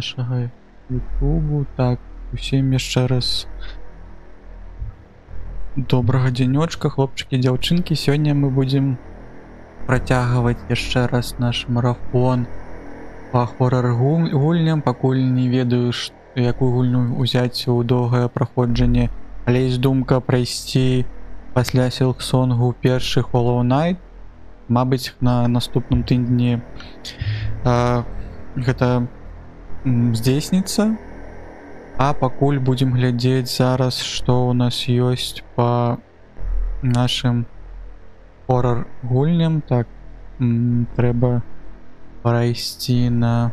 нашага ютубу. Так, усім яшчэ раз добрага дзянёчка, хлопчыкі, дзяўчынкі. Сёння мы будзем працягваць яшчэ раз наш марафон па хорар гульням. Пакуль не ведаю, якую гульню ўзяць у доўгае праходжанне, але ёсць думка прайсці пасля Silksongу першы Hollow Knight. Мабыць, на наступным тыдні гэта здзейсніцца. А пакуль будзем глядзець зараз, што ў нас ёсць па нашым хорар гульням. Так, трэба прайсці на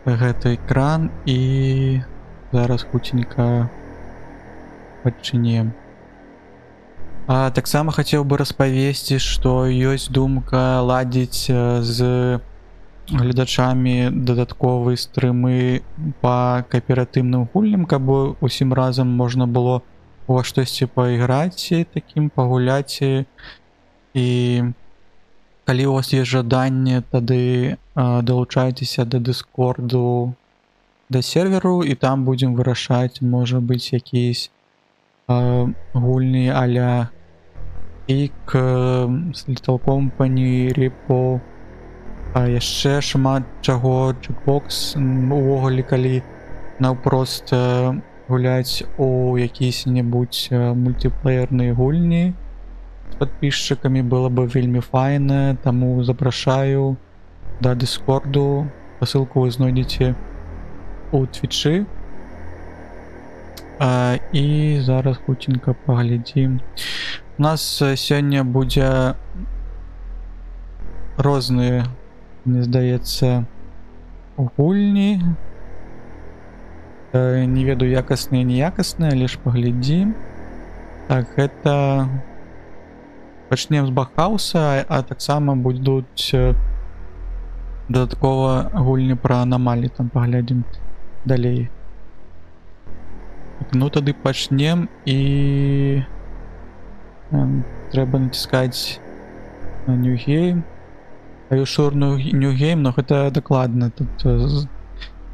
гэты экран і зараз хуценька пачынем. Таксама хацеў бы распавесці, што ёсць думка ладзіць з гледачамі дадатковыя стрымы па кааператыўным гульням, каб усім разам можна было ува штосьці пайграць, такім пагуляць. І калі у вас ёсць жаданне, тады далучайцеся да дыскорду, да серверу, і там будзем вырашаць, можа быць, якісь гульні а-ля Ік, Little Company, Repo, яшчэ шмат чаго, Jackbox. Увогуле, калі наўпрост гуляць у якісь-небудзь мультиплеерныя гульні з падпісчыкамі, было бы вельмі файна. Таму запрашаю да дыскорду. Пасылку вы знойдзеце у твічы. І зараз хуценька паглядзім. У нас сёння будзе розныя, мне здаецца, гульні. Не ведаю, якасныя, неякасныя, але ж паглядзім. Так, гэта пачнем з Бахауса, а таксама будуць дадаткова гульні пра анамаліі, там паглядзім далей. Ну тады пачнем, і трэба націскаць New Game. Шурну New Game, но гэта дакладна. Тут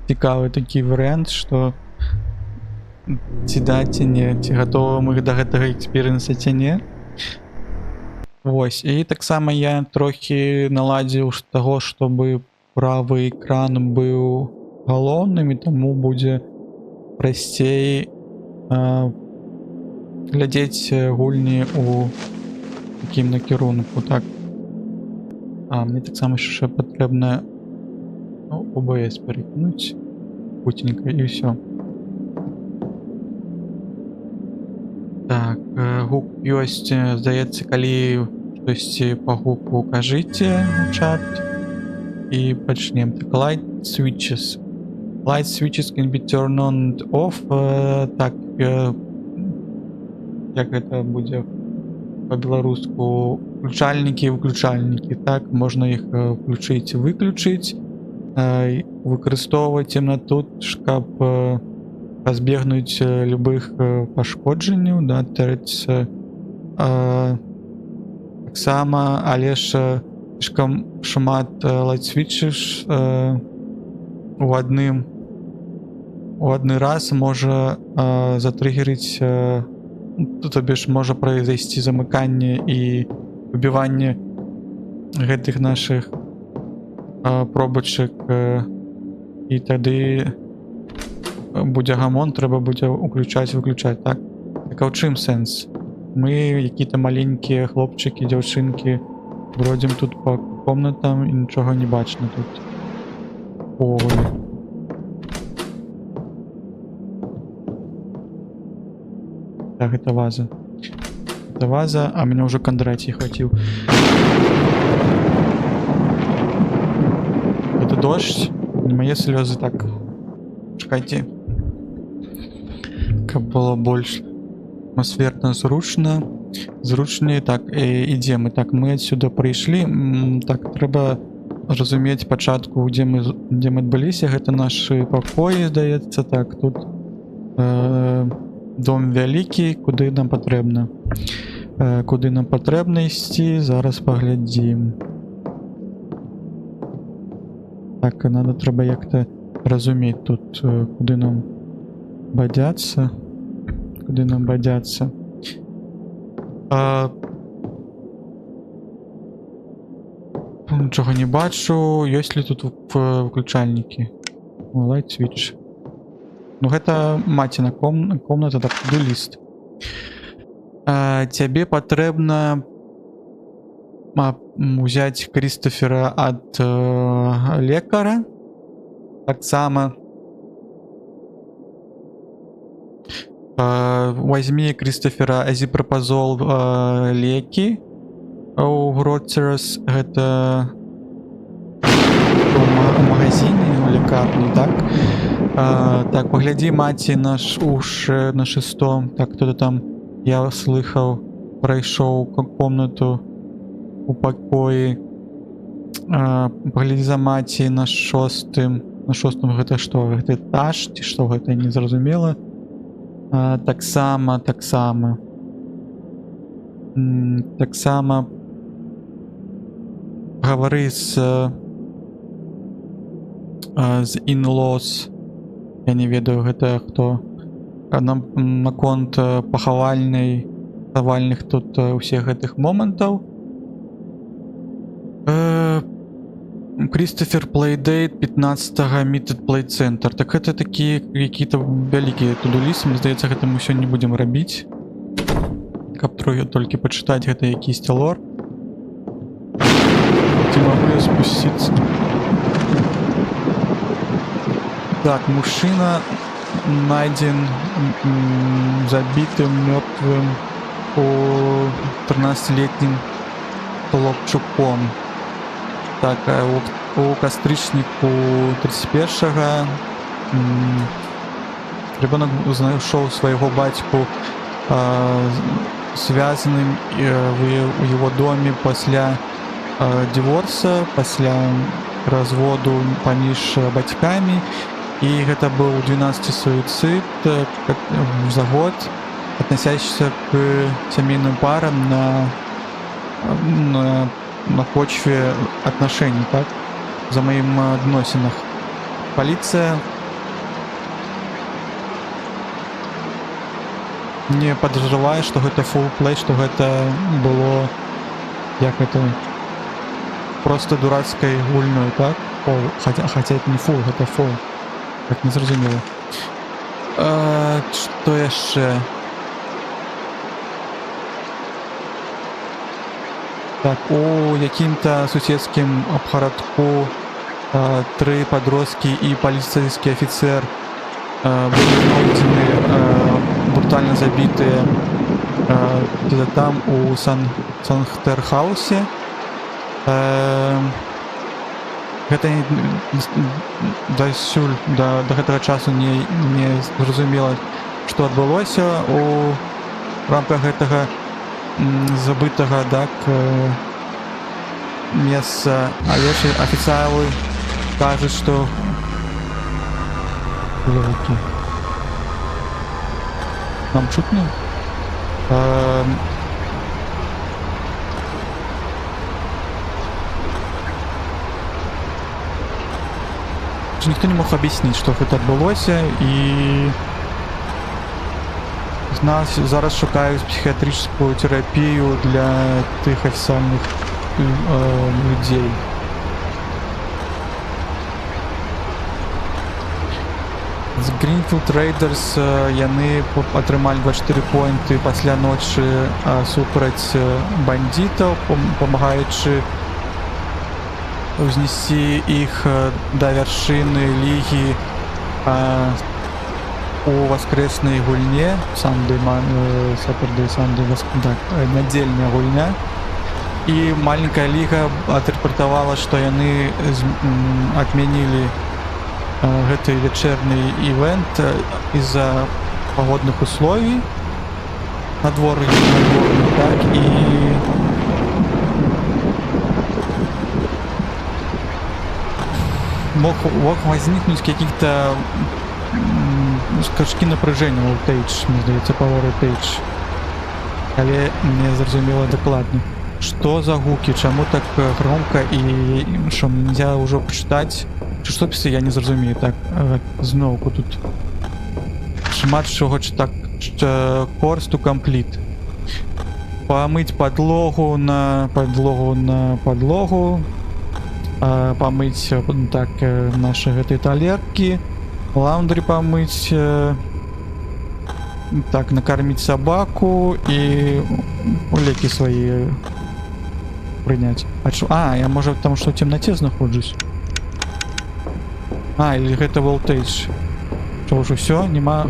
цікавы такі варыянт, што ці да, ці не, ці гатовы мы да гэтага эксперыенса, ці не. Вось, і таксама я трохі наладзіў таго, чтобы правы экран быў галоўным, і таму будзе прасцей глядзець гульні у такім накірунку. Так, мне таксама яшчэ патрэбна OBS перакінуць хуценька, і ўсё. Так, гук ёсць, здаецца, калі штосьці па гуку кажыце у чат, і пачнем. Так, light switches. Light switches can be turned on and off. Так, як гэта будзе па-беларуску? Включальнікі і выключальнікі. Так, можна іх включыць і выключыць. Выкарыстоўваць цемнату, каб пазбегнуць любых пашкоджанняў, да, тэрацца. Таксама, але ж слишком шмат light switches у адны раз можа затрыгерыць, то бишь можа произойти замыканне і выбіванне гэтых наших пробачак, і тады будзе гамон, трэба будзе уключаць, выключаць. Так, так, а ў чым сэнс? Мы які-то маленькія хлопчыкі, дзяўчынкі бродзім тут по комнатам, і нічога не бачна тут. Ой. Так, это ваза. Это ваза, а меня уже Кондратий хватил. Это дождь, не мои слезы. Так, чекайте. Как было больше атмосферно, зручнее. Так, ідем. Так, мы отсюда прийшли. Так, треба разуметь пачатку, где мы адбыліся. Гэта наши покои, здаецца. Так, тут дом вялікі, куды нам патрэбна. Куды нам патрэбна ісці, зараз паглядзім. Так, надо трэба як-то разумець тут куды нам бадзяцца, нічога не бачу. Ёсць ли тут выключальнікі? Light switch. Ну гэта маціна комната, так, to-do list. Цябе патрэбна узяць Крістофера ад лекара. Таксама возьми Крістофера азіпропазол лекі у Гроцерс, гэта у магазине, у лекарні, так? Так, паглядзі маці наш уж на 6-м, так, кто-то там, я слыхаў, прайшоў комнату у пакоі. Паглядзі за маці на 6-м, гэта што, гэта этаж, ці што, гэта незразумела. Таксама гавары з in-laws, я не ведаю, гэта хто, наконт пахавальных тут усіх гэтых момантаў. Крістофер Плейдейт 15-го Meeted Play Center. Так гэта такія какие-то вялікія тудулісы, мне здаецца, гэта мы сёння будзем рабіць, каб толькі пачытаць гэта якісьці лор. Ці могу я спусціцца? Так, мужчина найден забитым мертвым у 13-летним хлопчуком. Так, у кастрычніку 31-го ребенок знайшоў свайго бацьку связанным у его доме пасля диворса, пасля разводу паміж бацькамі, і гэта быў 12-й суіцид за год, относящийся к семейным парам на почве отношений, так, взаимоотносинах. Полиция не подозревает, что это full play, что это было, як это, просто дурацкой гульной, так? Хотя это не full, это full. Так, не зразумело. Что яшчэ? Так, у якім-то суседскім абхарадку 3 подросткі і паліцейскі афіцер былі знойдзены брутальна забітыя где-то там у Санхтерхаусе. Гэта дасюль да гэтага часу не зразумела, што адбылося у рамках гэтага забытага, так, месца, але ж афіцыялы кажуць, што нам чутно? Ніхто не мог аб'ясніць, што гэта адбылося, і нас зараз шукаюць псіхіятрычную тэрапію для тых афіцыяльных людзей. З Greenfield Raiders яны атрымалі 24 поінты пасля ночы супраць бандітаў, памагаючы узнесці іх да вяршыны лігі у воскреснай гульне, Saturday, так, нядзельная гульня. І маленькая ліга атрапартавала, што яны адмянілі гэты вечерний ивент из-за погодных условий надворных, так, и мог возникнуть каких-то скачки напряжения у Тейдж, мне здаецца, Power Tейдж, але не зразумела докладно, что за гуки, чему так громко, и что нельзя уже почитать. Чи што пісы, я не зразумею. Так, зноўку тут шмат чого так, course to complete. Помыть подлогу на подлогу, помыть так наши гэтые талерки, лаундри помыть, так накормить собаку и леки свои принять. Я может потому что в темноте знаходжусь. Или гэта voltage. Что уже все, нема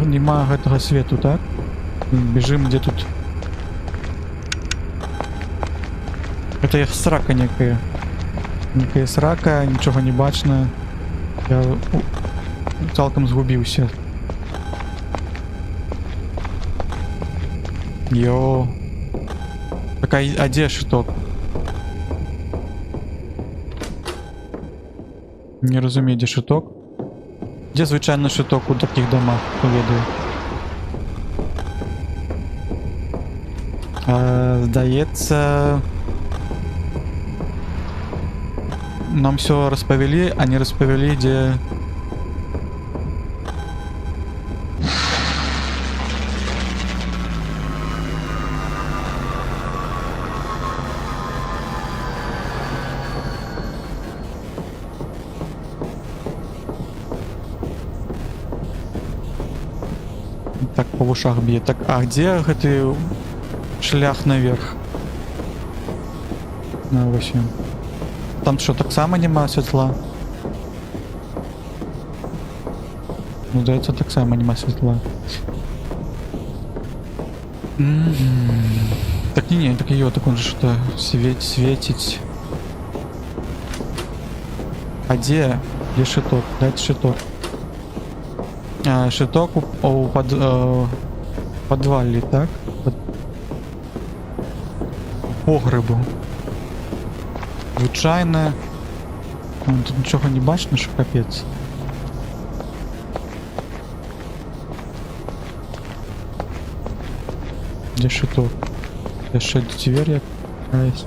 гэтага свету, так? Бежим, где тут? Это их срака некая. Некая срака, ничего не бачно. Я цалком згубіўся. Йо. Так, а где шиток? Не разумею, где шиток. Где звычайно шиток у таких домах, поведаю. Здається, нам все розповіли, а не розповіли, де... Так, по ушах бьет. Так, а где гэты шлях наверх? На 8. Там что, так само нема святла? Ну, здається, так само нема святла. Так не, так ее, так он же что-то светить. А где? Где шиток? Дайте шиток. Шиток у подвале, так? Погребу. Звичайно. Тут нічого не бачно, що капець. Де шиток? Де ще дверь якась?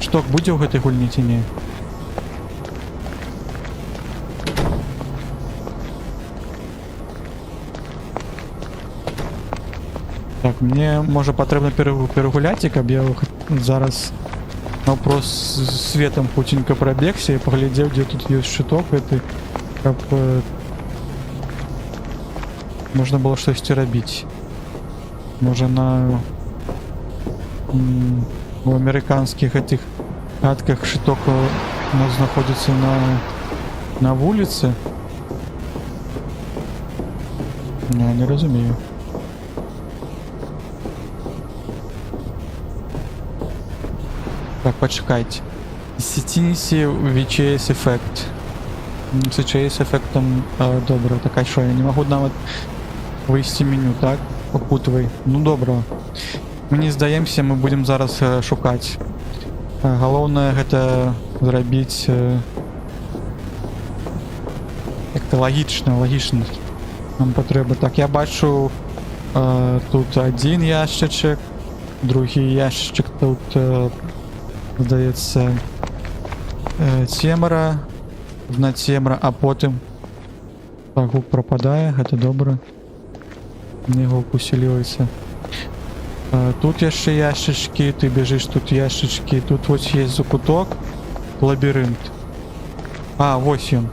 Шиток будзе ў гэтай гульні ці не? Так, мне може потрібно перегуляти, каб я зараз навпрост светом хутенько пробегся и поглядел, где тут есть шиток этой, как можно было что-то робить. Может на у американских этих хатках шиток у нас находится на улице. Не разумею. Так, почекайте. Сетинisi VCS эффект. С VCS эффектом добре. Так, а що, я не можу навіть вийти меню, так? Попутывай. Ну, добре. Ми не здаємося, ми будемо зараз шукати. Головне, гэта зробити як-то логічно. Нам потрібно. Так, я бачу тут один ящичок, другий ящичок тут... Здається, темра, одна темра, а потім гук пропадає, це добре. Не гук усилюється. Тут є ще ящички, ти біжиш, тут ящички, тут ось є закуток, лабіринт. Ось він.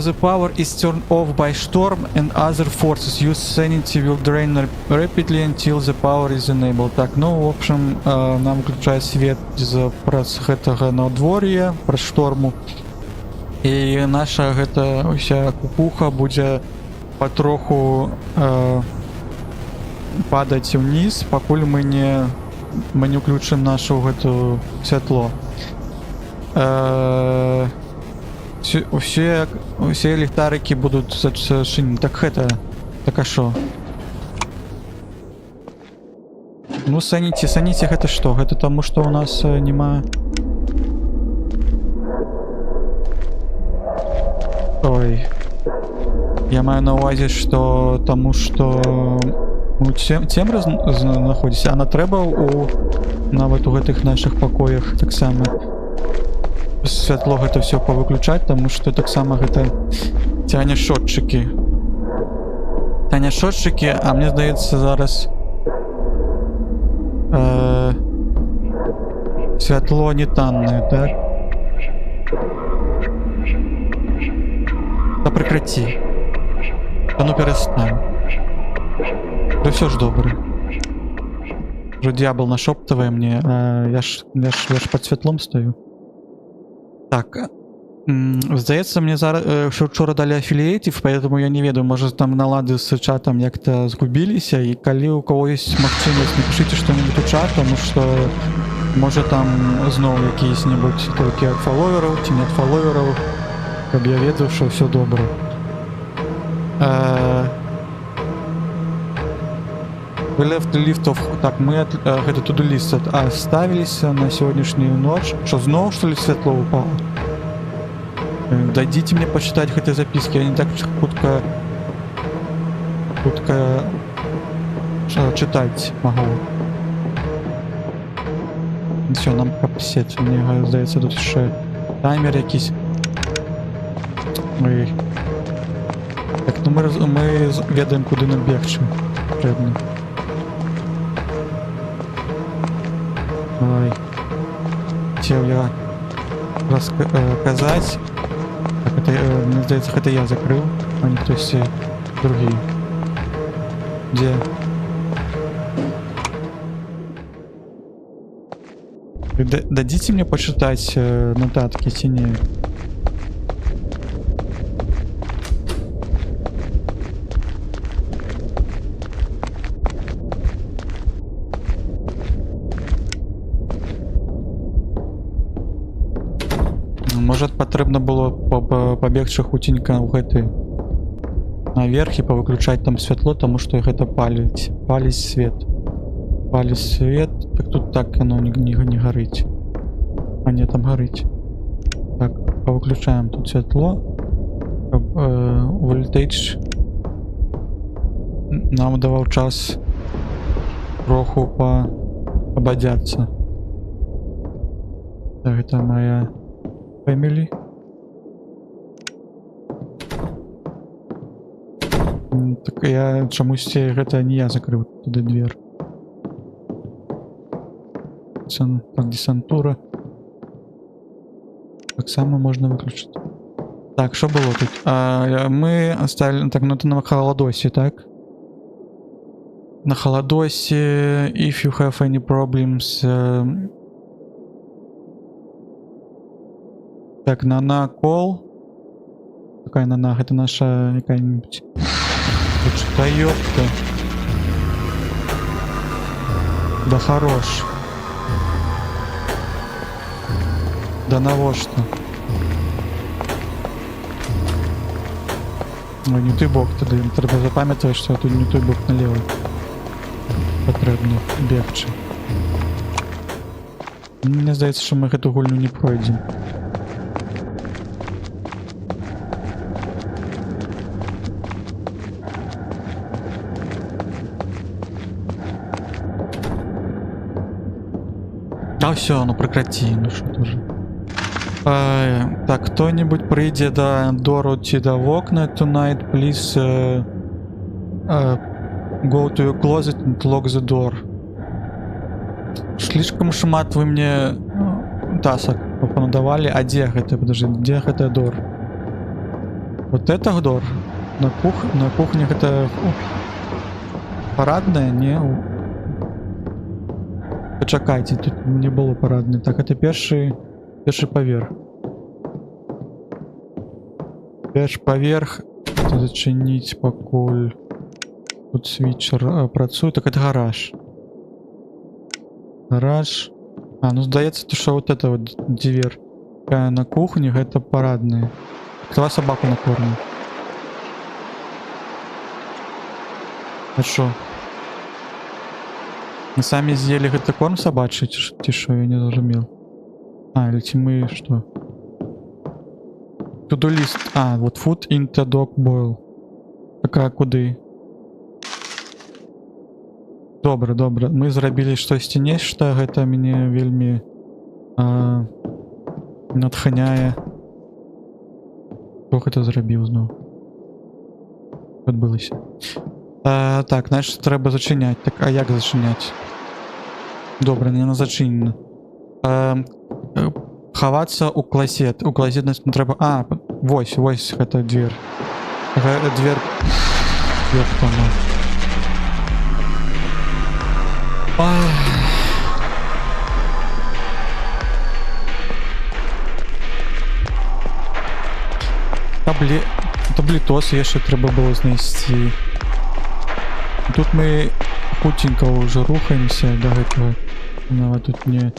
The power is turned off by storm and other forces. Use sanity will drain rapidly until the power is enabled. Так, ну, в общем, нам включає свет з гэтага надвор'я, праз шторму. І наша гэта вся кукуха будзе патроху падаць вниз, пакуль мы не включым нашу гэту святло. Все ліхтарики будут зачинены. Так это... Так а шо? Ну, санити это что? Это тому, что у нас нема... Ой. Я маю на увазе, что тому, что... У цемры знаходзіся, а на трэба у нават у гэтых наших пакоях таксама святло гэта все павыключаць, таму што таксама гэта цягне счётчыкі. Таня счётчыкі, а мне здаецца зараз святло не таннае, так? Да прекрати. Да ну перестань. Да все ж добре. Уже дьявол нашептывая мне, я ж под светлом стою. Так. Здаецца, мне зараз вчора далі афіліейтів, поэтому я не ведаю, може там налады з чатом як-то згубіліся, і калі у кого есть магчымасць, напишите что-нибудь у чат, тому що може там зноў якісь-небудзь толькі ад фаловераў ці не ад фаловераў, каб я ведаў, що все добре. We left the lift of... Так, мы гэта to-do list оставились на сегодняшнюю ночь. Что, зноў, что ли, святло упало? Дайдите мне почитать гэтай записки, я не так хутка читать могу. Все, нам капсет. Мне здаецца, тут ще таймер якийсь. Ой. Так, ну мы ведаем, куди нам бегче. Потрібно. Давай. Хотел я рассказать. Так, это, мне здається, это я закрыл, а не хтось другий. Где? Дадите мне почитать нотатки, тени. Может, потрібно було побегчи хутенько у гэты наверх і повыключать там святло, тому що гэта паліць свет. Паліць свет, так тут так оно не горить. А не, там горить. Так, повыключаем тут святло. Voltage нам давав час троху побадяться. Так, это моя family. Так я чамусь гэта не я закрыў туды дверь. Так, десантура. Так само можно выключить. Так, что было тут? Мы оставили... Так, ну это на холодосе, так? На холодосе, if you have any problems... Так, на call. Какая на это наша какая-нибудь... Да ёпта. Да хорош. Да на что? Ну не той бок тады, трэба запамятаваць, што тут не той бок налево. Патрэбна бегчы. Мне здаецца, што мы гэту гульню не пройдзем. А все, ну прекрати, ну что тоже. Так, кто-нибудь придет до Дороти до окна tonight, please go to your closet and lock the door. Слишком шмат вы мне тасок понадавали. А где это? Подожди, где это дор? Вот это дор? На кухне это парадная? Не. Почакайте, тут не было парадной. Так, это перший поверх. Перш поверх. Зачинить покуль. Тут свитчер працує. Так, это гараж. Гараж. А, ну здається, то, що вот это вот дверь на кухне, это парадная. Кто собаку накормил? А что? Мы сами съели это корм собачий, ты что, я не зрозумел. А, или мы что? To-do list. А, вот food in the dog boil. Такая куды? Добра, мы зрабілі штосьці нешта, гэта мяне вельмі натхняе. Хто гэта зрабіў зноў? Адбылася. Так, значит, трэба зачыняць. Так, а як зачыняць? Добра, не на зачынена. Хавацца ў класет. У класет нас не трэба... вось гэта дверь. Дверь... Таблетос яшчэ трэба было знайсці. Тут мы хутенька ўжо рухаемся да гэтага. Нават тут не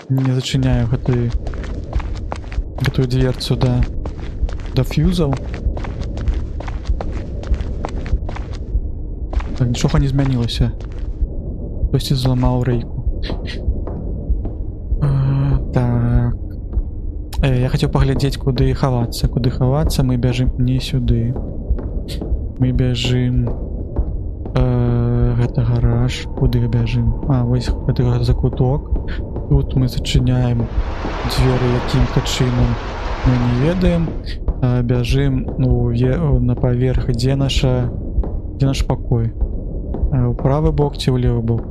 зачыняю гэтую дверцу да фьюзаў. Так, нічога не змянілася. Хтосьці зламаў рэйку. Так. Я хацеў паглядзець, куды хавацца. Куды хавацца, мы бяжым не сюды. Мы бяжым... гэта гараж. Куды бяжым? Вось гэты закуток. Тут мы зачыняем дзверы якім-то чынам. Мы не ведаем. Бяжым на паверх. Дзе наш пакой? У правы бок ці ў левы бок?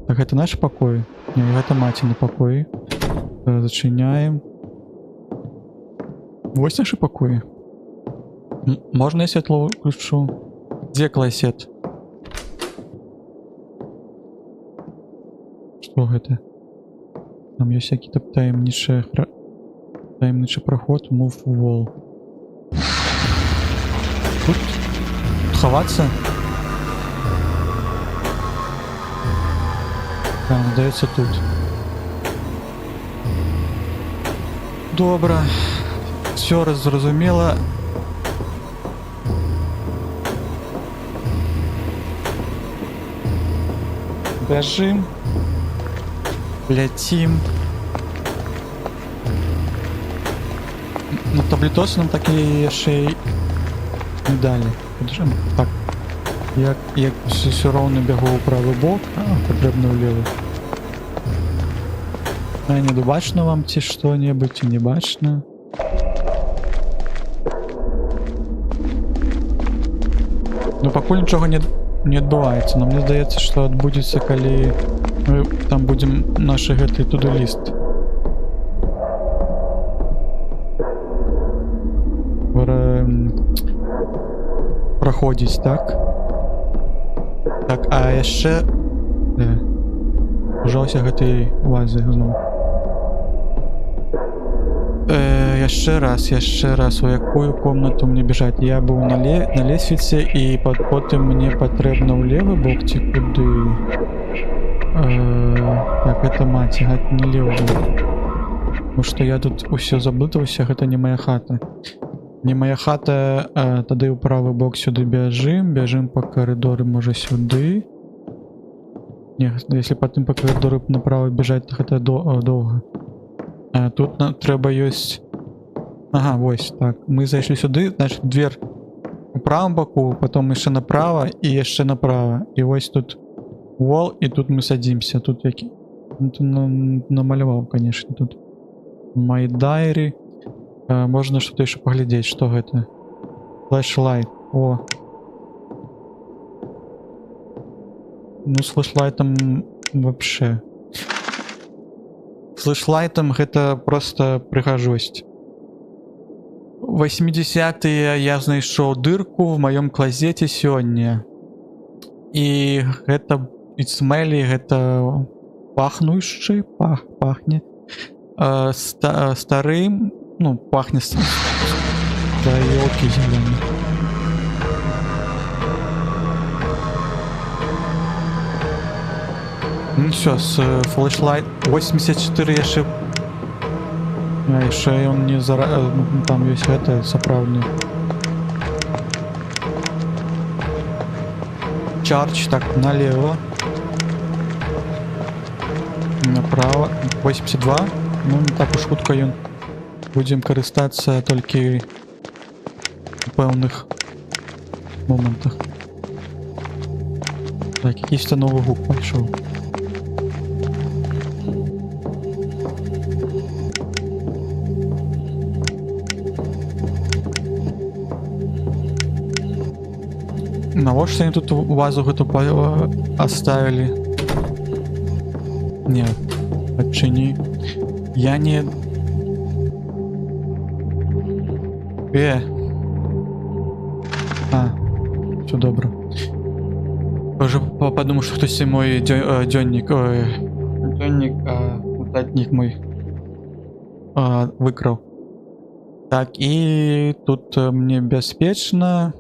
Так, гэта наш пакой? Не, гэта маці на пакоі. Зачыняем. Вось нашы пакоі. Можна я святло включу? Дзе класет? Што гэта? Там ёсць які-то таемнічы праход. Move wall. Тут хавацца? Здаецца тут. Добра. Все зразумела. Бяжым. Ляцім. На таблетосы нам так і яшчэ не далі. Так. Як все роўна бягу ў правы бок, патрэбна ў левы. Не бачна вам ці што-небудзь, ці не бачна? Ну пакуль нічога не адбываецца, но мне здаецца, што адбудзецца, калі мы там будзем нашы гэты туду-ліст праходзіць, так? Так, а яшчэ ужаўся гэтай вазы зноў. Яшчэ раз, у якую комнату мне бежаць? Я быў на лесвіцы, і потым мне патрэбна ў левы бок ці куды? Так, гэта маці, гэта не левы бок. Потому што я тут усё заблытаўся, гэта не моя хата. Не моя хата, тады ў правы бок сюды бяжым па карыдоры, можа сюды. Не, если потым па коридору направо бежать, то гэта доўга. Тут трэба ёсць... Ага, вось, так. Мы зайшлі сюды, значит, дверь у правом боку, потом яшчэ направо і яшчэ направо. І вось тут wall, і тут мы садимся. Тут які... намаляваў, конечно, тут. My diary. Можна что-то яшчэ паглядзець, што гэта. Flashlight. О. Ну, с флешлайтом вообще. Флешлайтом гэта просто прыгажосць. 80-е я знайшоў дырку в маём клазеце сёння. І гэта ицмелі, гэта пахнуючы, пахне старым, ну, пахне да ёлкі зелёны. Ну все, с флешлайт 84 яшчэ ён не там ёсць гэта сапраўдны чардж. Так, налево, направо. 82. Ну не так уж хутка ён будзем карыстацца толькі у пэўных момантах. Так, якийсь то новий гук пішов. Навошта они тут вазу эту оставили? Нет, отчини. Я не... Все добро. Тоже подумал, что хтось мой дённик, дённик, нотатник мой выкрал. Так, и тут мне беспечно.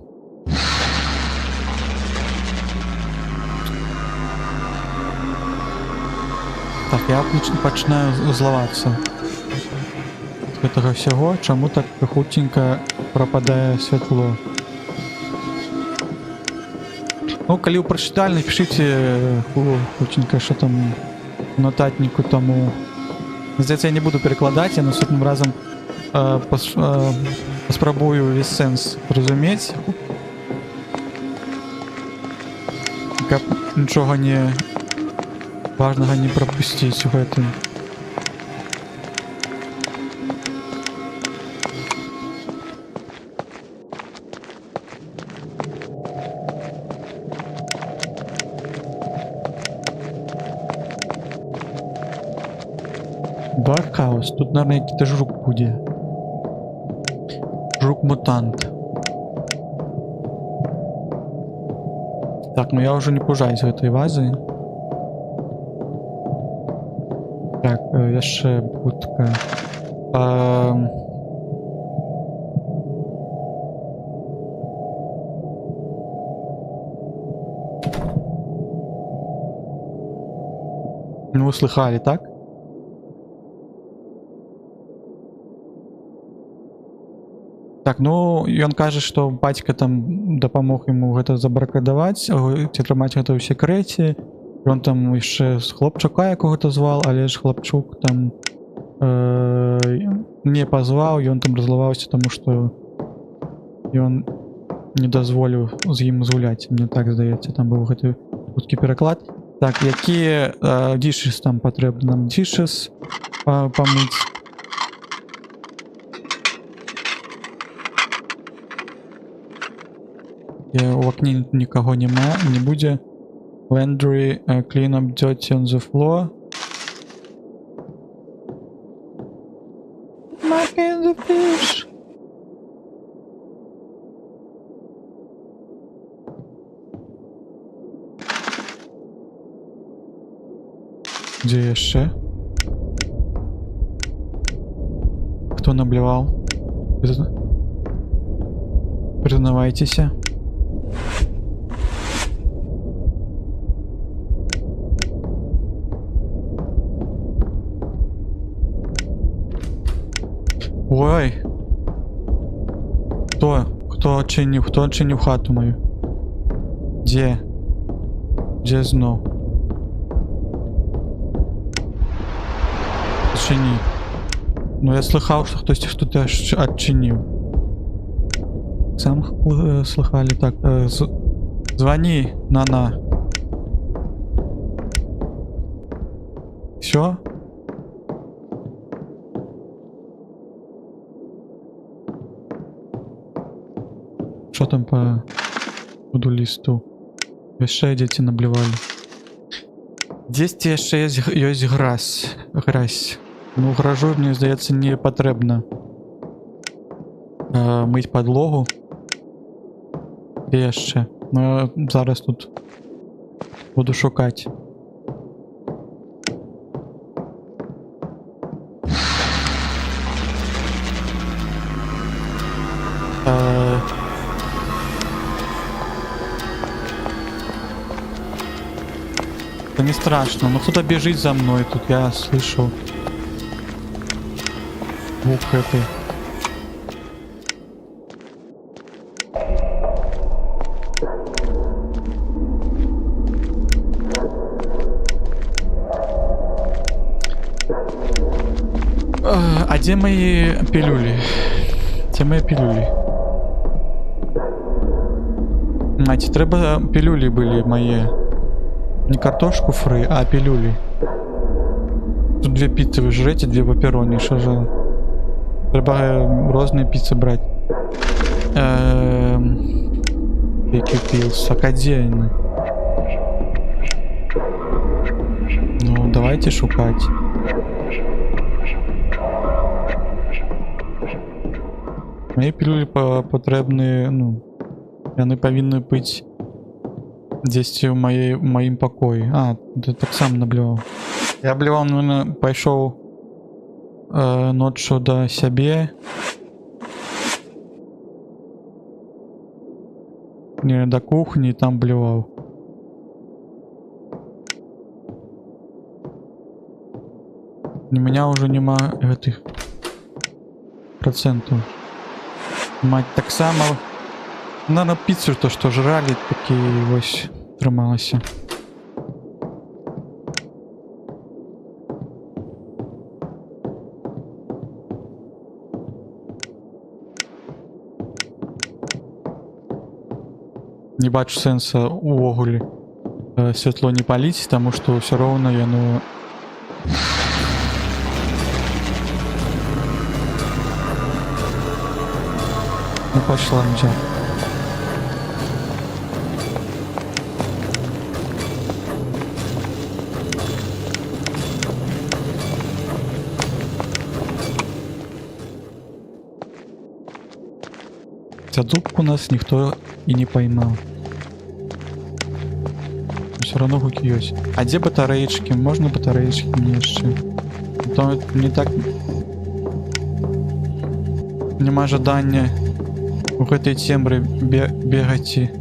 Так, я починаю зловатися з гэтага всього, чому так хутенько пропадає світло. Ну, коли ви прочитали, напишите хутенько, що там в нотатнику тому. Здається, я не буду перекладати, я наступним разом спробую весь сенс зрозуміти. Каб нічого не важного не пропустить в этом. Dark House. Тут, наверное, какой-то жук будет. Жук-мутант. Так, ну я уже не пужаюсь этой вазы. Так, яшчэ будка. Ну, вы слыхали, так? Так, ну, ён кажа, што бацька там дапамог яму гэта забаракадаваць, ці трымаць гэта ў секрэце. Ён там яшчэ з хлопчака якога-то звал, але ж хлопчук там не пазваў, ён там разлаваўся, таму што ён не дазволіў з ім згуляць. Мне так здаецца, там быў гэты хуткі пераклад. Так, якія дішэс там патрэбны нам дішэс памыць? У акне нікаго няма, не будзе. Laundry, clean up dirty on the floor. Making the fish. Где jeszcze? Кто наблевал? Признавайтесь. Ой! Кто отчинил хату мою? Где? Где знов? Отчини. Ну я слыхал, что кто-то что-то отчинил. Сам слыхали. Так, звони, Нана. Все? Что там по буду-листу? Яшчэ дзеці наблівалі. Дзесьці яшчэ ёсць гразь. Ну, гражу, мне здаецца, не патрэбна мыць падлогу. І яшчэ. Ну, зараз тут буду шукаць. Это не страшно, но кто-то бежит за мной, тут я слышу звук этой. А где мои пилюли? Где мои пилюли? Мать, треба пилюли были мои. Не картошку фри, а пилюли. Тут 2 пиццы вы жрете, 2 пепперони, що же? Треба розные пиццы брать. Я купил сакадельный. Ну, давайте шукать. Мої пілюлі потрібні, ну, вони повинні бути десь у моїм покої. А, ти так сам наблював. Я блював, наверное, пішов ночью до себе. Не, до кухни, там блював. У меня уже нема этих процентов. Мать так само. Наверное, пиццу то, что жрали, такие ось трималася. Не бачу сенса увогуле світло не палить, тому що все равно яно. Ну пошла нельзя. Дубку нас никто и не поймал. Все равно гуки есть. А где батареечки? Можно батареечки мне еще? То не так. Нема жадання у этой тембры бегать.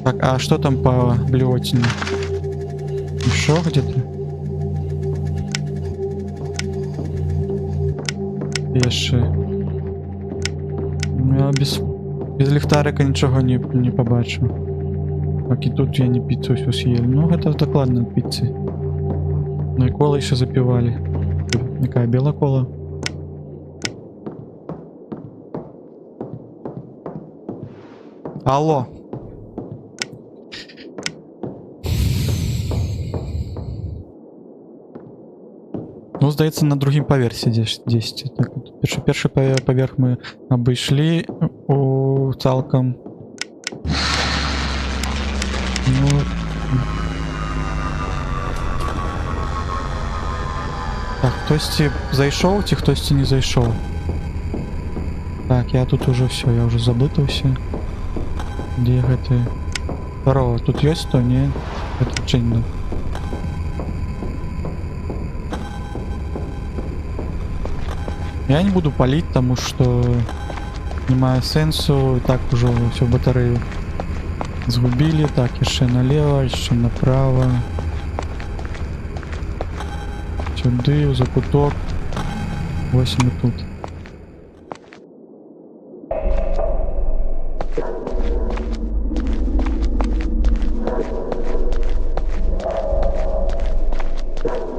Так, а что там по блевотине? Еще где-то? Еще. Я без ліхтарика нічого не побачу. Так і тут я не піцу всю съел. Ну, это докладно от пиццы. Ну и кола еще запивали. Какая белая кола? Алло. Ну, здається, на другім поверсі десь. Так, перший поверх ми обійшли цалком. Ну, так, хтось зайшов, чи хтось не зайшов. Так, я тут уже все, я уже заблытался. Где это? Здорово, тут есть то? Не? Это чинно. Я не буду палить, потому что немає сенсу. Так уже всю батарею сгубили. Так, еще налево, еще направо. Сюди, в закуток. 8 тут.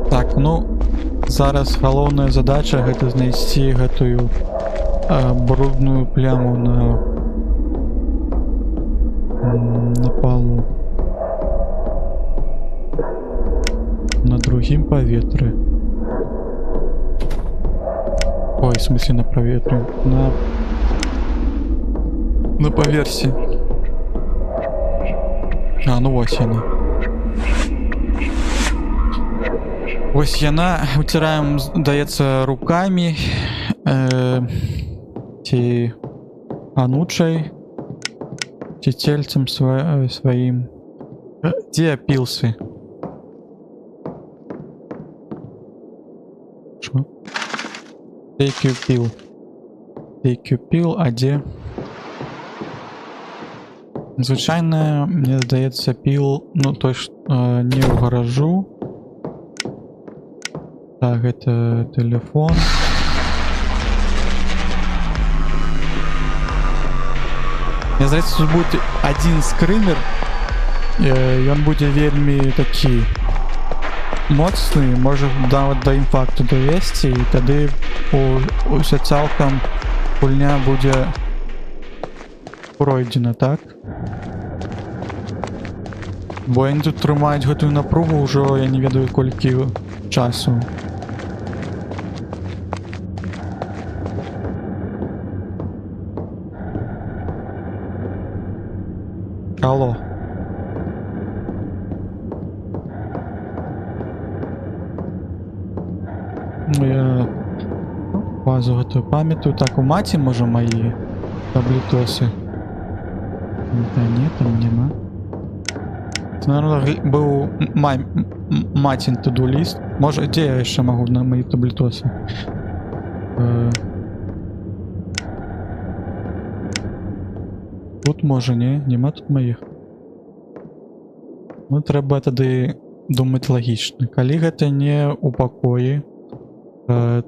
Так, ну зараз головная задача гэта знайсці гэтую брудную пляму на полу. На другим поветры. Ой, в смысле на проветре? На поверсе. А, ну ось яна. Ось яна. Утираем, даецца руками. Ці анучай. Ці тельцем своим. Где пилсы? Шо? Take you pill. Take you pill, а где? Звичайно, мне здається, пил, ну то есть не в гаражу. Так, это телефон. Мне здається, тут будет один скример, и он будет вельми такий моцний, може до інфаркту довести, і тоді усе цілком пульня буде пройдена, так? Бо вони тут тримають готову напругу вже я не ведаю колькі часу. Алло. Ну я базу готую пам'ятаю. Так, у маті може мої таблітоси. Та ні, там нема. Це, наверное, був матін to-do list. Може, де я ще можу на мої таблітоси? Тут може, ні? Нема тут моїх. Ну, треба тоді думати логічно. Калі гэта не у пакоі,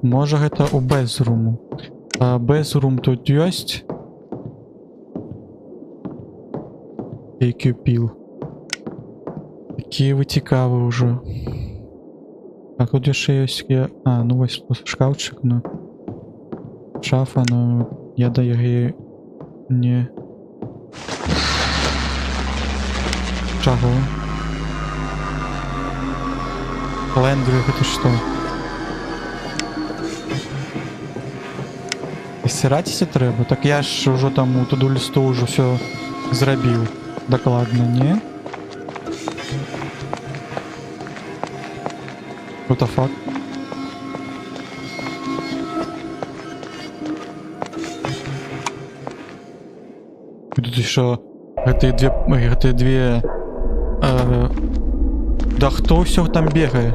можа гэта у безруму. Безрум тут ёсць. Які піл. Такі вы цікавы ўжо. Так, тут яшчэ ёсць... А, ну вось шкафчык, ну. Шафа, ну... Я да яе не... Чаго? Лендри, гэта што? Стираціся трэба? Так я ж ужо там у to-do лісту ўжо всё зрабіў. Дакладна, не? What the fuck? Тут еще гэтыя две да хто ўсё там бегае?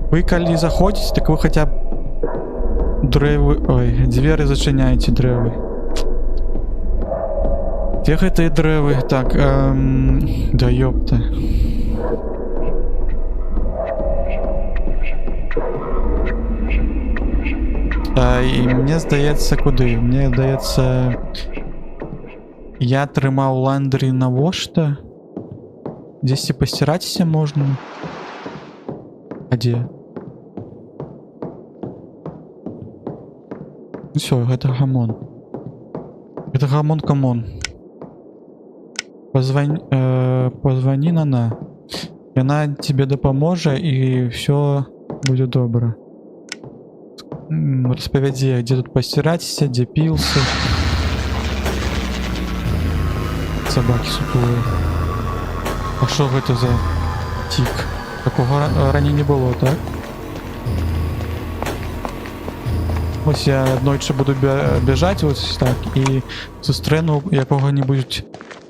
Вы калі заходзіце, так вы хотя б дрэвы... Ой, дзверы зачыняеце дрэвы. Где гэтыя дрэвы? Так, да ёпта. І мне здаецца, куды? Мне здаецца... Я трымаў ландры навошта? Дзесьці пасціраціся можна? А дзе? Всё, гэта гамон. Это гамон камон. Позвони на. Яна тебе дапаможа і все будзе добра. Распавядзе, дзе тут пасціраціся, дзе пілся. Собакі сутулыя. А што гэта за тік? Такого раней не было, так? Ось я аднойчы буду бежаць ось так і сустрэну якога-небудзь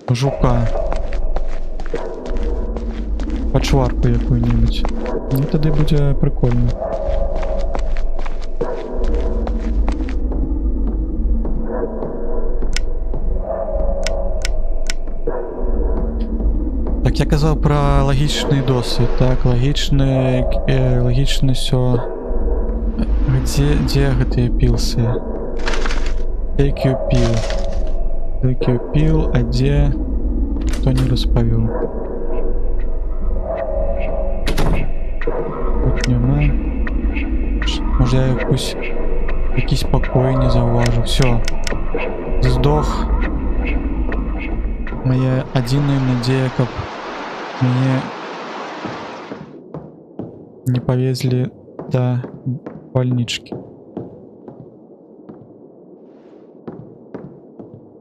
жука. Пачварку якую-небудзь. Ну тады будзе прикольно. Так, я казаў пра лагічны досвед, так, лагічны всё. Где гэтыя пілсы? Take you peel, а дзе? Хто не распавёў? Тут няма. Можа я якийсь пакой не заўважыў. Всё. Здох. Моя адзіная надзея, каб мяне не павезлі да больнички.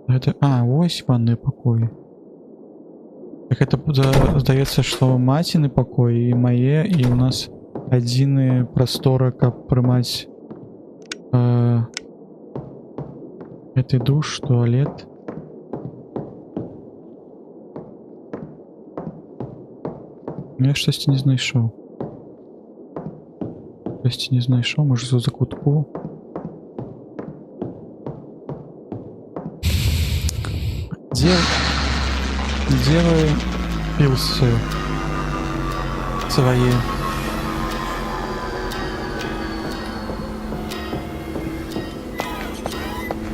Это... А, ось ванны пакоі. Так это здаецца, што маціны пакоі і мае, і у нас адзіны прасторы, каб прымаць гэты душ, туалет. Я штосьці не знайшоў. Штосьці не знайшоў, можа за закутку. Где вы пілсы свои?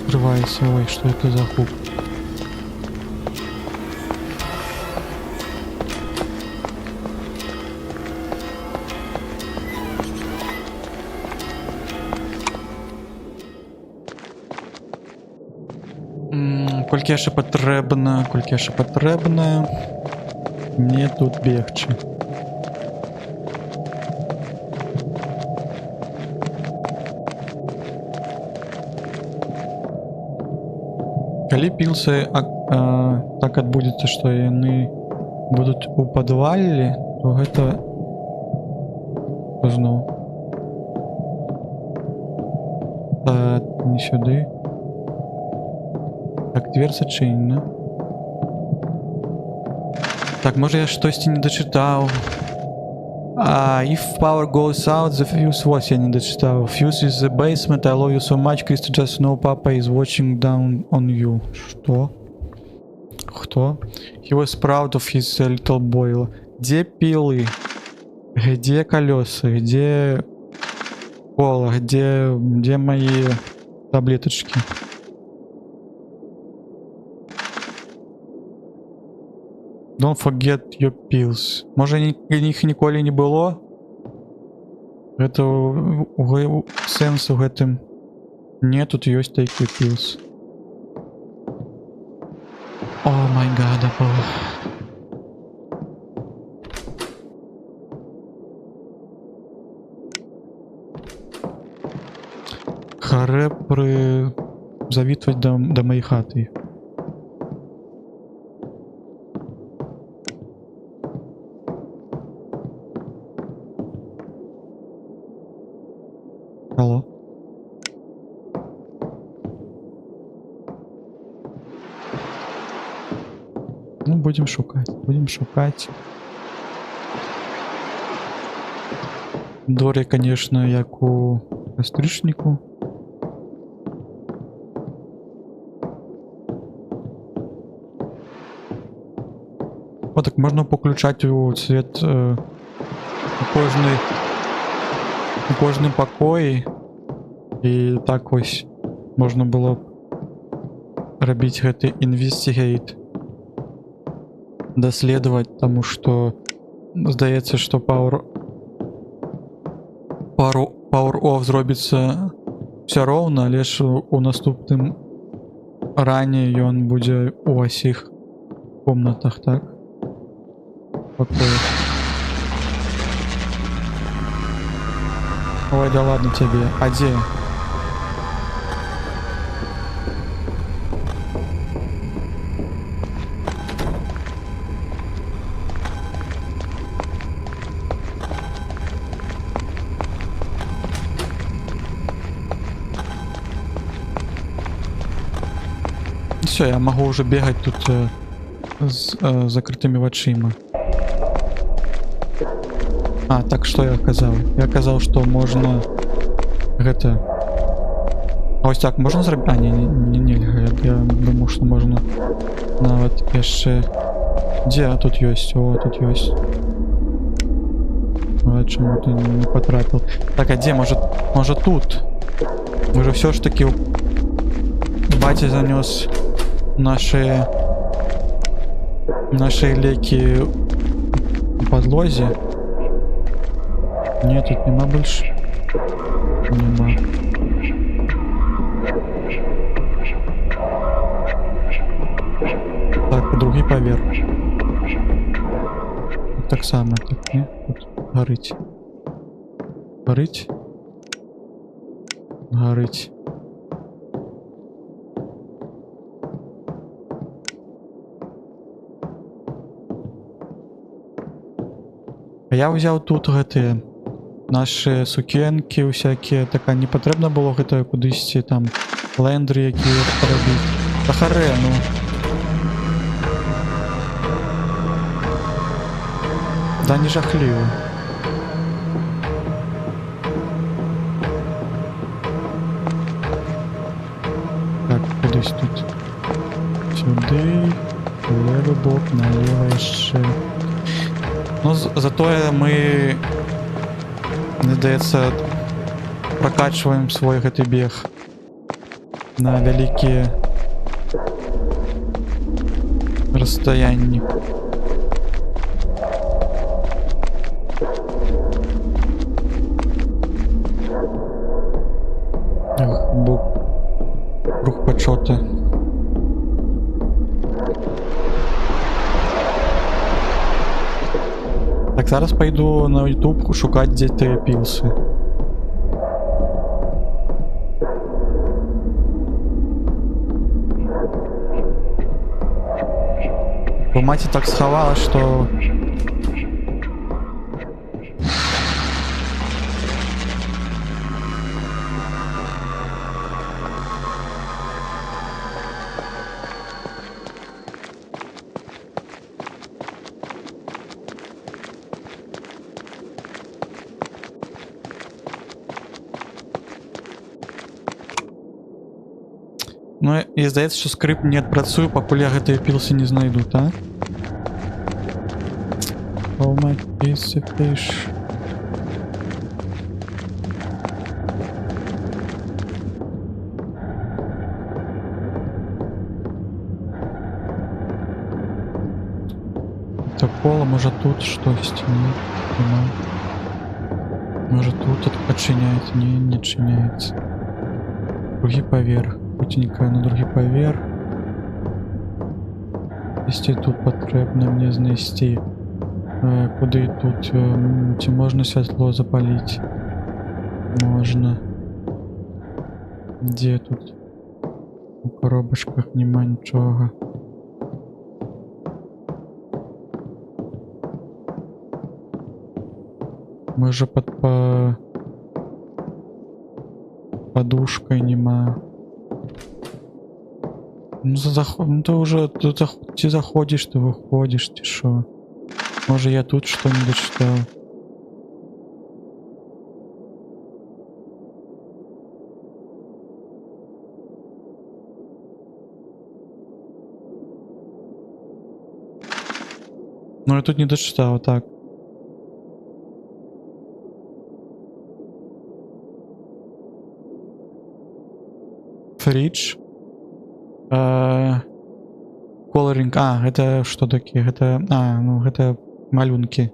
Открывайся, ой, что это за хук? Колькі яшчэ патрэбна мне тут бегчы. Калі пілсы так адбудзецца, што яны будуць у падвале, то гэта зноў не сюды. Так, дверь зачынена. Так, можа я штосьці не дачытаў. If power goes out, the fuse was, я не дачытаў. Fuse is the basement, I love you so much, Krista, just know Papa is watching down on you. Что? Кто? He was proud of his little boy. Где пилы? Где колеса? Где кола? Где мои таблеточки? Don't forget your pills. Можа іх ніколі не было? Гэта сэнс у гэтым. Не, тут ёсць такі pills. О май гад, Харе завітваць да маёй хаты. Алло. Ну, будем шукать. Дорі, конечно, як у кастрычніку. О, так можна поключать у свет у кожны пакой, і так ось можна было рабіць гэты investigate, даследаваць, таму што здаецца, што power off зробіцца ўсё роўна, але ж у наступным ране ён будзе у ўсіх комнатах, так? Пакоях. Ой, да ладно тебе. А где? Все, я могу уже бегать тут с закрытыми вачыма. Так что я казаў? Я казаў, што можна гэта... Ось так, можна зрабіць? Нельга. Я думаю, што можна нават яшчэ... Дзе? Тут ёсць. О, тут ёсць. Чаму ты не потрапіў? Так, а дзе? Можа тут? Вы же все ж таки... Батя занёс наши лекі у подлозе. Нет, тут нема больше. Нема. Так, другий поверх. Так само, так, не? Тут горить. Горить. Горить. А я взял тут гэтыя наши сукенки всякие, така не патрэбна было гэта кудысьці там лэндры якія парабіць. Та харе, ну. Да не жахліва. Так, кудысь тут. Сюды, левый бок, налево яшчэ. Ну, затое мы, мне здаецца, прокачиваем свой гэты бег на вялікія расстоянні. Бок рух почота. Так, зараз пойду на YouTube шукать, где ты пился. Бо маті так сховала, що... Ну, і здається, що скрипт не відпрацює, поки я гэтыя пілси не знайду, так? Oh my piece of fish. Так, поло, може тут щось? Ні, нема. Може тут відчиняється? Ні, не відчиняється. Другий поверх. Путенька на другий поверх. Знести тут потрібно мені знести. Куди тут? Чи можна світло запалити? Можна. Де тут? У коробочках нема нічого. Може під подушкой нема. Ну, ну ты уже ты заходишь, ты выходишь, ты шо? Может, я тут что-нибудь читал? Ну, я тут не дочитал, так. Фридж. Колоринг. А, это что такие? Это... А, ну, это малюнки.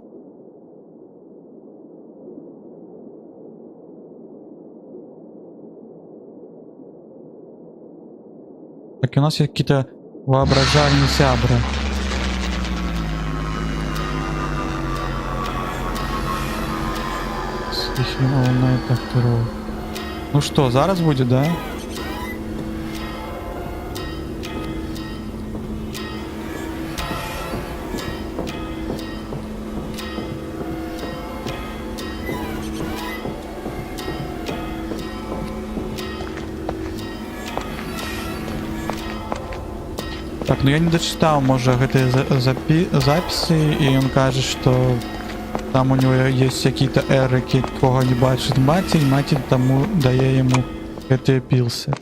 Так, и у нас есть какие-то воображальные сябры. Ну что, зараз будет, да? Так, ну я не дочитал, может, гэтые записи, и он кажет, что там у него есть какие-то эры, кого не бачит матерь, матерь тому дає ему гэтые пилсы.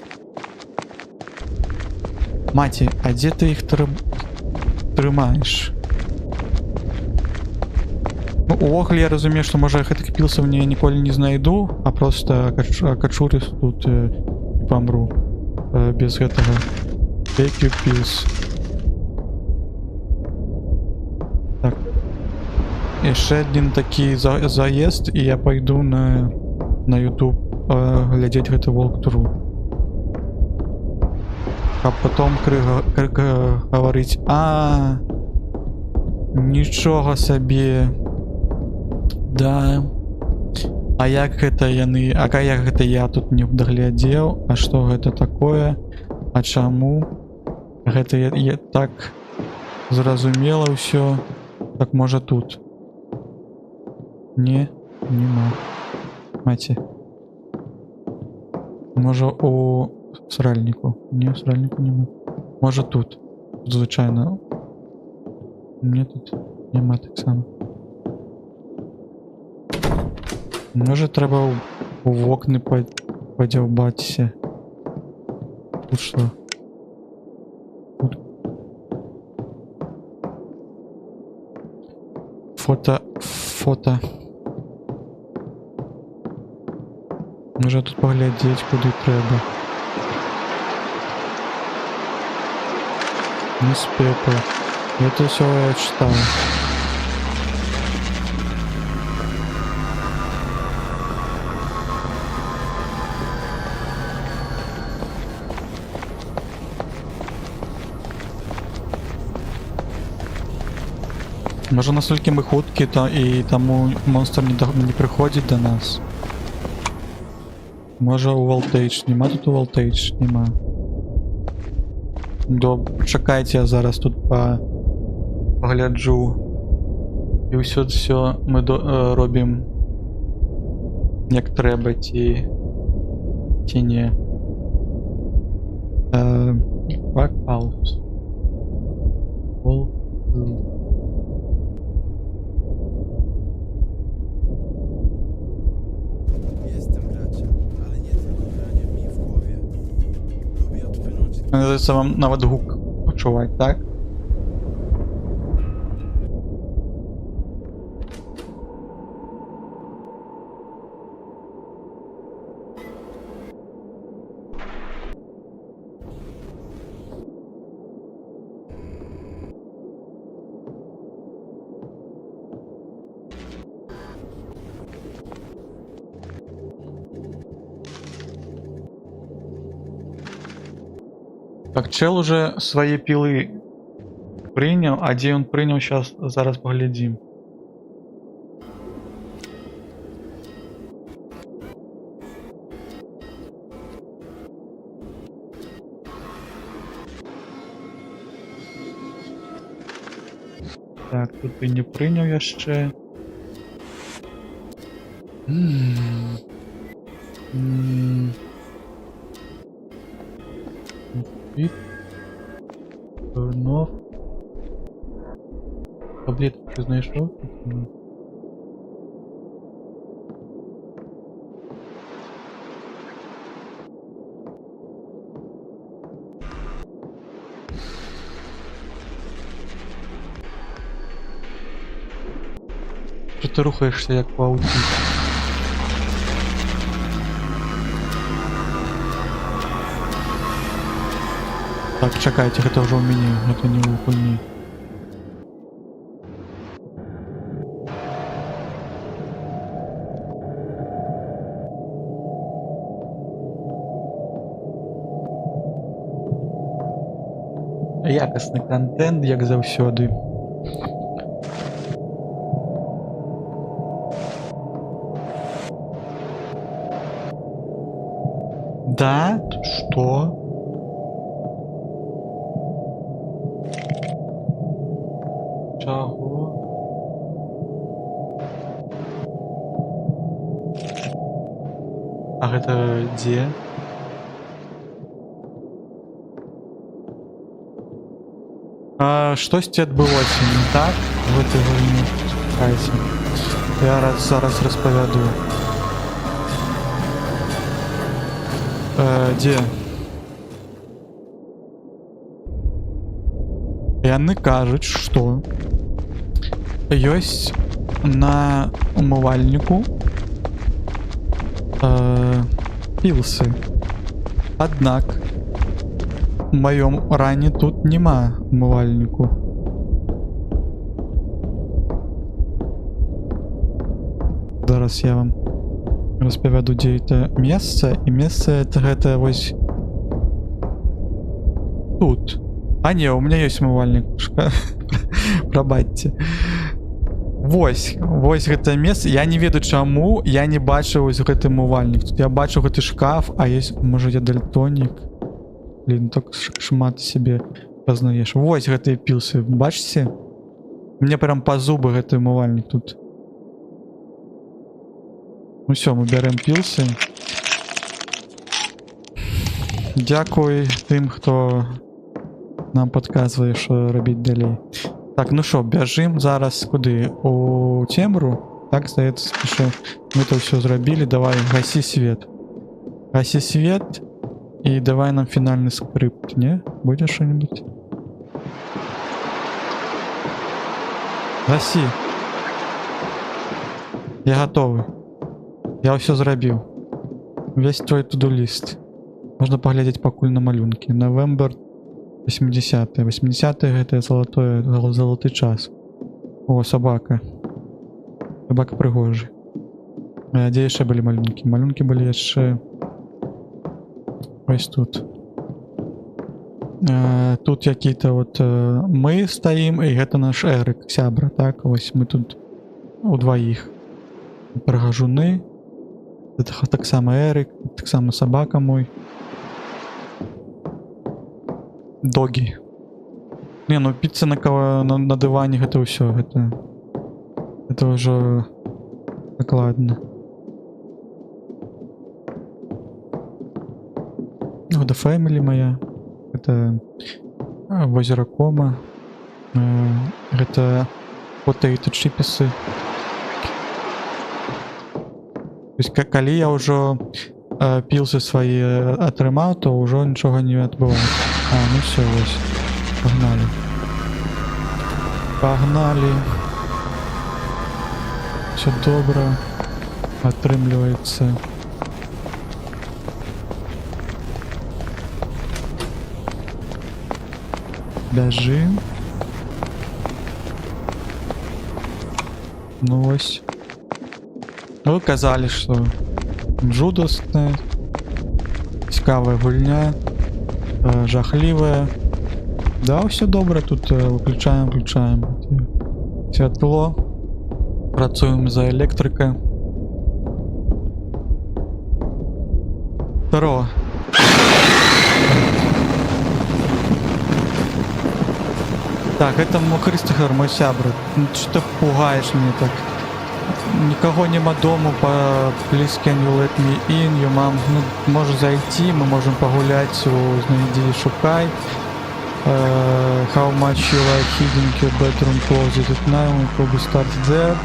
Матерь, а где ты их трымаешь? Ну, увогуле я разумею, что может гэтых пилсов я ніколі не знайду, а просто качурюсь тут и помру без гэтага. Take your pills. Так. Еще один такий заезд, и я пойду на YouTube глядеть это walkthrough. А потом говорить: а, ничего себе. Да. А як это яны, а як это я тут не доглядел, а что это такое, а чаму? Гэта я так зразумела ўсё. Так можа тут? Не, нема. Маці. Можа у сральніку? Не, у сральніку нема. Можа тут? Звычайно. Мне тут нема так само. Може трэба у вокны падзяўбацца. Тут што? Фото. Може тут поглядеть, куди треба. Мисс Пеппер. Это все я читал. Може настільки ми хуткі, то і тому монстр не приходить до нас. Може у Волтейдж. Нема тут у Волтейдж? Нема. Добре, чекайте, я зараз тут погляджу. І все ми робимо як треба, ті ні. Back out. Jestem bracie, ale nie tylko granie mi w głowie. Lubię odpłynąć. Здається, вам навіть гук почувати, так? Так, чел уже свои пилы принял, а где он принял, сейчас зараз поглядим. Так, тут він не прийняв я ще. Від. Вернов. Таблетку знайшов? Що ти рухаєшся як пауки? Так, чекайте, это уже у меня, это не у хуйни. Якісний контент, як завсёди. Да? Что? Чего? Ах, это где? Штось адбылося не так в этой войне? Чекайте. Я зараз розповяду. Де? Яны кажуць, што ёсць на умывальніку пілсы. Аднак у маём ране тут нема умывальніку. Зараз я вам распавяду, дзе это месца, і месца это гэта вось тут. А не, у меня есть умывальник. Прабачце. Вось гэта месца. Я не ведаю чаму я не бачу вось гэты умывальник. Тут я бачу гэты шкаф, а есть, можа, я дальтонік. Блин, так шмат себе познаеш. Вось гэтыя пілсы, бачыце? Мне прям по зубы гэты умывальник тут. Ну все, мы бярем пілсы. Дякую тым, хто нам подказвае, що рабіць далей. Так, ну що, бяжым зараз куды? У цемру? Так, здаецца, що мы то все зрабілі. Давай, гаси свет. Гаси свет. И давай нам финальный скрипт, не? Будет что-нибудь? Гаси. Я готовый. Я все зрабіў. Весь твой туду-лист. Можно поглядеть пакуль на малюнки. Новембер 80-е. 80-е это золотой час. О, собака. Собака пригожий. А где еще были малюнки? Малюнки были еще... Ось тут. Тут какие-то вот мы стоим, и это наш Эрик, сябра, так? Ось мы тут удвоих. Прыгажуны. Это так само Эрик, так само собака мой. Доги. Не, ну пицца на диване, это все, это уже накладно. Вот The Family моя. Это Возера Кома. Это Potato Chipсы. То есть, калі я ўжо пілсы свае атрымаў, то ўжо нічога не адбываецца. Ну все, вось. Погнали. Погнали. Все добра. Атрымліваецца. Бяжым. Ну вось. Вы казалі, што жудасная, цікавая гульня, жахлівая. Да, все добра, тут выключаем святло, працуем за электрика. Здорово. Так, это Кристофер, мой сябра. Что ты пугаешь меня так? Никого нема дома, please can you let me in, your mom, ну, можешь зайти, мы можем погулять, знайди, шукай. How much you like hiding your bedroom closet at night, we probably start there.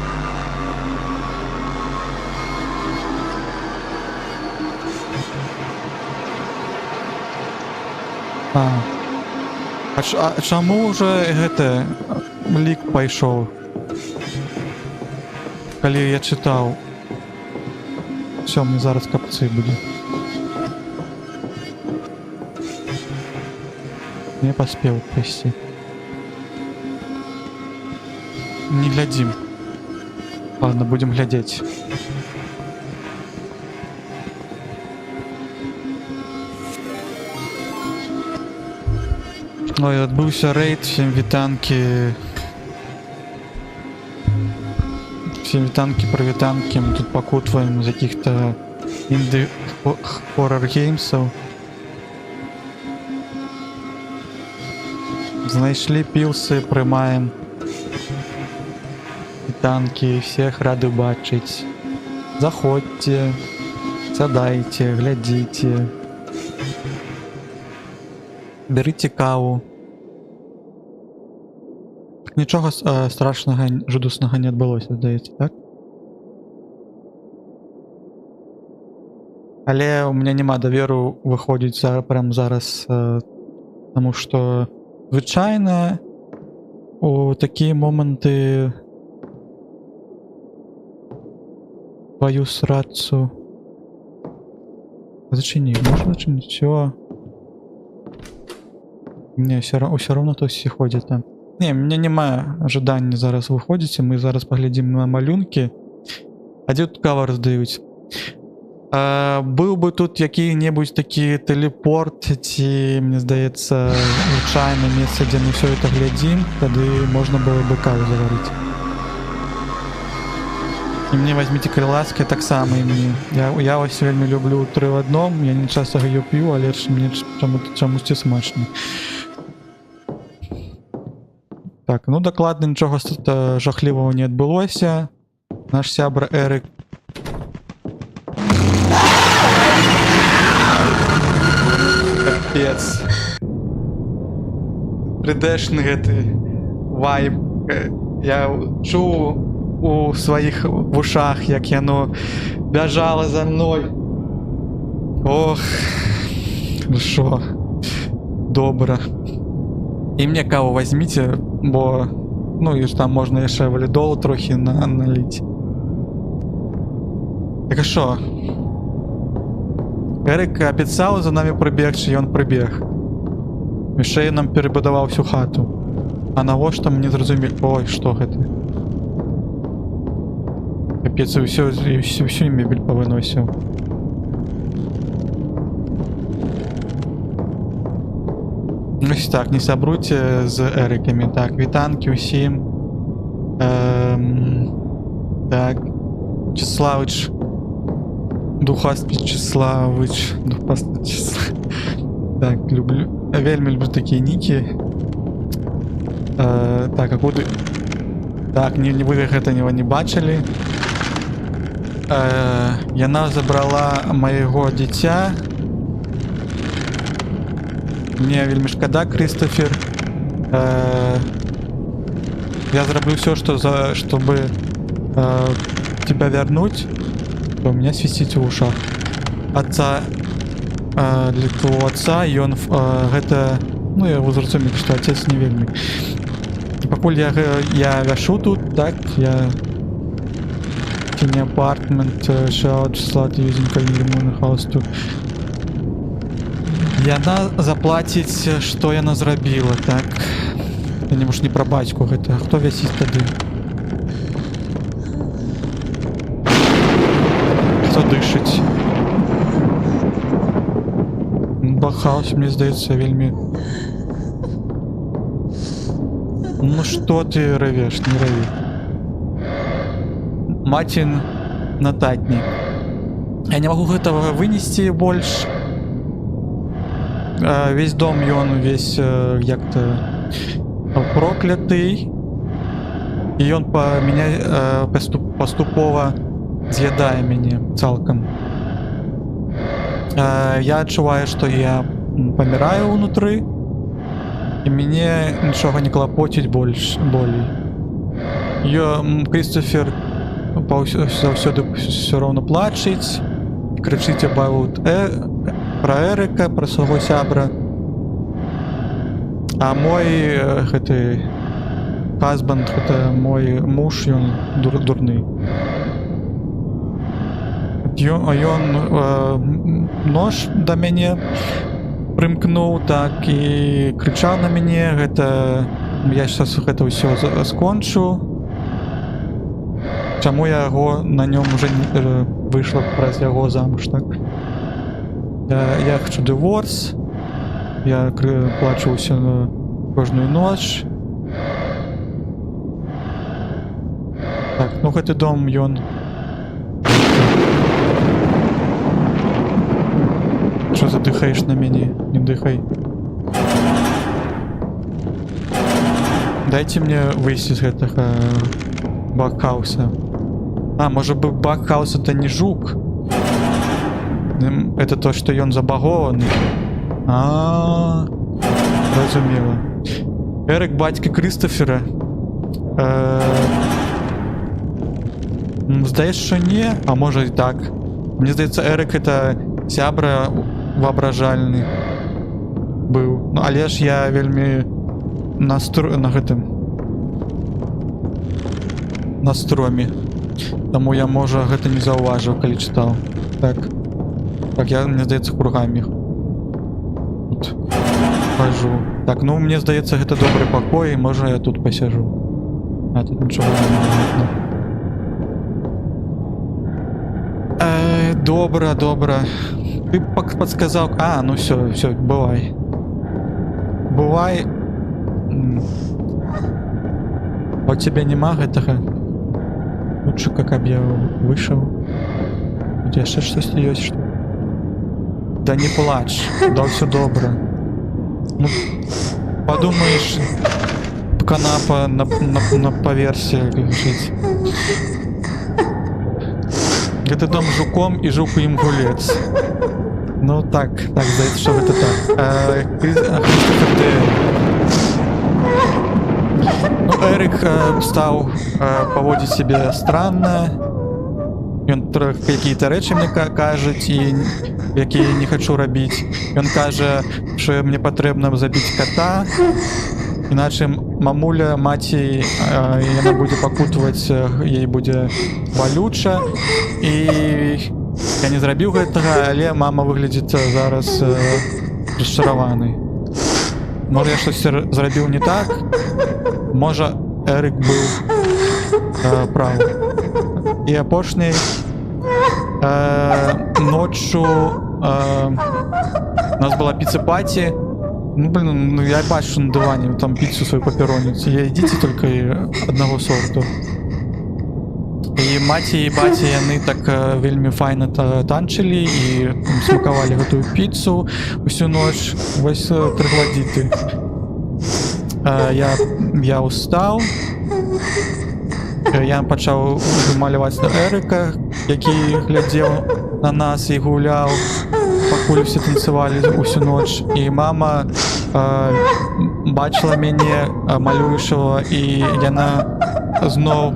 А чаму уже гэта лік пайшоў? Калі я чытаў. Все, мне зараз капцы будзе. Не паспеў прайсці. Не глядзім. Ладно, будем глядзець. Ой, адбыўся рэйд, всем вітанкі. Всем вітанкі, прывітанкі. Мы тут пакутваем з якіх-то инди-хоррор геймсаў. Знайшлі пілсы, прымаем. Вітанкі, всех рады бачыць. Заходзьце, сядайце, глядзіце. Берыце каву. Нічога страшнага, жудаснага не адбылося, здаецца, так? Але у меня няма даверу выходзіць прям зараз, таму што звычайна у такія моманты твою срацу. Зачыні, можна зачыніць? Всё. Не, все равно то все ходят там. Не, у меня няма ожидания зараз выходить, мы зараз поглядим на малюнки. А дзе тут кава раздаюць? Был бы тут які-небудзь такі телепорт, ці, мне здаецца, звычайне месца, дзе мы все это глядзім, тады можна было бы каву заварыць. І мне возьмите крыласка так само, і мне. Я вас вельмі люблю 3 в 1, я не часто ее п'ю, але мне чамусьці смачна. Так, ну дакладна нічога жахлівого не адбылося. Наш сябра Эрик. Капец. 3D-шны гэты вайб. Я чуў у сваіх вушах, як яно бяжала за мной. Ох, шо, добра. І мне каву возьмите, бо, ну і там можна яшчэ валідолу трохи наліць. Так а шо? Эрик абяцаў за нами прыбегчы, ён прыбег. Яшчэ нам перебудаваў всю хату. А навошта мне зразумелі? Ой, што гэта? Капец, всю мебель повыносил. Ось так, не сябруйце з Эрыкамі. Так, вітанкі ўсім. Так. Числавыч. Духастый Числавыч. Духастый Числавыч. Так, люблю. Вельмі люблю такія нікі. Так, а куды... Так, не вы гэта не бачылі. Яна забрала майго дзіця. Мне вельмі шкада, Крыстофер. Я зраблю все, чтобы тебя вернуть. У меня свистит в ушах. Отца, для твоего отца, и он это, ну я зразумею, что отец не вельмі. И покуль я вяшу тут, так, я не апартмент, shout, slot using Kallimon house to. Яна заплатіць, што яна зрабіла, так. Я не можу не пра бацьку гэта. Хто вясіць тады? Хто дышыць? Бахаус, мне здаецца, вельмі... Ну што ты рэвеш, не рэві. Матін нататнік. Я не магу гэтага вынесці больш. Весь дом ён весь як-то прокляты, і ён паступова з'ядае мяне цалкам. Я адчуваю, што я паміраю ўнутры, і мяне нічога не клапоціць болей. Крыстофер заўсёды ўсё роўна плачыць, крычыць about про Эрыка, про свайго сябра. А мой гэты husband, гэта мой муж, ён дурны. Ён нож да мяне прымкнуў, так, і крычаў на мяне. Гэта я сейчас гэта ўсё скончу. Чаму я на нём уже выйшла праз яго замуж, так? Я хочу диворс. Я плачу ўсё кожную ноч. Так, ну гэты дом ён... Что задыхаешь на мяне? Не дыхай. Дайте мне выйсці з гэтага бакхауса. А, может быть, бакхаус это не жук? Это то, что ён забагованы. Разумела. Эрык бацька Крыстофера. Здаецца, что не, а может и так. Мне здаецца, Эрык это сябра воображальны быў. Ну, але ж я вельмі на гэтым на строме. Таму я, можа, гэта не заўважыў, калі чытаў. Так. Так, я, мне здаецца, кругамі тут хожу. Так, ну, мне здаецца, гэта добры пакой, можа, я тут пасяжу. А, тут нічога не. Добра. Ты подсказал... А, ну все, бывай. Бывай. А у тебя нема гэтага? Лучше, как я вышел. У тебя что-то есть, что ли? Да не плачь. Да все добро. Ну, подумаешь, канапа на поверсе лежит. Это дом жуком, и жук им гулец. Ну так, здається, що это так. Крістофер Ну, Эрик стал поводить себя странно. Он какие-то речи мне кажет, и які я не хочу робить. Он каже, что мне потрібно забить кота, иначе мамуля, маті, она будет покутывать, ей будет болюче. И я не зрабіў гэтага, але мама выглядит зараз расчараванай. Можа, я щось зрабіў не так. Можа, Эрик быў прав. І апошняй ноччу у нас была піца-паті, Ну, блин, ну я бачу на дивані, там піцу свою папероніці. Я їдіть тільки одного сорту. І маті і баті, яны так вельмі файна танчылі і смакавалі гэтую піцу усю ноч. Вось трыгладзіты. Я устаў. Я пачаў маляваць на Эрыка, які глядзеў на нас і гуляў, пакуль усе танцевали усю ноч. І мама бачила мяне малюючого, і яна зноў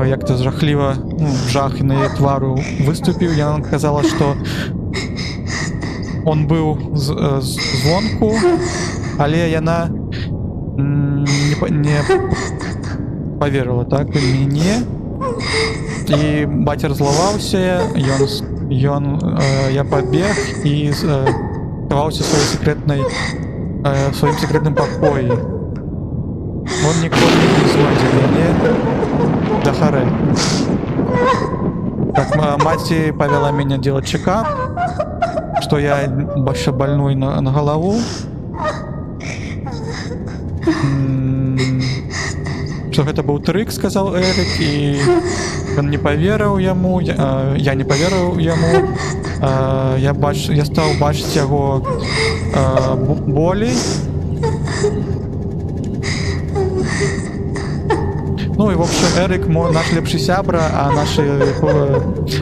як-то жахліва, ну, жах на яе твару выступіў. Яна казала, што он быў звонку, але яна не поверила, так, мяне. І баця разлаваўся, я пабег і схаваўся в сваім секретным пакоі. Он ніколі не знойдзе мяне да хары. Так, маці павяла мяне делать чекап, што я больше больной на галаву. Что гэта быў трык, сказал Эрик, і он не поверыў яму, я не поверыў яму. Я стаў бачыць яго болей. Ну и в общем, Эрик наш лепшы сябра, а наши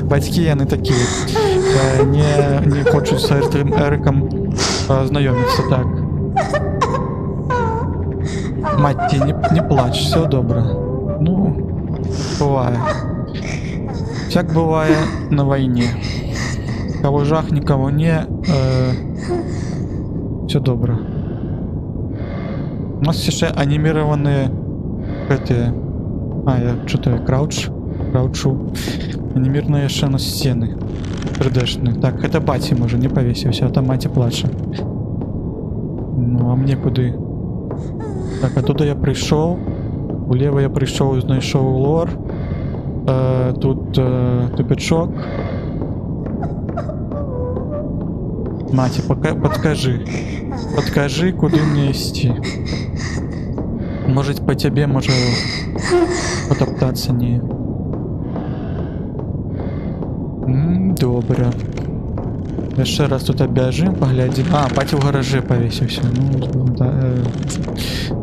бацькі яны такія не хочуць з Эриком знаёміцца. Так, Матті, не плачь, все добре. Ну, бывает. Всяк бывает на войне. Кого жах, никого не. Все добре. У нас еще анимированные эти... я что-то краучу. Анимированные еще на стены. 3D-шные. Так, это бати, может, не повесился, а там мати плаче. Ну, а мне куды? Так, оттуда я прийшов. Улево я прийшов і знайшов лор. Тут тупичок. Маті, подкажи, куди мне идти. Может, по тебе, может, потоптаться не. Добре. Еще раз тут обяжим, поглядим. Батя в гараже повесился. Ну, да,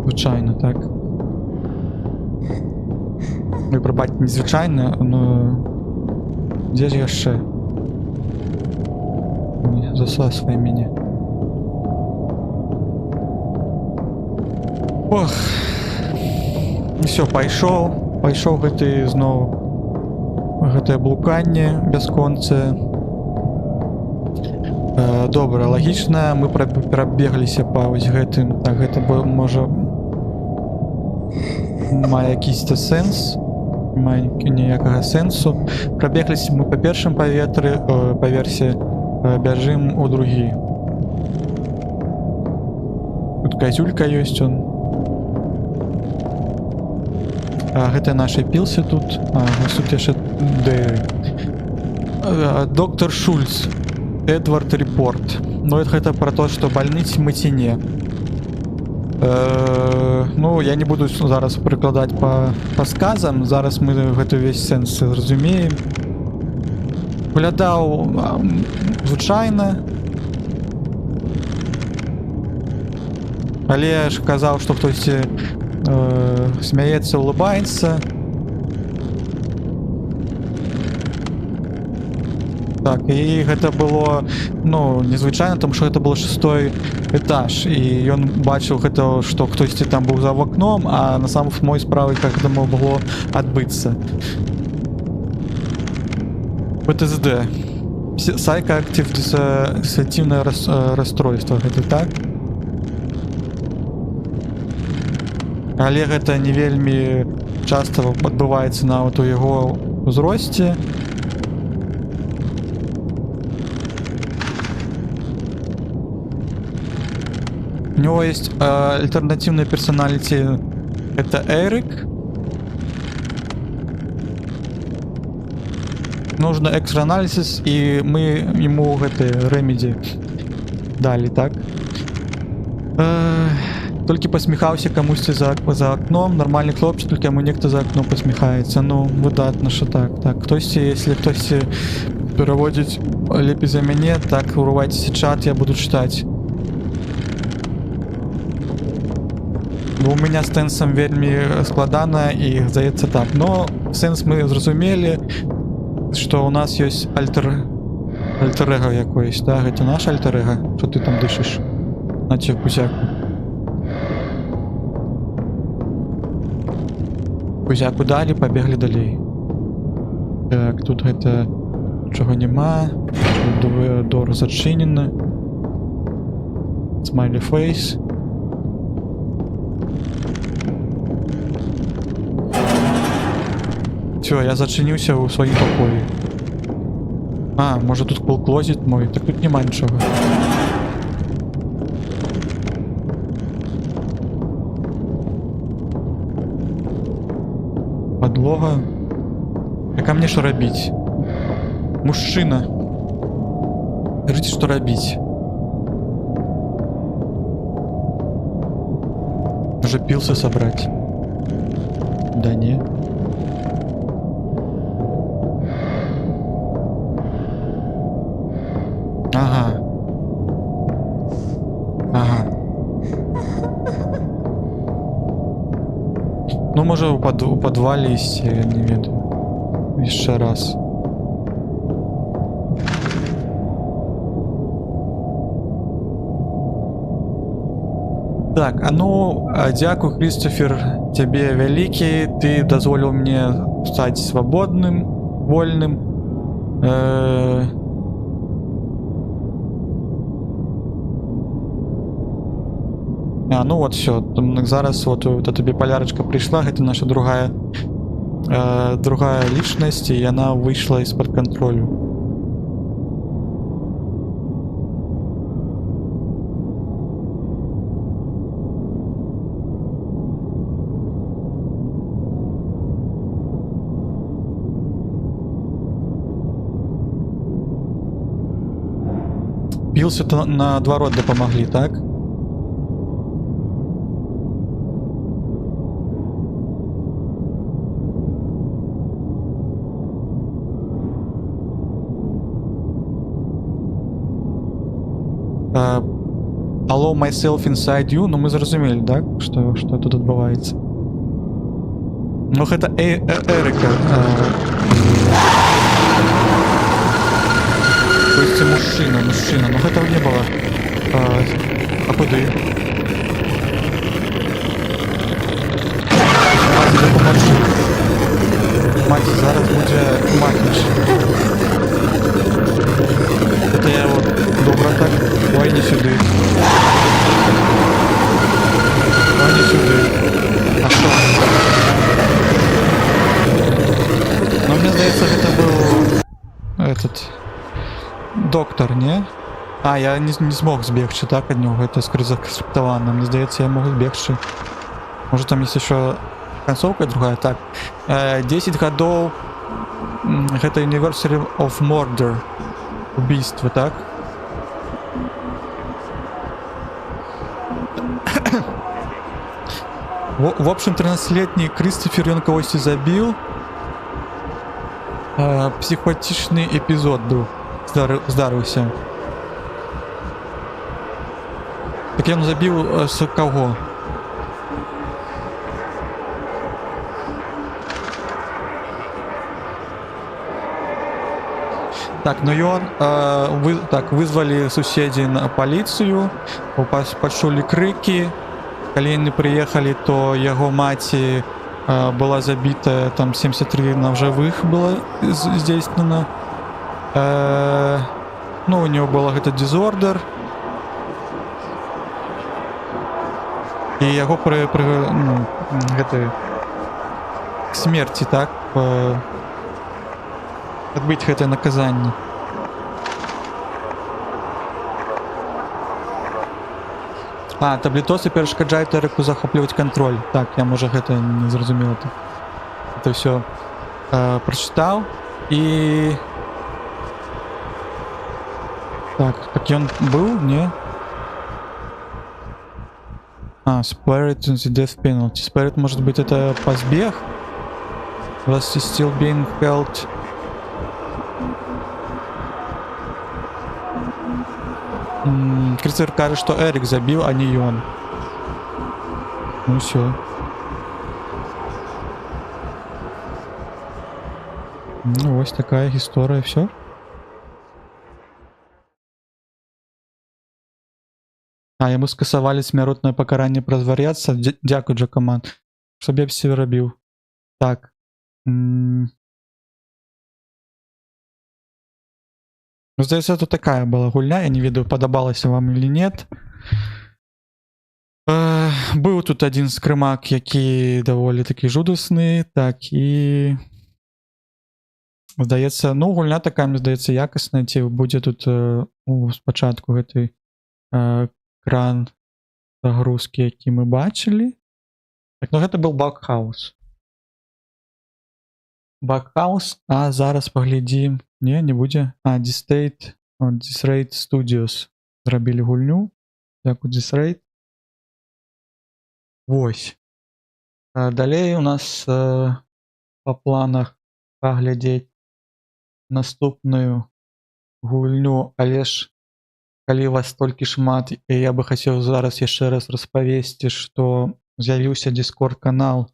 звичайно, так. Ви пробачте, не звичайно, но... Де ж я ще? Засасывай меня. Ох. Все, пайшов гэты зноў. Гэтае блуканне бясконцае. Добра, лагічна, мы прабегліся па вось гэтым. Так, гэта можа мае якісьці сэнс. Мае ніякага сэнсу. Прабегліся мы па першым паверсе, бяжым у другі. Тут казюлька ёсць, он. Гэта наши пілсы тут. Тут яшчэ Дэйры. Доктор Шульц. Эдвард Репорт. Ну, это про то, что больницы мы не. Ну, я не буду зараз прыкладаць по сказам. Зараз мы гэты весь сэнс зразумеем. Выглядаў звычайна. Але я ж казаў, што хтосьці смяецца, улыбаецца. Так, і гэта было, ну, незвычайна, тому што гэта был 6-й этаж, і ён бачыў гэта, што хтосьці там быў за вокном, а на самом мой справы, как это могло адбыцца. ПТСД. Психоактивное расстройство, гэта так? Але гэта не вельмі часто адбываецца нават у яго ўзросце. У него есть альтернативные персоналити. Это Эрик. Нужно экстра-анализис, и мы ему это ремеди дали, так? Толькі пасміхаўся камусьці за акном, нармальны хлопчык, толькі яму нехта за акном пасміхаецца. Ну, выдатна, що так. Так, хтосьці, если хтосьці пераводзіць лепей за мяне, так, урывайцеся чат, я буду чытаць. Бо у меня з сэнсам вельмі складана і здаецца так. Но сэнс мы зразумелі, што у нас ёсць альтер-эго якоїсь, да? Гэта наш альтер-эго, що ти там дышиш на цю кузяку. Кузяку далі, пабеглі далей. Так, тут гэта чого нема. Дор зачинены. Смайлі фейс. Все, я зачиніўся ў сваім пакоі. А, може тут клозет мой? Так тут нема нічого. Подлога. Так а мне що робить? Мужчина. Скажите, что робить? Уже пился собрать. Да не. Ага. Ага. Ну, може у подвале ісці, я не ведаю. Ще раз. Так, а ну, дякую, Крістофер, тебе вялікі, ты дазволіў мне стаць свабодным, вольным. Ну вот все, зараз вот тебе полярочка пришла, это наша другая личность, и она вышла из-под контролю. Пилсы-то наоборот допомогли, так? Allow myself inside you, ну мы зразумелі, так? Что тут адбываецца. Ну гэта Эрика. То есть мужчина, но гэтага не было. А куды? Маці, дапамагчы. Маці, зараз будзе матніч. Это я вот добра так. Ой, не сюды. Ой, не сюды. А что? Но мне здаецца, это был этот доктор, не? А, я не смог збегчы, так, ад него. Это скрыптовано. Мне здаецца, я мог збегчы. Может, там есть еще концовка другая. Так, 10 годов. Это Anniversary of Murder. Убийство, так? В общем, 13-летний Крістофер, ён когось забил. Психотичный эпизод был. Здарыўся. Так ён забил с кого? Так, ну ён вызвали суседзі на паліцыю, пачулі крыкі. Калі яны прыехалі, то яго маці была забітая, там 73 на жывых было здзейснена. Ну, у него было гэта дизордер. І яго гэтай к смерці, так, адбыць гэтае наказанне. А, таблетосы перашкаджаюць Эрику захопліваць контроль. Так, я, можа, гэта не зразумела. Это все прочитал. И... Так, ён был, не? Spirit in the Death Penalty. Spirit, может быть, это позбег? Was is still being held. Крицер каже, что Эрик забил, а не он. Ну все. Ну, ось такая история, все. Яму скасавалі смяротнае пакаранне праз вар'яцтва. Дзякуй, Джакаман, чтоб я все рабіў. Так. Здаецца, тут такая была гульня, я не ведаю, падабалася вам или нет. Быў тут один скрымак, які даволі такі жудасны, так і здаецца, ну гульня такая, мне здаецца, якасная. Ці будзе тут спачатку гэты кран загрузкі, які мы бачылі. Так, ну гэта был Бакхаус. Бакхаус, а зараз паглядзім. Не будзе. Disrate Studios зрабілі гульню. Дякую, Disrate. Вось. Далей у нас по планах паглядзець наступную гульню, але ж калі вас толькі шмат, і я бы хацеў зараз яшчэ раз распавесці, што з'явіўся Discord канал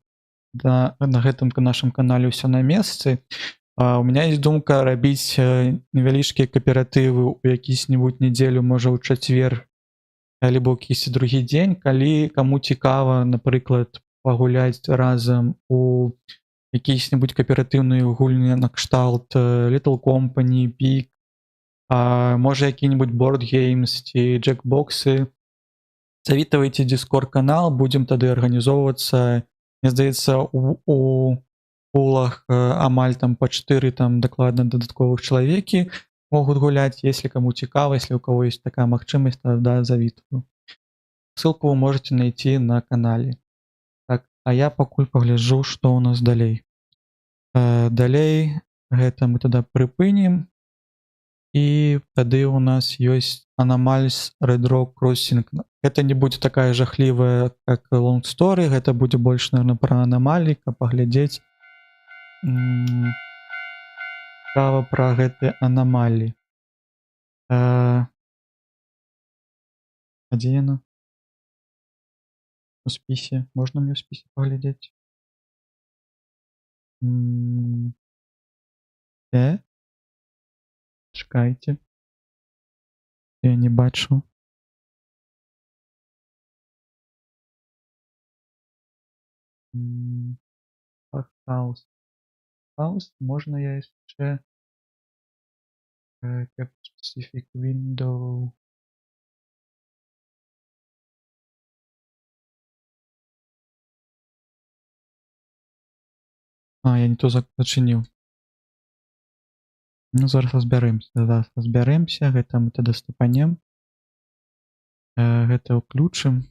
на гэтым нашым канале «Усё на месцы». У меня есть думка рабіць невялічкія кааператывы у якісь-небудзь нядзелю, можа ў чацвер, альбо якийсь другі дзень, калі каму цікава, напрыклад, пагуляць разам у якісь-небудзь кааператыўныя гульні на кшталт Little Company, Peak, можа які-небудзь Board Games ці Jackboxы. Завітвайце Discord канал, будзем тады арганізоўвацца. Мне здаецца, у пулах амаль там по 4 там дакладна дадатковых чалавекі могут гуляць. Если кому цікава, если у кого есть такая магчымасць, тогда завітваю. Ссылку вы можете найти на канале. Так, а я пакуль пагляджу, што у нас далей. Далей гэта мы тогда прыпынем. І тады у нас ёсць Anomalies Red Rock Crossing. Это не будзе такая жахлівая, как Long Story, гэта будзе больш, наверное, пра аномаліі, каб паглядзець цікава пра гэтыя аномаліі. А дзе яна? У спісе. Можна мне ў спісе паглядзець? Чекайте. Я не бачу. Хаус. Хаус можна я яшчэ как specific window. Я не то зачыніў. Ну, зараз разбярэмся, гэта мы тады стапанем. Гэта ўключым.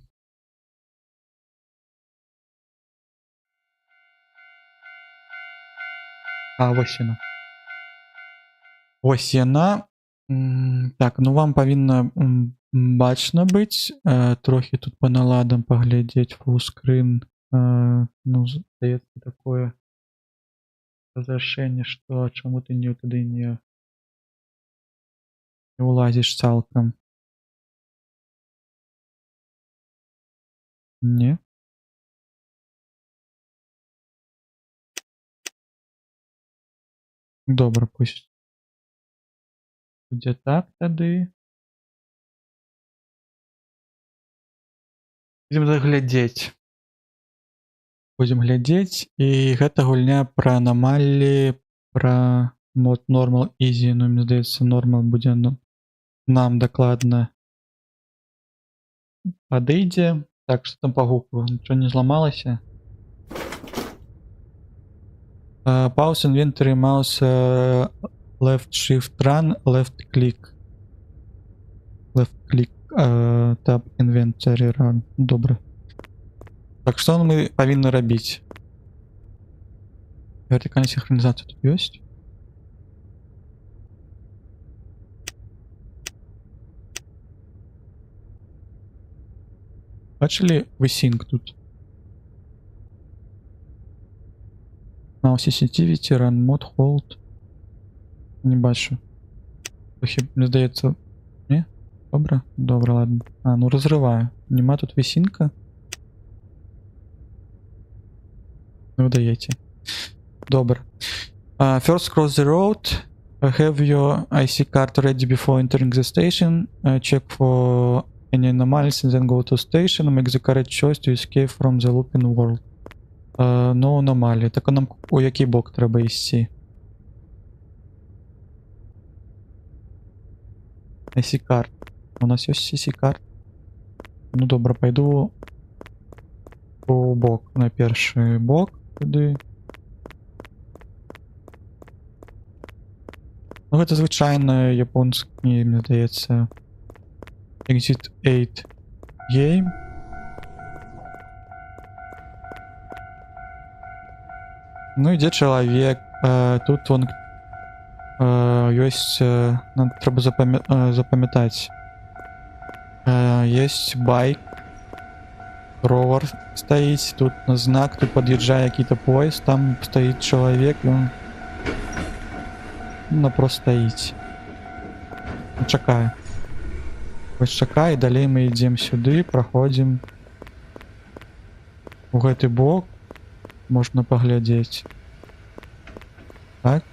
Вось яна. Вось яна. Так, ну вам павінна бачна быць. Трохі тут па наладам паглядзець фулскрын. Ну, здаецца такое разрешение, что чаму ты не тады не улазіш цалкам. Не. Добра, пусть будзе так тады. Будзем заглядзець. Будзем глядзець, і гэта гульня пра аномаліі, пра мод Normal Easy. Ну, мне здаецца, Normal будзе нам дакладна падыдзе. Так, што там па гуку? Нічого не зламалася? Pause inventory, mouse, left shift run, left click. Left click, tab inventory run. Добра. Так, што мы павінны рабіць? Вертикальная синхронизация тут ёсць? Бачили висінк тут? Now CCTV, run mod, hold. Не бачу. Трохи, мені здається... Ні? Добре? Добре, ладно. А, ну розриваю. Нема тут висінка. Не видається. Добре. First cross the road. Have your IC card ready before entering the station. Check for any anomalies and then go to station. Make the correct choice to escape from the looping world. No anomaly. Так а нам у який бок треба йти? IC card. У нас є IC card. Ну добре, пойду по бок. На перший бок. Туди. Ну, це звичайно японський, мені здається, Exit 8 Game. Ну, йде чоловік, тут він есть, нам треба запам'ятати. Есть байк, ровер стоїть, тут на знак, тут під'їжджає якийсь поїзд, там стоїть чоловік, він просто стоїть. Чекає. Ось чекає, далі ми йдемо сюди, проходимо у гэты бок, можна поглядеть. Так.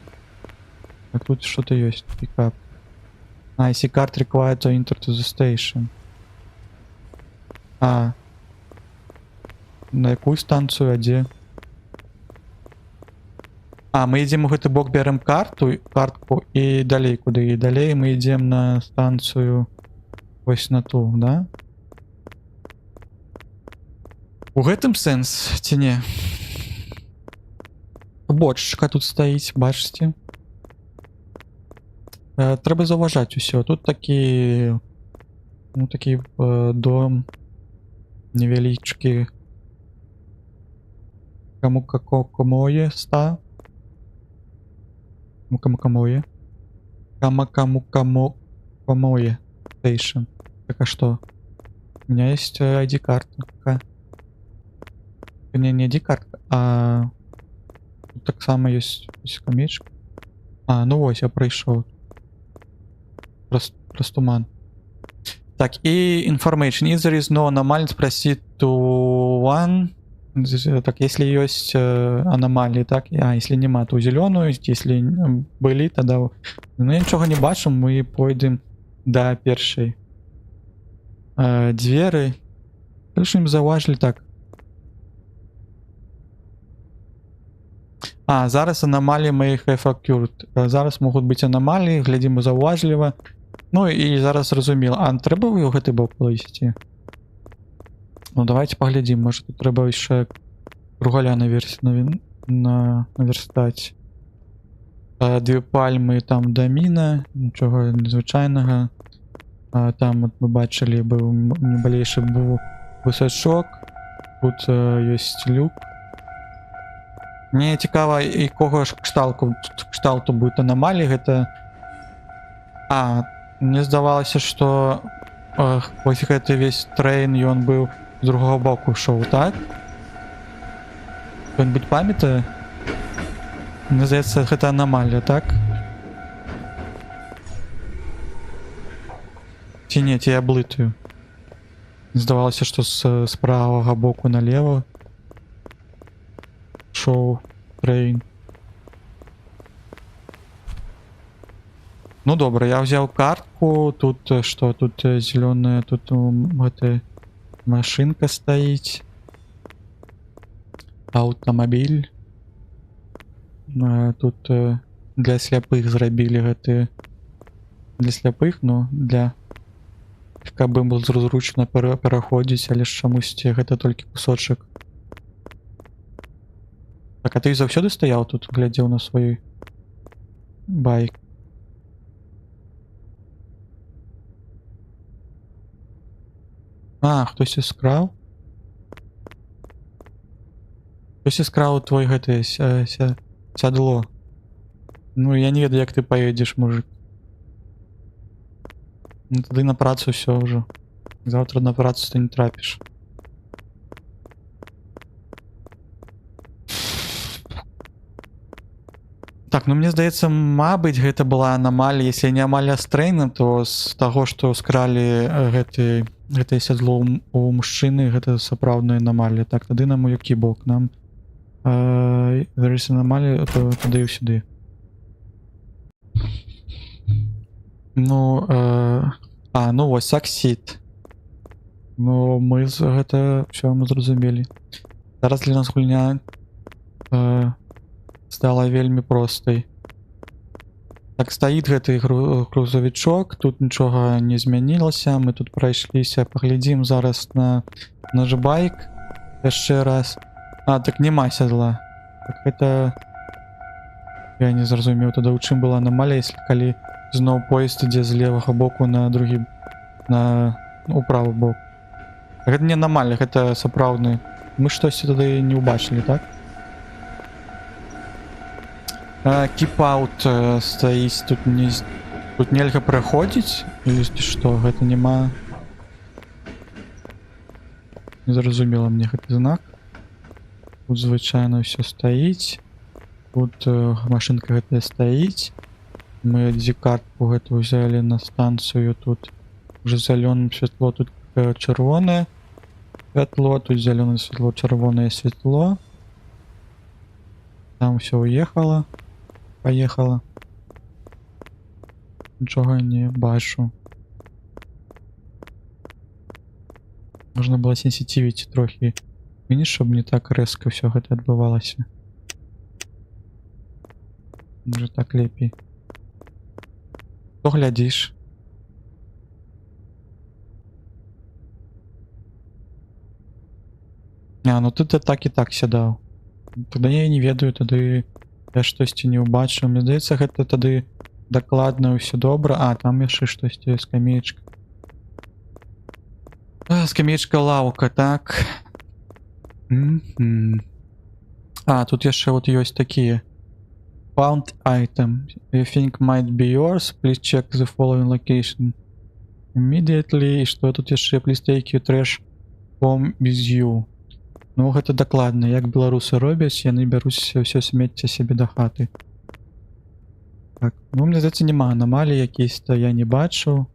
А тут что-то есть, пикап. IC card required to enter to the station. А. На якую станцію, а де? А, ми йдемо у гэты бок, берем картку і далей куди. І далей ми йдемо на станцію ось на ту, да? У гэтым сенс, ці не? Бочечка тут стоїть, бачите? Треба зауважати усе. Тут такі... Ну, такий дом невеличкий. Кому-кому-кому-є ста. Кому-кому-кому-є. Кому-кому-кому-кому-є. Стейшн. Так, а что? У меня есть ID-карта. Какая? Не ID-картка, а... Тут так само есть камечка. А, ну ось, я пройшов. Просто туман. Так, и information. If there is no anomaly, proceed to one. Так, если есть аномалии, так, а если нема, то зеленую, если были, тогда... Ну, я ничего не бачу, мы пойдем до першей двери. Що їм зауважили, так. А, зараз аномалії ми їх occurred. Зараз можуть бути аномалії, глядимо зауважливо. Ну і зараз зрозуміло. А треба в його бок полисти? Ну давайте поглядимо, може тут треба ще кругаля наверстати. Дві пальми, там доміна, нічого незвичайного. Там от ми бачили, був небольший був височок. Тут є люк. Мені цікаво, якого ж кшталту буде аномалії. Це... А, мені здавалося, що ось це весь трейн, і він був з другого боку йшов, так? Хто-небудь пам'ятає? Мені здається, це аномалія, так? Чи ні, я облитую. Здавалося, що з правого боку наліво шоу трейн. Ну добре, я взяв картку. Тут що? Тут зеленая, тут эта машинка стоїть. Автомобіль. Тут для слепых зробили гэты. Для слепых, ну для... Как бы было зручно переходить, але чомусь гэта толькі кусочек. Так, а ты заўсёды стаяў тут, глядзеў на свой байк? А, хтось скраў? Хтось скраў твой гэты сядло. Ну, я не ведаю, як ты поедешь, мужик. Ну, тады на працу все уже. Завтра на працу ты не трапишь. Так, ну мне здаецца, мабыць, гэта была анамалія, если не амалія з трэйном, то з таго, што скралі гэтае сядло у мужчыны, гэта сапраўдная анамалія. Так, тады нам у які бок? Нам зараз анамалія, то тады і сюды. Ну, ну вось, саксід. Ну, мы гэта ўсё мы зразумелі. Зараз для нас гульня стала вельмі простай. Так, стаіць гэты грузавічок, тут нічога не змянілася, мы тут прайшліся, паглядзім зараз на наш байк яшчэ раз. Так няма сядла. Так, гэта... Я не зразумеў, тады ў чым была анамалія, если калі зноў поезд ідзе з левага боку на другі... у правы бок. Гэта не анамалія, гэта сапраўдны. Мы штосьці тады не ўбачылі, так? Keep out стаіць, тут нельга праходзіць? Или што, гэта няма... Не зразумела мне гэты знак. Тут звычайна ўсё стаіць. Тут машинка гэтая стаіць. Мы дзе-картку гэту взяли на станцыю. Тут уже зялёным святло, тут чырвонае святло, тут зялёное святло, чырвонае святло. Там все уехало. Поехала. Нічога не бачу. Можна было сенсітивіць трохі менш, щоб не так рэзка все гэта адбывалася. Може так лепей. Што глядзіш? Ну ты так і так сядаў. Тады я не ведаю, тады я штосьці не ўбачыў. Мне здаецца, гэта тады дакладна ўсё добра. Там яшчэ штосьці, скамеечка. Скамеечка, лаўка, так. Тут яшчэ вот ёсць такія. Found item. You think might be yours? Please check the following location immediately. І што тут яшчэ? Please take your trash home with you. Ну гэта дакладна, як беларусы робяць, яны бяруць ўсё смецце сябе да хаты. Так, ну мне здаецца, няма анамалій якісь-то, я не бачу.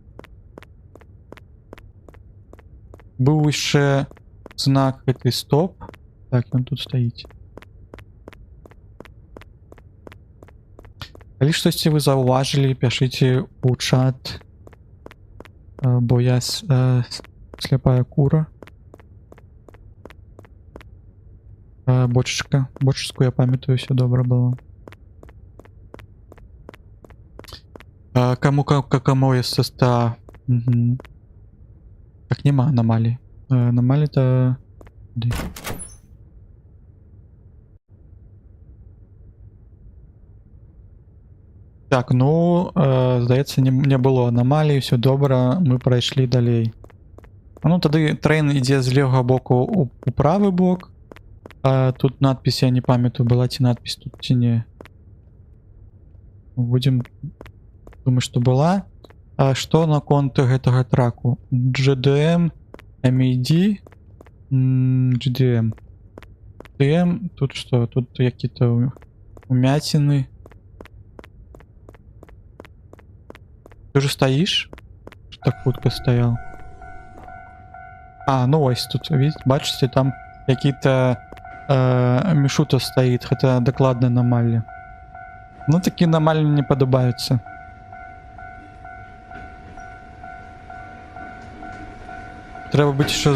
Быў яшчэ знак гэты стоп. Так, ён тут стаіць. Калі штосьці вы заўважылі, пішыце ў чат, бо я сляпая кура. Бочечка. Бочечку я памятаю, все добра было. Кому есть соста? Так, нема аномалий. Аномалий-то... Так, ну, здаецца, не было аномалий, все добра, мы прайшлі далей. Ну, тады трэйн ідзе з левага боку у правы бок. Тут надпись, я не памятаю, была ці надпись тут ці не. Будем думать, что была. Что наконт гэтага траку? GDM, MED, GDM. GDM, тут что? Тут какие-то умятины. Ты же стоишь? Так хутка стоял. Ну ось тут, видите, бачите, там какие-то мішута стаіць, гэта дакладна анамалія. Ну такі анамаліі не падабаюцца. Трэба быць яшчэ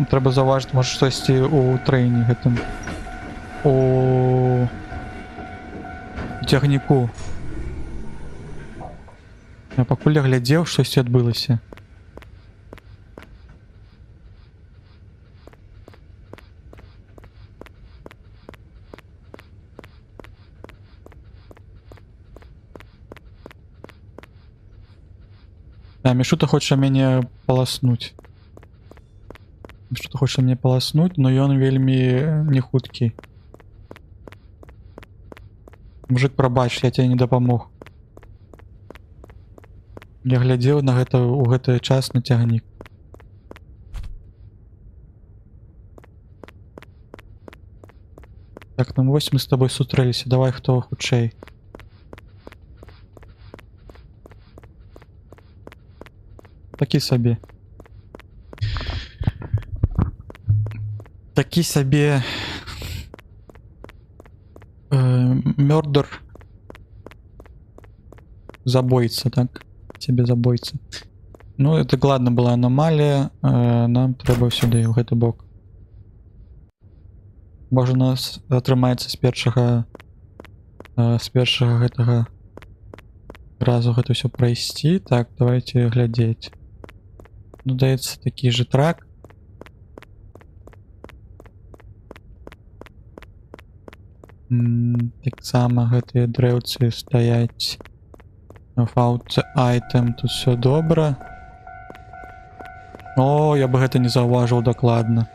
трэба заўважыць, можа штосьці у трэйне гэтым. У цягніку. Я пакуль я глядзеў, штосьці адбылася. Мішута хоча мяне паласнуць. Мішута хоча мяне паласнуць, но ён вельмі не хуткі. Мужик, прабач, я тебе не дапамог. Я глядзеў на гэта у гэты час на цягнік. Так, ну вось мы з тобой сустрэліся, давай хто хутчэй. такі сабе. Такі сабе мёрдер забойца, так? Тебе забойца. Ну, это ладно была аномалія, нам трэба сюды, ў гэты бок. Можа нас атрымаецца з першага гэтага разу гэта ўсё прайсці. Так, давайте глядзець. Ну, даецца такі же трак. Таксама гэтыя дрэўцы стаяць. Фауце айтем, тут все добра. О, я бы гэта не заўважыў дакладна.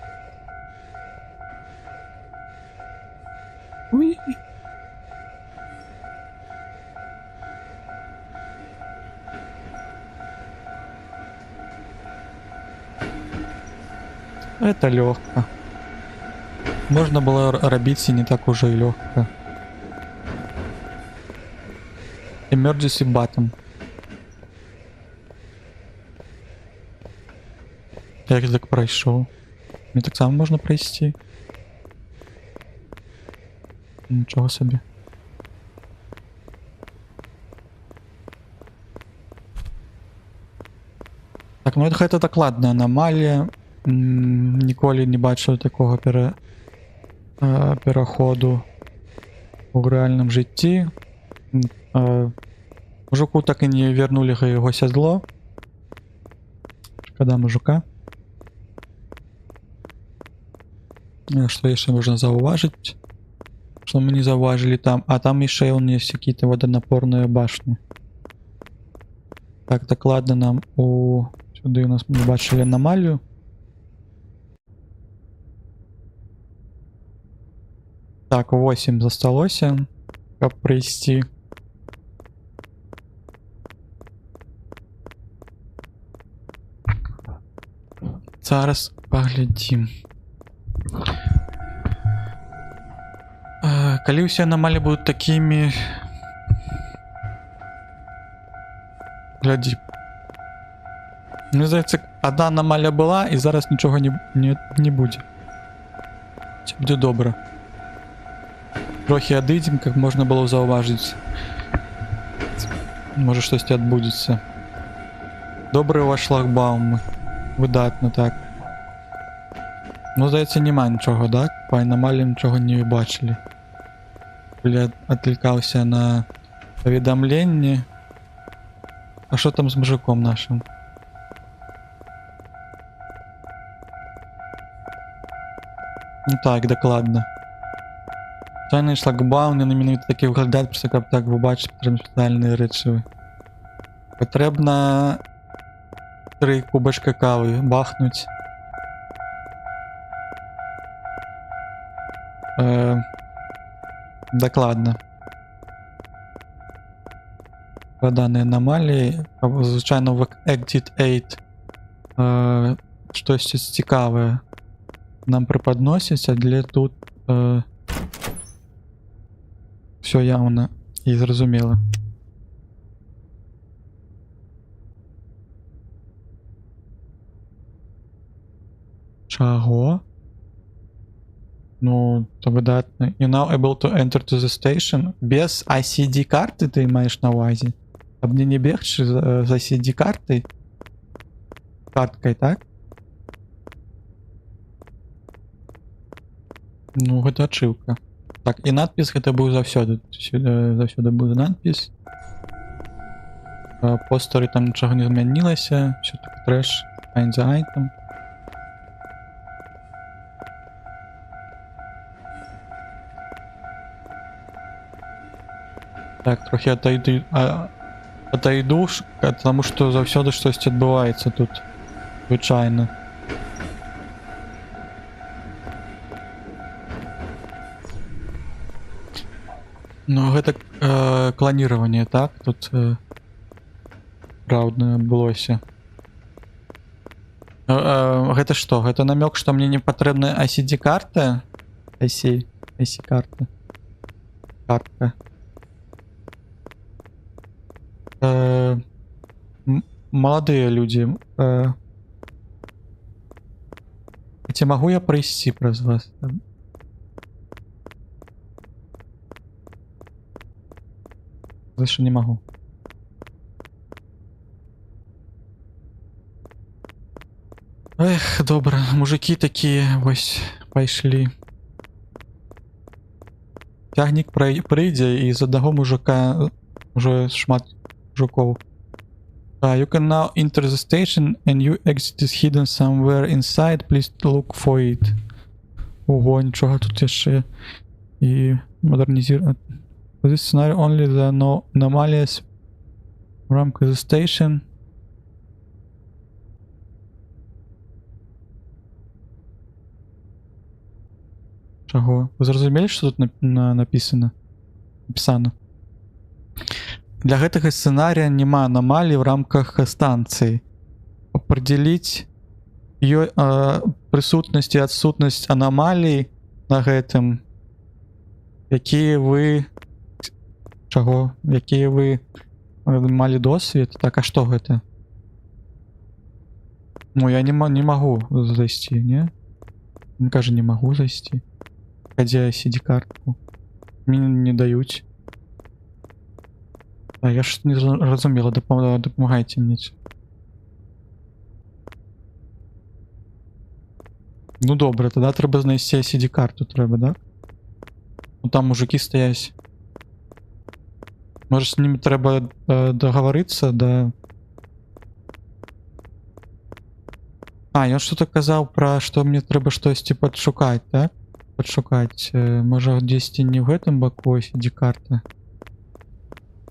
Уи. Это легко. Можно было рабіць і не так уже и легко. Emergency button. Як я так пройшов? Мне так само можна пройти. Нічого собі. Так, ну это докладная аномалія. Ніколи не бачив такого переходу у реальном житті. Мужику так і не вернули його сядло. Шкода мужика. Что еще можно зауважить? Что мы не зауважили там? А там еще у них какие-то водонапорные башни. Так ладно нам сюда у нас мы бачили аномалию. Так, 8 засталося, как пройти. Зараз поглядим. Калі ўсе аномалии будут такими... Гляди. Мне здаецца, одна аномалия была, и зараз ничего не будет. Все будет добро. Трохи адыдзім, как можно было заўважыць. Может, штосьці адбудзецца. Добрые у вас шлагбаумы. Выдатно, так. Ну, здаецца, няма нічога, да? По аномаліям нічога не бачылі. Я отвлекался на паведамленні. А что там с мужиком нашим? Ну так, докладно. Чайний шлагбаум, не менавіта такі виглядать, просто каб так ви бачите, потрібні спеціальні речиви. Потрібно 3 кубочка кави бахнуть. Докладно. По даній аномалії, звичайно, в Exit 8 щось цікаве нам преподноситься, для тут все явно і зрозуміло. Чого? Ну, то видатно. You now able to enter to the station. Без ICD карти ти маєш на увазі? А мені не бігти за ICD картой? Карткой, так? Ну, гэта ачыўка. Так, і надпіс гэта быў заўсёды. Заўсёды быў надпіс. Постары там нічога не змянілася. Все так трэш. Find the item. Так, трохи отойду, потому что заўсёды штосьці адбываецца тут. Звычайна. Ну, гэта кланирование, так? Тут правда адбылося. Гэта што? Гэта намёк, што мне не патрэбна ICD карта? IC карта. Картка. молодые люди. Ці могу я пройти праз вас? За що не могу? Ех, добре, мужики такі ось пайшлі. Тягнік прийде і з одного мужика уже шмат жуков. You can now enter the station and your exit is hidden somewhere inside. Please look for it. Ого, нічого тут ще. І модернізувати. For this scenario only the anomalies в рамках the station. Чого? Ви зрозуміли, що тут написано? Для гэтага сцэнарыя няма аномалій в рамках станцыі. Определіць прысутнасць і адсутнасць аномалій на гэтым, якія вы... Чаго? Якія вы малі досвед? Так, а што гэта? Ну, я не магу зайсці, не? Мне кажа, не магу зайсці. Хадзя CD-картку. Мне не даюць. А я ж не разумела, дапамагайце мне. Ну добре, тогда трэба знайсці CD-карту трэба, да? Ну там мужики стаяць. Может с ними трэба договориться, да? А, ён что-то казаў пра, што мне трэба штосьці падшукаць, так? Падшукаць. Можа дзесьці не ў гэтым баку CD-карта.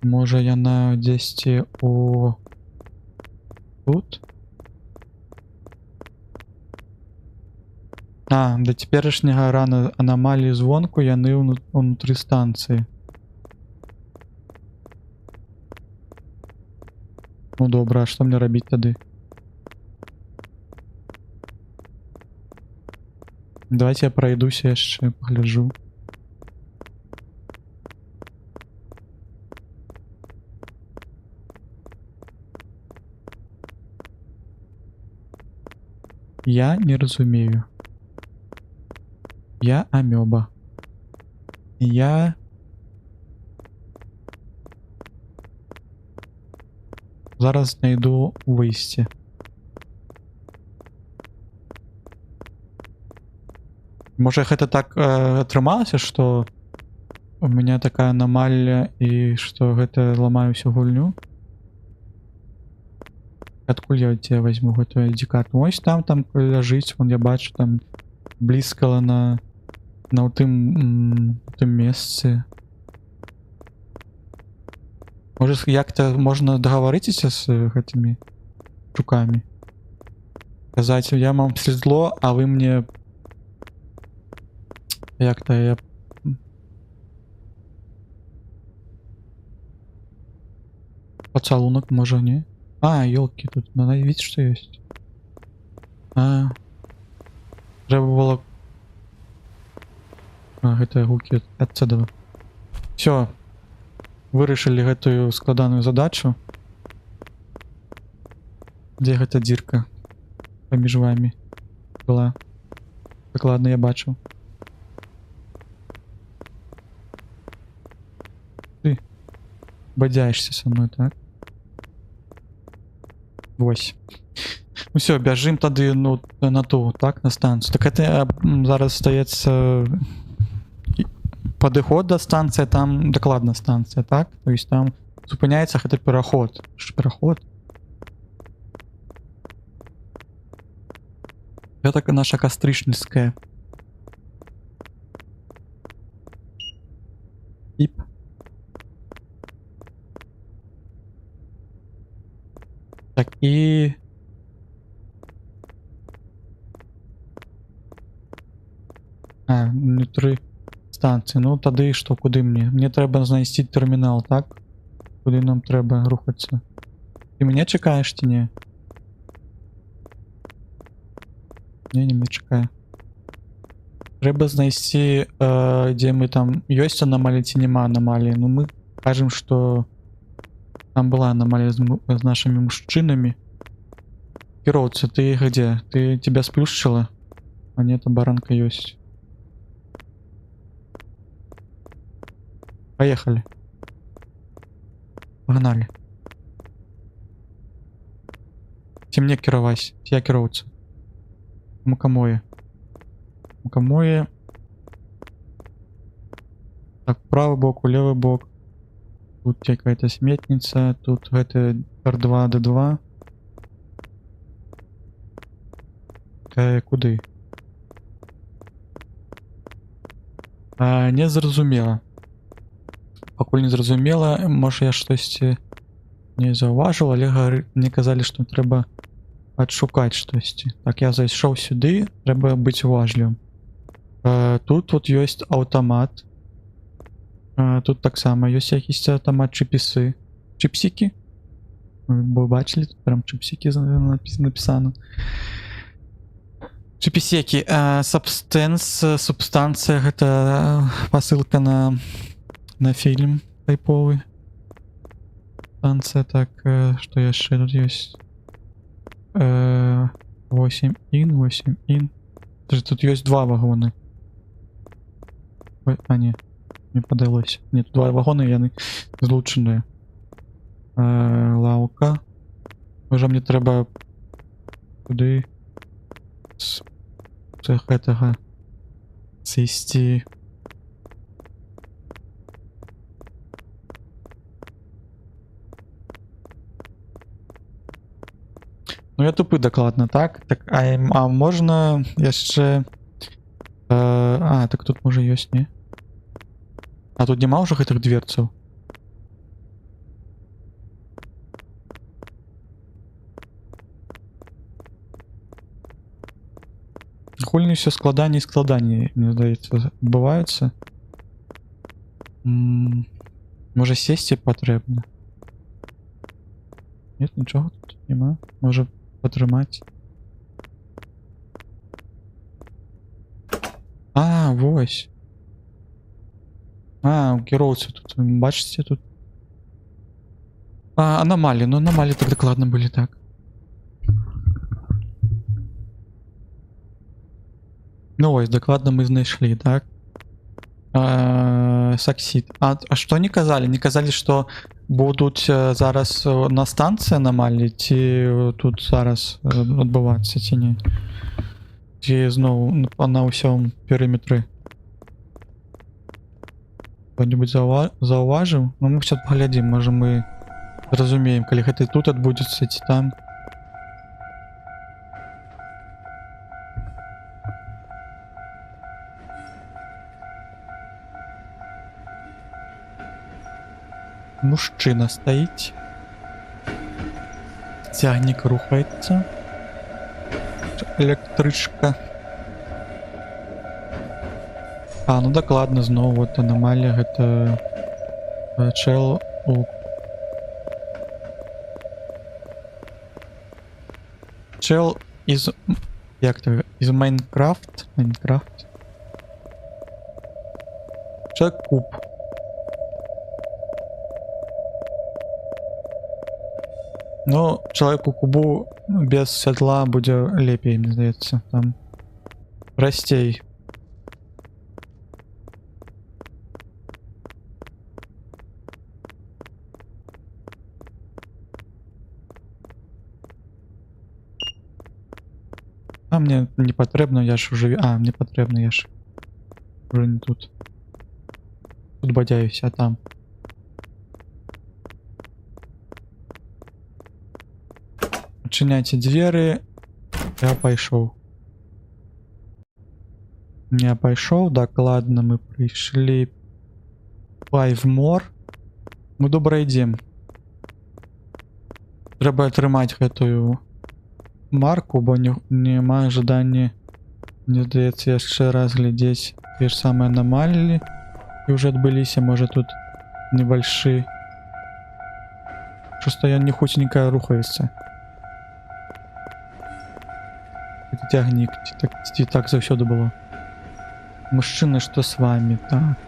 Можа яна дзесьці у... Тут? А, да цяперашняга рана аномаліі звонку яны ўнутры станцыі. Ну добра, а што мне рабіць тады? Давайте я пройдуся яшчэ, пагляджу. Я не разумею. Я амёба. Я... Зараз знайду выйсце. Можа гэта так атрымалася, што у меня такая аномалія і што гэта ламаю всю гульню? Адкуль я тебе возьму гэтую ID-карту? Ось там ляжыць, вон я бачу там блізка на тым месцы. Может, як-то можна договоритися з гэтымі чукамі? Казаць, я вам светло, а вы мне... Як-то я... Поцалунок, можа, не? А, ёлки, тут надо видеть, что есть. А... Трэба было... А, гэта гукі ад цэдава. Всё. Вырашылі гэтую складаную задачу. Дзе гэта дзірка паміж вами была? Дакладна я бачу. Ты бадзяешься со мной, так? Вось. Ну все, бяжым тады, ну, на ту, так, на станцию. Так это зараз остается падыход до станции, там докладна станция, так? То есть там зупыняется гэты пераход. Пераход. Это наша кастрычніцкая. Ип. Так, і... А, внутры станцыі. Ну, тады што, куды мне? Мне трэба знайсці тэрмінал, так? Куды нам трэба рухацца? Ты мяне чакаеш ці не? Не мяне чакае. Трэба знайсці, дзе мы там... Ёсць аномалія ці няма аномаліі? Ну, мы кажам, што... Там была аномалия с нашими мужчинами. Кіроўца, ты где? Ты тебя сплюшчила? А нет, баранка есть. Поехали. Погнали. Ці мне кіраваць, я кіроўца. Мукамое. Мукамое. Так, правый бок, у левый бок. Тут какая-то сметница, тут это R2, D2. Куды? Не зразумела. Пакуль не зразумела, можа я штосьці не заўважыў, але мне казалі, што трэба адшукаць штосьці. Так, я зайшоў сюды, трэба быць уважлівым. Тут вот ёсць аўтамат. Тут таксама ёсць якісьці аўтамат, чыпісы. Чыпсікі? Вы бачылі, тут прям чыпсікі напісана. Чыпісекі. Субстанцыя, гэта пасылка на фільм тайповы. Станция, так, что яшчэ тут есть? 8 ин. Тут есть два вагоны. Ой, а не, мне падалось. Нет, два вагоны, яны злучаныя. Лаўка. Можа мне трэба куды з гэтага сысці. Ну я тупы дакладна, так? Так, а можна яшчэ... так тут можа ёсць, не? А тут няма ўжо гэтых дверцаў? Гульні ўсё складаней і складаней, мне здаецца, адбываюцца. Можа сесці патрэбна? Нет, нічога тут няма. Можа патрымаць. Вось. У кіроўцы тут, бачыце тут? Аномалии, ну аномалии так докладно были, так. Ну ось, докладно мы знайшли, так. Саксид. А что не казали? Не казали, что будут зараз на станции аномалии, ці тут зараз адбывацца, ці не? Ці зноў на ўсём перыметры? Кто-нибудь заўважыў? Ну мы все паглядзім, можа мы разумеем, калі гэта тут адбудзецца, ці там. Мужчина стоит. Тягник рухается. Электричка. Ну докладно зноў, вот аномалия, гэта чел у... Чел из... Як то? Из Майнкрафт? Майнкрафт. Человек куб. Ну, человеку кубу без сядла будзе лепей, мне здаецца, там прасцей. А мне не патрэбна, я ж уже... мне патрэбна, я ж уже не тут. Тут бадзяюсь, а там. Адчыняйце дзверы. Я пайшоў. Не пайшоў, дакладна мы прыйшлі. Пайвмор. Мы добра ідзем. Трэба атрымаць гэтую марку, бо няма жадання, мне здаецца, яшчэ раз глядзець те ж самыя аномалії, і уже адбыліся, можа тут небольшы. Просто ён не хутенька рухаецца. Это тягнік, ці так заўсёды было. Мужчина, что с вами, так?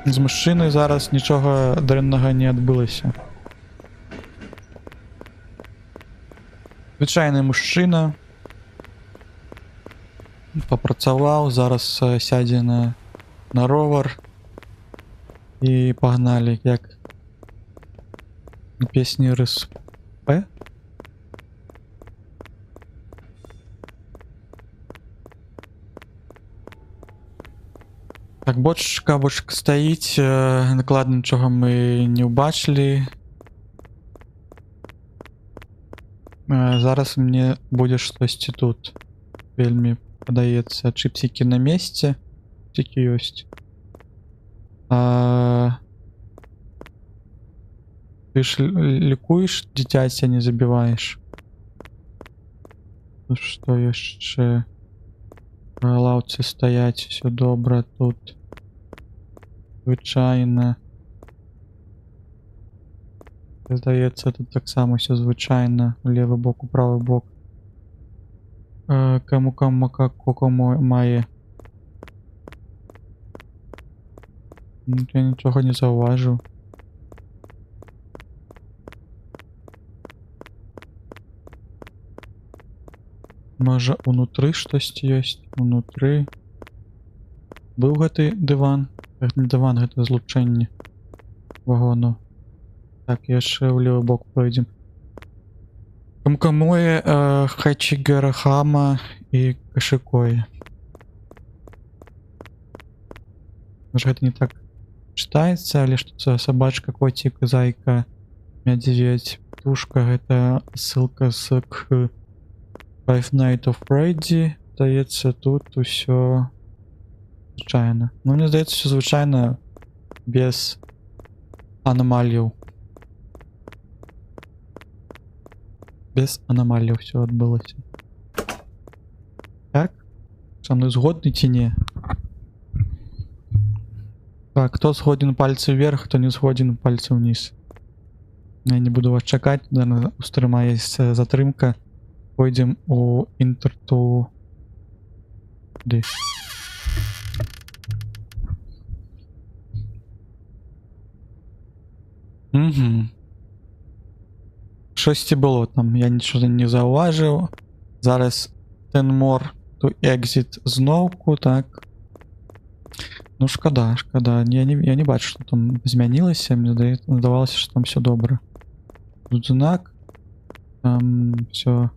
З мужчиною зараз нічого дренного не адбылася. Звичайний мужчина. Попрацював, зараз сядзе на ровер. І погнали, як пісні РСП. Так, бочка стоїть, накладно нічого ми не побачили. Зараз мені буде щось тут. Вельми подається. Чипсики на місці. Тільки ёсть. Ты ж лікуєш дитяття, не забиваєш. Тут що яще? Лавці стоять, все добре тут. Звичайно. Здається, тут так само все звичайно. Лівий бок, у правий бок. Кому кому має. Я нічого не зауважу. Може, унутры щось є? Унутры. Був гэты диван? Не диван, гэта злучэнне вагону. Так, яшчэ ў левый бок пройдзем. Камкамое, Хачигарахама і Кашикое. Може, гэта не так читаецца, але што собачка, котик, зайка, медведь, птушка, гэта ссылка к Five Nights at Freddy. Здається, тут усё звичайно. Ну, мені здається, все звичайно без аномалій. Без аномалій все відбулося. Так? Со мною згодний чи ні? Так, хто згоден пальці вверх, хто не згоден пальці вниз. Я не буду вас чекати, наверное, у стрима є затримка. Пойдем у Интерту. Де? Угу. Щось було там, я нічого не зауважив. Зараз Ten more to exit зновку, так. Ну, шкода. Я не бачу, що там змінилося, мені здавалося, що там все добре. Тут знак. Там все.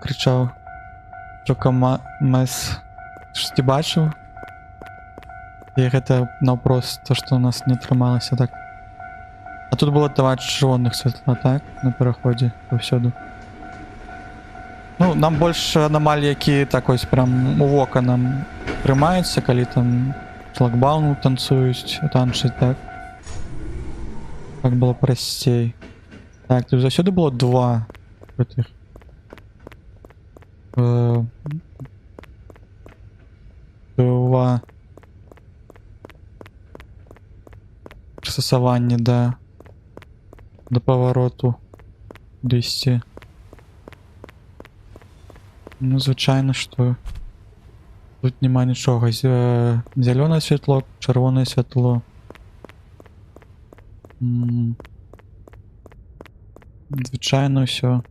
Кричав. Що мес. Щось ти бачив? І гэта навпрос, то, що у нас не трималося так. А тут було два червоних світла, так? На переході повсюду. Ну, нам більше аномалій, які так ось прям у вока нам тримаються, коли там шлагбаум танцюють, танчать, так? Так було простей. Так, тут засюди було два таких. Два пристосування до повороту 200. Ну, звичайно, що тут нема нічого. Зелене світло, червоне світло. Звичайно, все.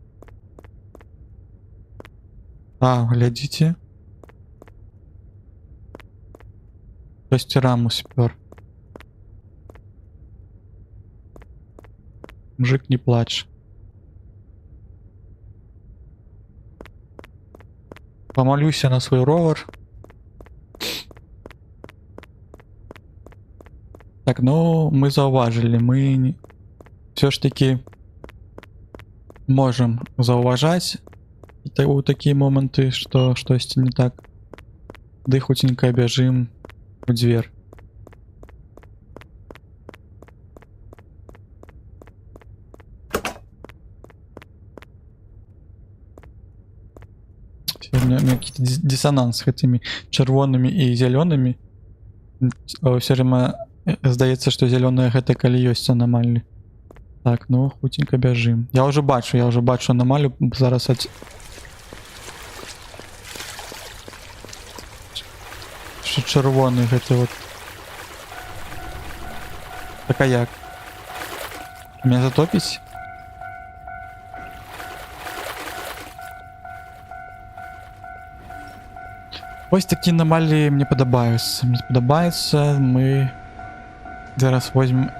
Глядите. Хтось раму спер. Мужик, не плачь. Помолюся на свой ровер. Так, ну, мы зауважили. Мы все ж таки можем зауважать у такие моменты, что что-то не так. Да и хутенько бежим в дверь. Сегодня у меня какие-то диссонанс с этими червонными и зелеными. Все время здається, что зеленые это коли есть аномалии. Так, ну хутенько бежим. Я уже бачу аномалию. Зараз чырвоны гэты вот. Так а як? Меня затопіць? Ось такі аномалії мне падабаюцца. Мне падабаецца, мы зараз возьмем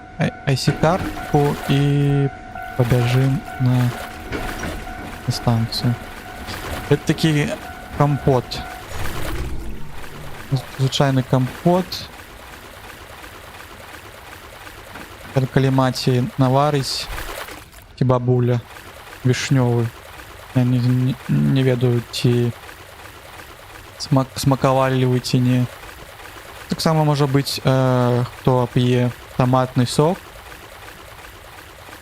IC-картку і побяжым на станцию. Это такі компот. Звычайны компот. Калі маці наварыць ці бабуля вішнёвы. Я не ведаю, ці смакавалі вы ці не. Таксама можа быць, хто п'е томатны сок.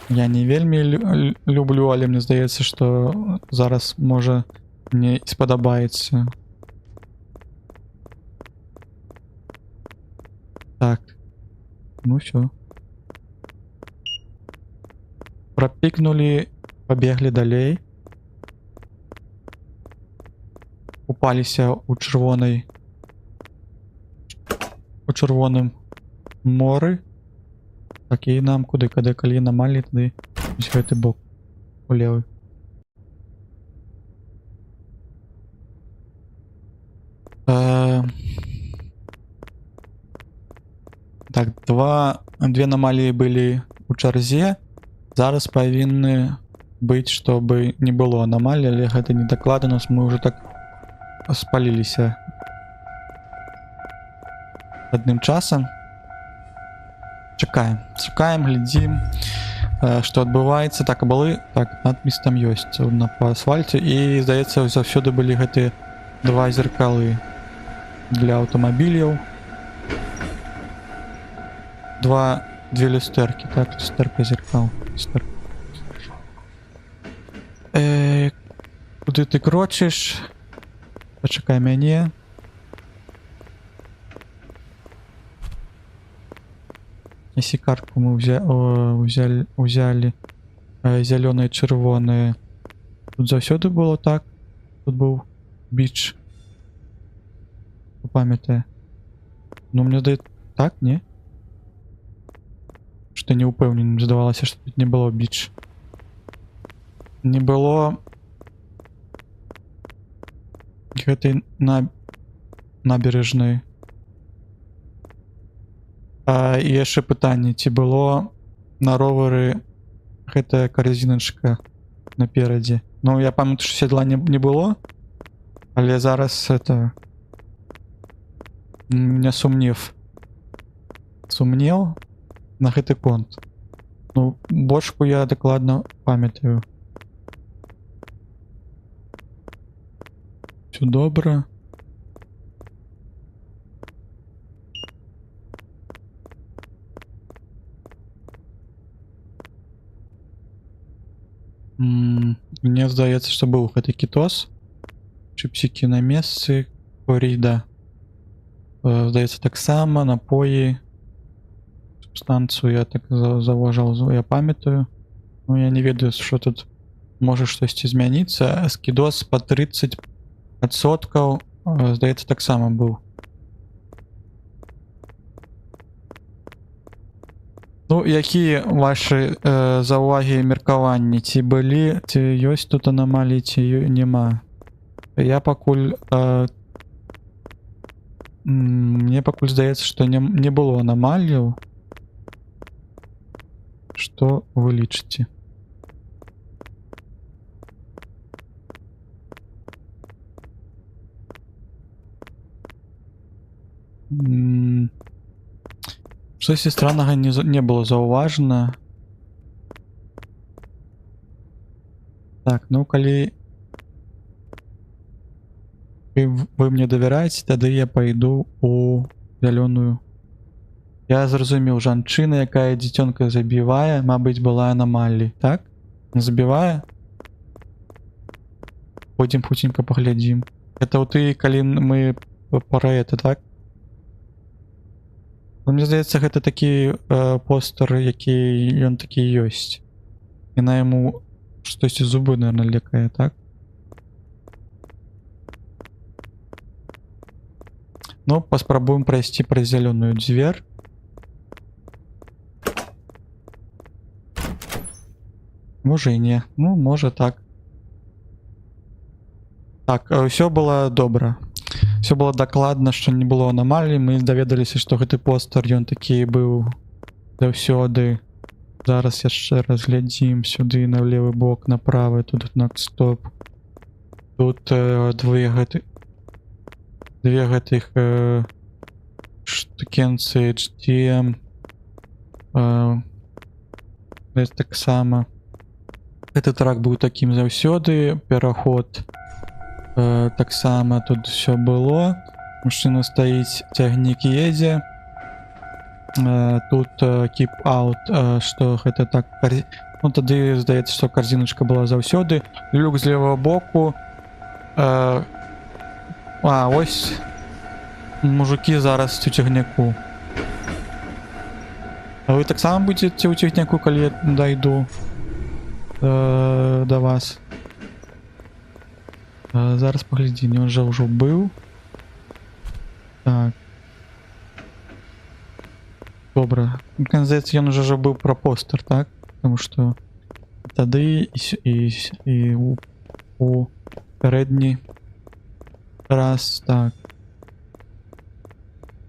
Я не вельмі люблю, але мне здаецца, што зараз можа мне спадабаецца. Так. Ну всё. Пропікнули, побегли далей. Упаліся у чырвоным моры. Так, і нам куды, калі аномалії, тады ось гэты бок у левый. Так, две аномалії былі у чарзе. Зараз павінны быць, чтобы не было аномалій, але гэта не дакладна, нас мы уже так спаліліся адным часам. Чакаем, глядзім, што адбываецца. Так, былы, так, надпіс там ёсць па асфальце, і здаецца, заўсёды былі гэтыя два зеркалы для аўтамабіляў. Две люстэркі, так, люстэрка, зеркал. Куды ты крочыш? Пачакай мяне. IC-картку мы взяли зялёныя, чырвоныя. Тут заўсёды было так. Тут быў біч. Памятаю. Ну, мне здаецца, так, не? Што не ўпэўнены, здавалася, што тут не было біч. Не было гэтай набережнай. І яшчэ пытанне, ці было на ровары гэтая карзіначка наперадзе. Ну, я памятаю, што седла не было, але зараз это не сумнеў на гэты конт. Ну, бочку я дакладна памятаю. Всё добра. Мне здаецца, што быў гэты кітос. Чыпсікі на месцы. Коріда. Здаецца, таксама напоі. Субстанцыю я так заўважаў, я памятаю. Ну, я не ведаю, што тут можа штосьці змяніцца. Скідос па 30%, здаецца, таксама быў. Ну, якія вашы заўвагі і меркаванні? Ці былі, ці ёсць тут аномаліі, ці няма? Я пакуль... Мне пакуль здаецца, што не было аномаліяў. Што вы лічыце? Штосьці страннага не было заўважана. Так, ну калі вы мне давяраеце, тады я пайду у зялёную. Я зразумеў, жанчына, якая дзіцёнка забівае, мабыць, была аномалій, так? Не забівае? Пойдзем хуценька паглядзім. Это ў ты, калі мы пара это, так? Мне здаецца, гэта такі постер, які ён такі ёсць. Яна яму штосьці зубы, наверное, лекае, так? Ну, паспрабуем прайсці праз зялёную дзвер. Можа і не. Ну, можа так. Так, ўсё было добра. Все было дакладна, што не было анамалій. Мы даведаліся, што гэты постер ён такі быў заўсёды. Зараз яшчэ раз глядзім сюды на левы бок, на правы, тут стоп. Тут две гэтых штукенцы HDM. Таксама. Гэты трак быў такім заўсёды, пераход. Таксама тут все было. Мужчына стаіць, цягнік едзе. Тут keep out, што гэта так. Ну тады здаецца, што карзіначка была заўсёды. Люк з левого боку. Ось мужики зараз у цягніку. А вы таксама будзеце ў цягніку, калі я дайду да вас? Зараз паглядзі, ён жа ўжо быў. Так. Добра. Здаецца, ён уже быў пра постер, так? Потому што тады і у пярэдні раз, так.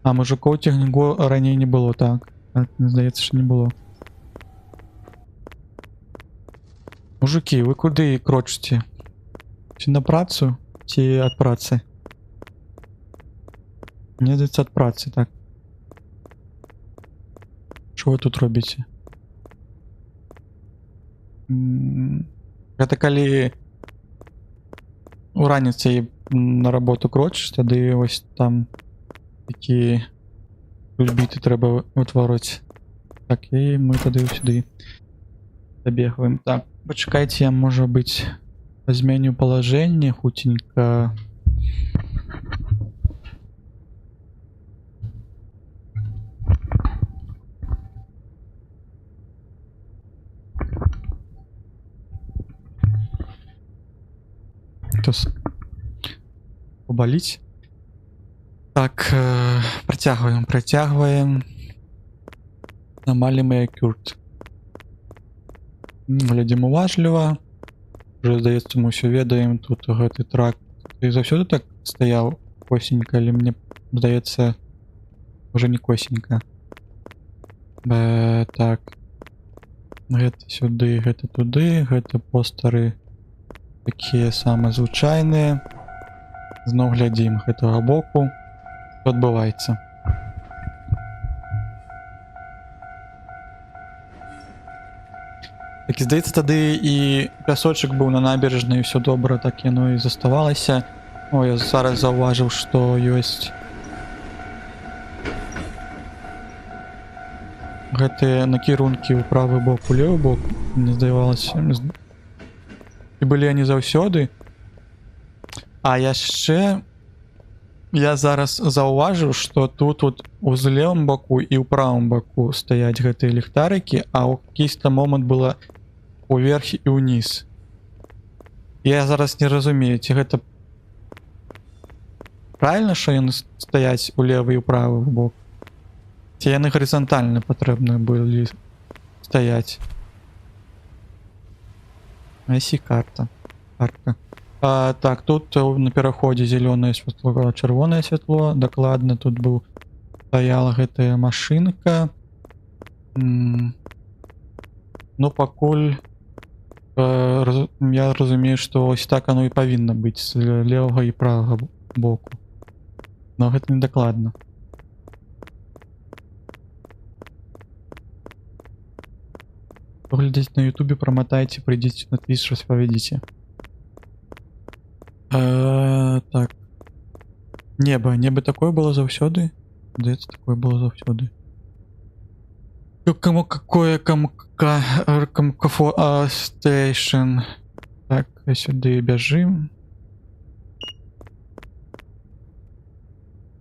А мужикоў цягніку раней не было, так? Здаецца, што не было. Мужики, вы куды крочыце? Ці на працу, ці ад працы? Мне здаецца, ад працы, так. Що ви тут робіце? Гэта калі у раніцай на работу крочыш, тады ось там такі біты трэба вытвараць. Так, і мы тады сюды забегаем. Так, пачакайце, я, можа быць, зменю палажэнне хуценька. Побаліць. Так, працягваем. Анамаліі мая кюрт. Глядзім уважліва. Уже, здаецца, мы ўсё ведаем. Тут гэты трак. Ты заўсёды так стаяў косенька, але мне здаецца, уже не косенька. Так. Гэта сюды, гэта туды, гэта постары такія самыя звычайныя. Зноў глядзім гэтага боку. Што адбываецца? Так, і здаецца, тады і пясочак быў на набережнай, і ўсё добра, так яно і заставалася. О, я зараз заўважыў, што ёсць гэтыя накірункі ў правы бок, у левы бок. Мне здавалася, і былі яны заўсёды. А яшчэ я зараз заўважыў, што тут у левым баку і ў правым баку стаяць гэтыя ліхтарыкі, а ў якийсь-то момант было уверх і ўніз. Я зараз не разумею, ці гэта правильно, што яны стаяць у левы і ў правы бок? Ці яны гарызантальна патрэбны былі стаяць? Асі карта. Так, тут на пераходзе зялёнае святло, чырвонае святло. Дакладна тут стаяла гэтая машынка. Ну, пакуль я разумею, што ось так оно і павінна быць з левага і правага боку. Но гэта не дакладна. Поглядзець на ютубе, прамотайце, прыйдзіце на твіч, распавядзіце. Так. Небо такое было заўсёды? Здаецца, такое было заўсёды. Какое стейшн. Так, сюды бяжым.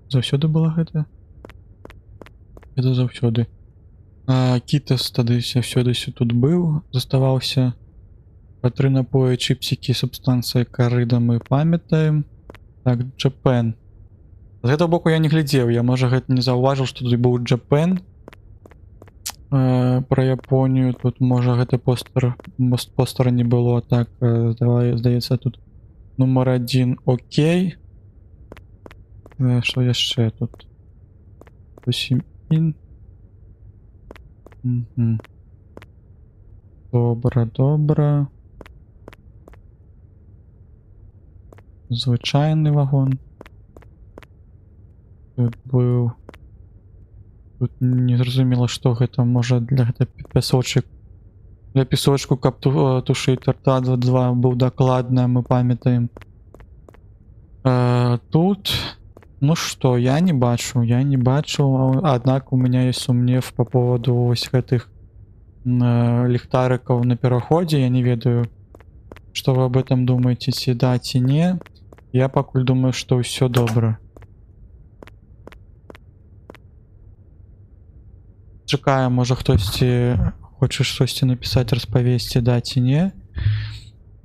Заўсёды было гэта? Гэта заўсёды. Кітас тады заўсёды тут быў, заставаўся. Патры напоі, чипсики, субстанцыя, карыда мы памятаем. Так, Джапен. З гэтага боку я не глядзеў, я можа гэта не заўважыў, што тут быў Japan про Японію. Тут можа гэты постера не было. Так, давай, здаецца, тут нумар 1 окей. Што яшчэ тут? 8 ін. Добра, добра. Звычайны вагон. Тут быў. Тут не зразумела, што гэта, можа для гэта пясочак. Для песочку, каб тушыць тарта 2 быў дакладна, мы памятаем. Тут, ну што, я не бачу, аднак у меня есть сумнев по поводу ось гэтых ліхтарыкаў на пераходзе. Я не ведаю, што вы об этом думаеце, ці да, ці не. Я пакуль думаю, што ўсё добра. Чакаю, можа хтосьці хоча штосьці напісаць, распавесці, да ці не.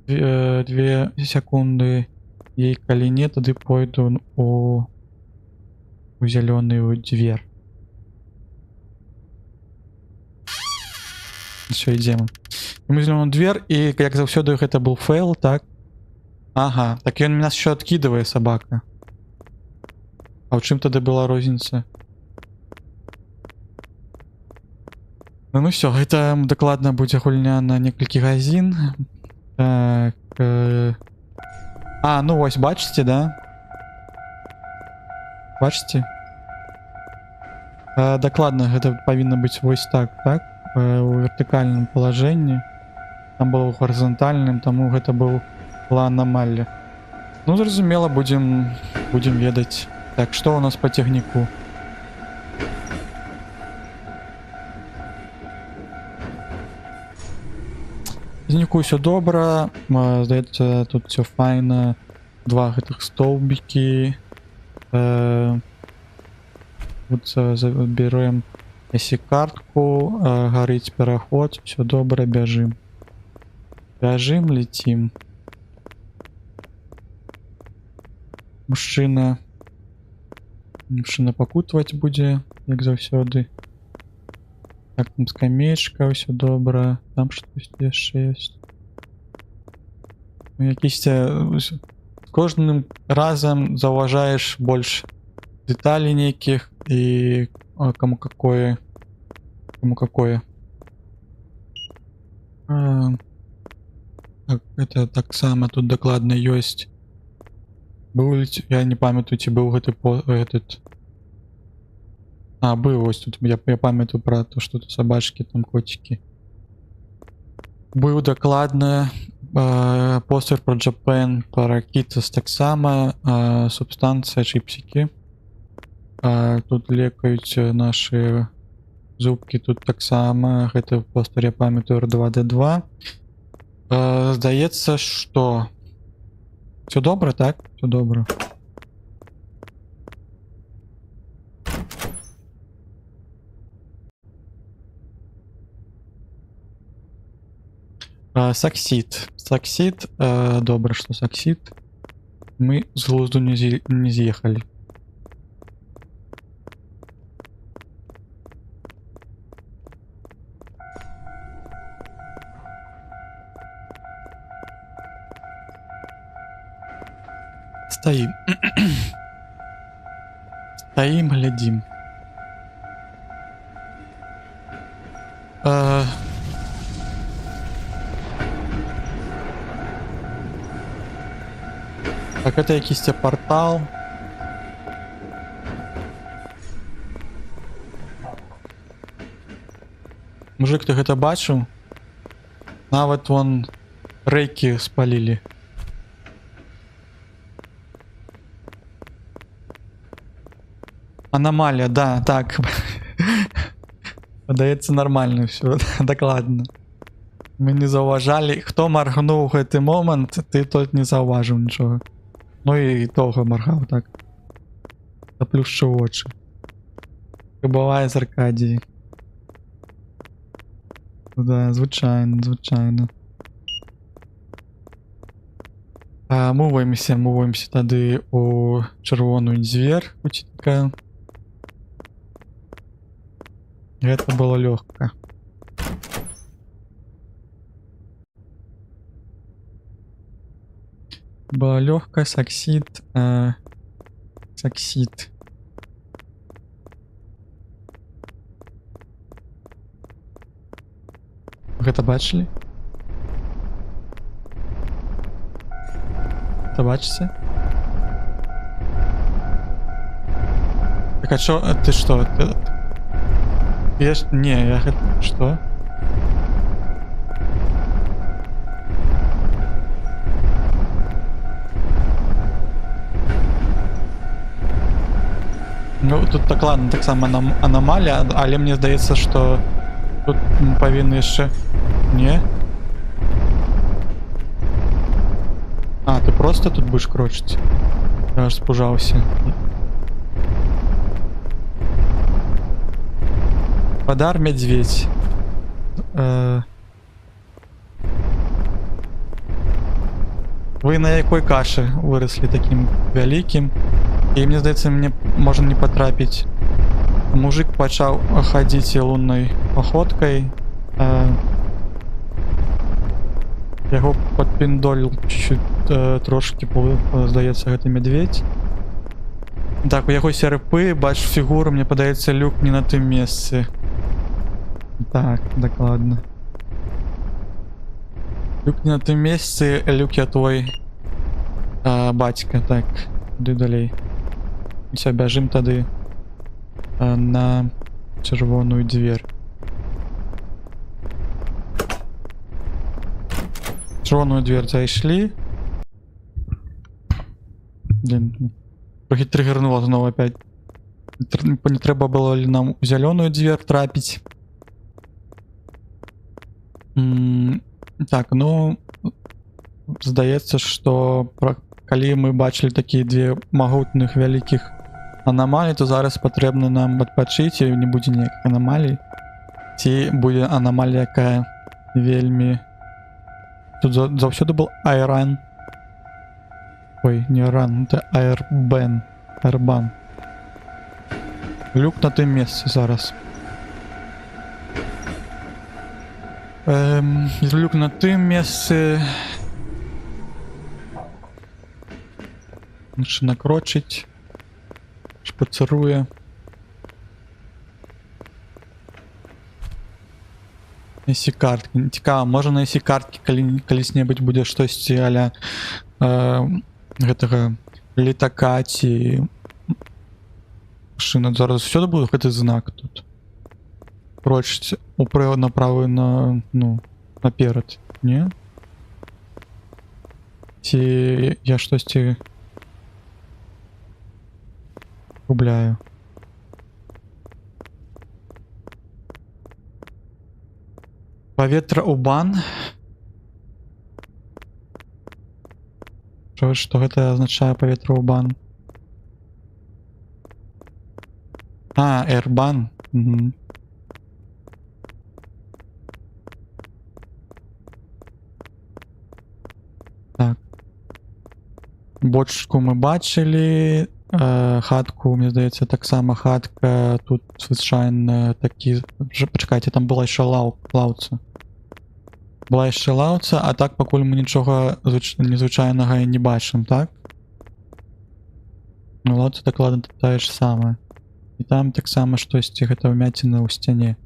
2 секунды. І калі не, тады пойду у зялёную дзвер. Все, ідзем. Мы зялёную дзвер, і як заўсёды гэта быў фейл, так? Ага, так ён нас еще откидывае, собака. А ў чым тады была розніца? Ну все, гэта дакладна будзе гульня на некалькі гадзін. Так. Ну вось, бачыце, да? Бачыце? Дакладна гэта павінна быць вось так, так? У вертыкальным палажэнні. Там было ў гарызантальным, таму гэта быў план анамалія. Ну, зразумела, будзем ведаць. Так, што у нас па цягніку? Цягніку ўсё добра. Здаецца, тут все файна. 2 гэтых столбікі. Заберем картку. Гарыць пераход. Все добра, бяжым. Бяжым, летим. Мужчына пакутваць будзе, як заўсёды. Так, там скамеечка, ўсё добра. Там штосьці яшчэ ёсць. Якісьці з кожным разам заўважаеш больш дэталей нейкіх і кому какое. Так, это таксама тут дакладна ёсць. Быў, я не памятаю, ці быў гэты этот. Быў ось тут, я памятаю пра то, што тут сабачкі, там коцікі. Быў дакладна постер про Japan, пра Кітас таксама, субстанцыя, чіпсікі. Тут лекаюць нашы зубкі, тут таксама, гэта постер, я памятаю, R2D2. Здаецца, што все добра, так? Все добра. Саксид. Добра, што саксид. Мы з глузду не з'ехалі. Стоим, глядим. Так, это якийсь портал. Мужик, ты гэта бачыў? Нават вон рэйкі спалілі. Аномалия, да, так. Падаецца нормально все, дакладна. Мы не заўважалі, хто маргнуў гэты момант, ты тут не заўважыў нічога. Ну і доўга маргаў, так. Заплюшчыў вочы. Бывае з Аркадіі. Да, звычайна. Моваемся тады у чырвоную дзвер уцікаем. Гэта было лёгка. Было лёгка, саксид. Саксид. Гэта бачылі? Гэта бачыце? Так а чё, ты што? Не, я гэта... Што? Ну, тут так ладно, так само аномалія, але мне здаецца, што тут мы павінны яшчэ... Не? А, ты просто тут будешь крочить? Я аж спужался. Подар медведь. Вы на якой каше выросли таким великим? И мне здаецца, мне можно не потрапить. Мужик пачаў хадзіць лунной походкой. Яго падпіндоліў чуть-чуть трошки, здаецца, гэты медведь. Так, у яго серпы, бачу фігуру, мне падаецца, люк не на тым месцы. Так, дакладна. Люк не на тым месцы, люк я твой бацька, так, іду далей. Все, бяжым тады на чырвоную дзвер. Чырвоную дверь зайшли. Блин, трохи триггернуло снова опять. Не треба было ли нам в зеленую дверь трапить? Так, ну, здаецца, что калі мы бачили такие две могутных великих аномалии, то зараз потребно нам адпачыць, і не будзе ніякіх аномалий. Ці будзе аномалія, якая вельмі... Тут заўсёды был айран. Ой, не айран, это айрбен. Айрбан. Люк на тым месцы зараз. Люк на тым месцы. Лучше накрочить. Шпацыруе. AC-карткі. Цікава, можа на AC-карткі калісь-небудзь будзе штосьці аля гэтага летака ці машына. Зараз усё будзе гэты знак тут. Прочыць управо направо на, ну, наперад. Не? Ці я штосьці губляю. Паветра ў бан. Што гэта азначае паветра ў бан? А, эрбан. Так. Бочку мы бачылі. Хатку, мне здаецца, таксама хатка. Тут звычайна такі... Пачакайце, там была яшчэ лаўца. Была яшчэ лаўца, а так пакуль мы нічога незвычайнага не бачым, так? Ну, лаўца дакладна тая ж самая. І там таксама штосьці, гэта вмяціна ў сцяне.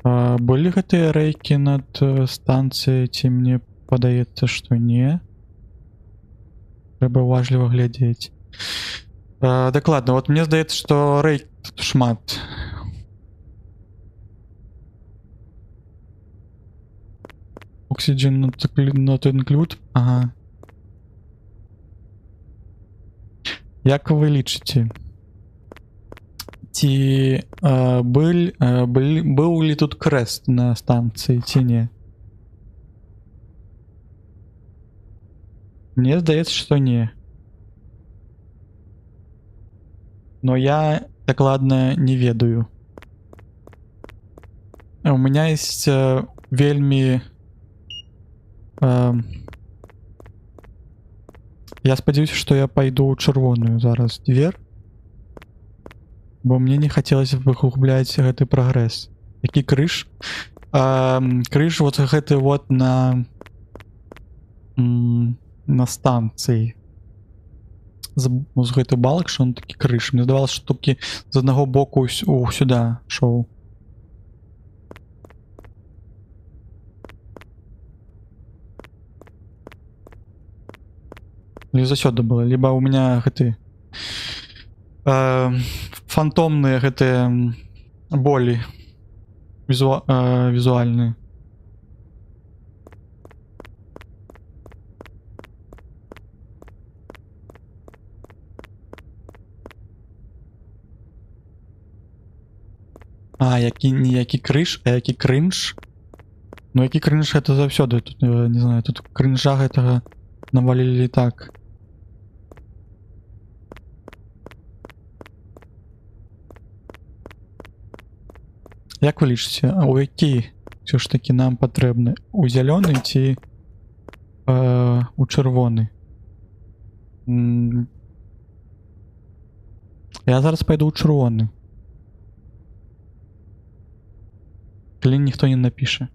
Былі гэтыя рэйкі над станцыяй, ці мне падаецца, што не? Трэба уважліва глядзець. Дакладна, вот мне здаецца, што рэйк тут шмат. Oxygen not include. Ага. Як вы лічыце? Ці быў ли тут крэст на станцыі, ці не? Мне здаецца, што не. Но я дакладна не ведаю. У меня есть вельмі Я спадзяюся, што я пайду ў чырвоную зараз дзвер, бо мне не хацелася б выгубляць гэты прагрэс. Які крыж? Крыж вот гэты вот на станцыі. З гэты балак, што он такі крыж. Мне здавалася, што толькі з аднаго боку сюда шоу. Не заўсёды было. Либо у меня гэты фантомныя гэтыя болі візуальныя. Які крыж, а які крынж. Ну які крынж гэта заўсёды тут, не знаю, тут крынжа гэтага навалілі так. Як вы лічыце, у які ўсё ж таки нам патрэбны? У зялёны ці у чырвоны? Я зараз пайду ў чырвоны. Калі ніхто не напіша.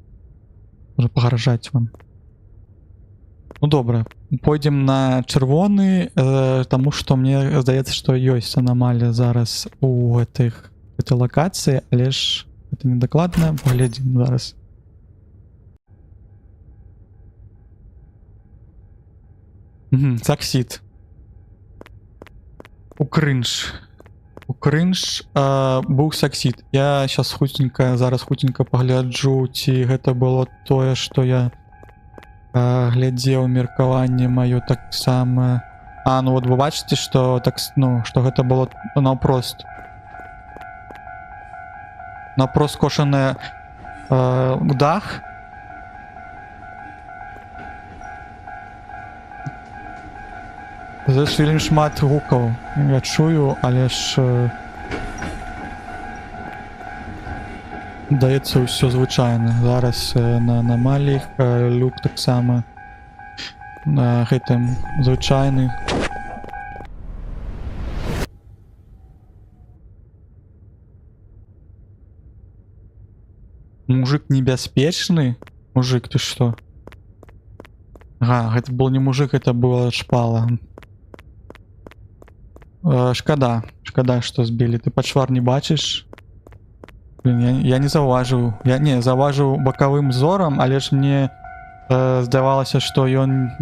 Можа пагражаць вам. Ну добра, пойдзем на чырвоны, таму што мне здаецца, што ёсць анамалія зараз у гэтай лакацыі, але ж это недакладна, паглядзім зараз. Саксід. У крынж быў саксід. Я зараз хуценька пагляджу, ці гэта было тое, што я глядзеў меркаванне маё таксама. Ну вот вы бачыце, што так, ну, што гэта было наўпрост кошанае дах. Зараз вельмі шмат гукаў я чую, але ж даецца ўсё звычайна. Зараз на анамаліях люк таксама на гэтым звычайны. Мужик небяспечны? Мужик, ты што? Гэта был не мужик, это была шпала. Шкада, што збілі. Ты пачвар не бачыш? Я не заўважыў. Я не заўважыў бакавым зорам, але ж мне здавалася, што ён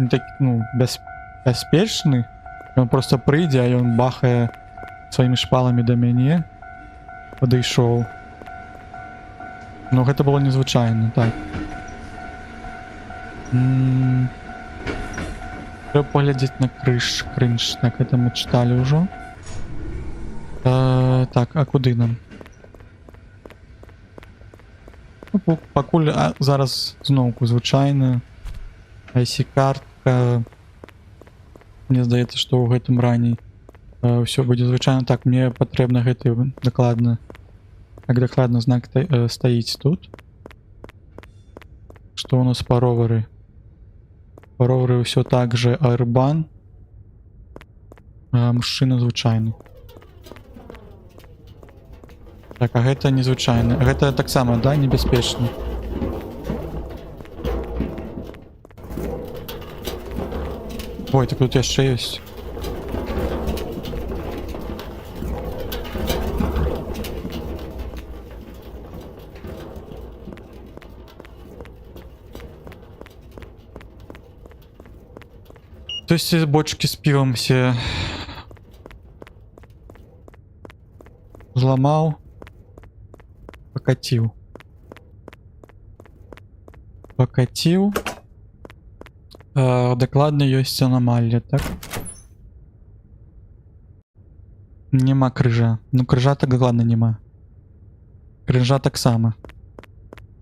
бяспечны. Ён просто прыйдзе, а ён бахае сваімі шпаламі да мяне. Падышоў. Ну гэта было незвычайна, так. Трэба паглядзець на крынж. Так, это мы чыталі ўжо. Так, а куды нам? Пакуль зараз зноўку звычайна. IC-картка. Мне здаецца, што ў гэтым раней ўсё будзе звычайна. Так, мне патрэбна гэты дакладна. Так, дакладна знак стаіць тут. Што у нас па ровары? Па ровары ўсё так же Airbан. Мужчына звычайны. Так, а гэта незвычайны. Гэта таксама, да, небяспечны. Ой, так тут яшчэ ёсць. То есть бочки с пивом все зламаў, пакаціў. Дакладна ёсць анамалія, так? Нема крыжа. Ну крыжа так дакладна нема. Крыжа таксама.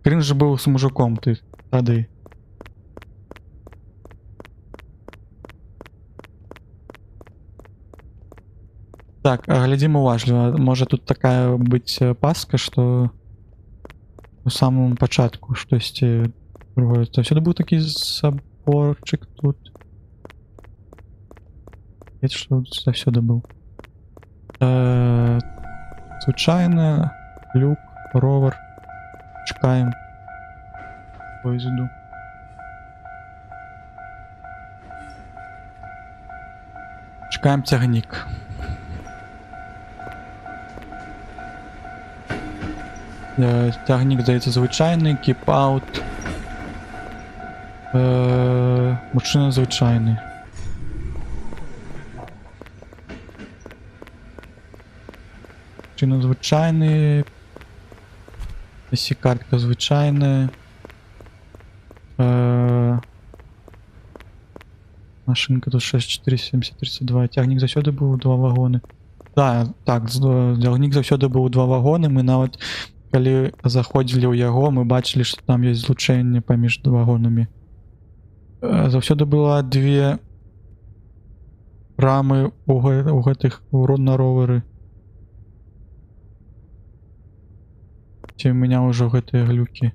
Крыж быў з мужиком ты тады. Так, глядзім уважліва. Можа тут такая быць паска, што у самым пачатку штосьці другое. Сюды быў такі приборчик тут. Это что завсёды был. Звичайно, люк, ровер. Чекаємо поїзду. Чекаємо тягнік. Тягнік, здається, звичайний, keep out. Машина звичайний. Машина звичайний. Картка звичайна. Машинка тут 647032. Тягнік завсёды був 2 вагони. Да, так, тягнік завсёды був 2 вагони. Ми навіть, коли заходили у яго, ми бачили, що там є злучення поміж вагонами. Завсёды было 2 рамы у гэтых на ровері. Ці у меня ўжо гэтыя глюкі.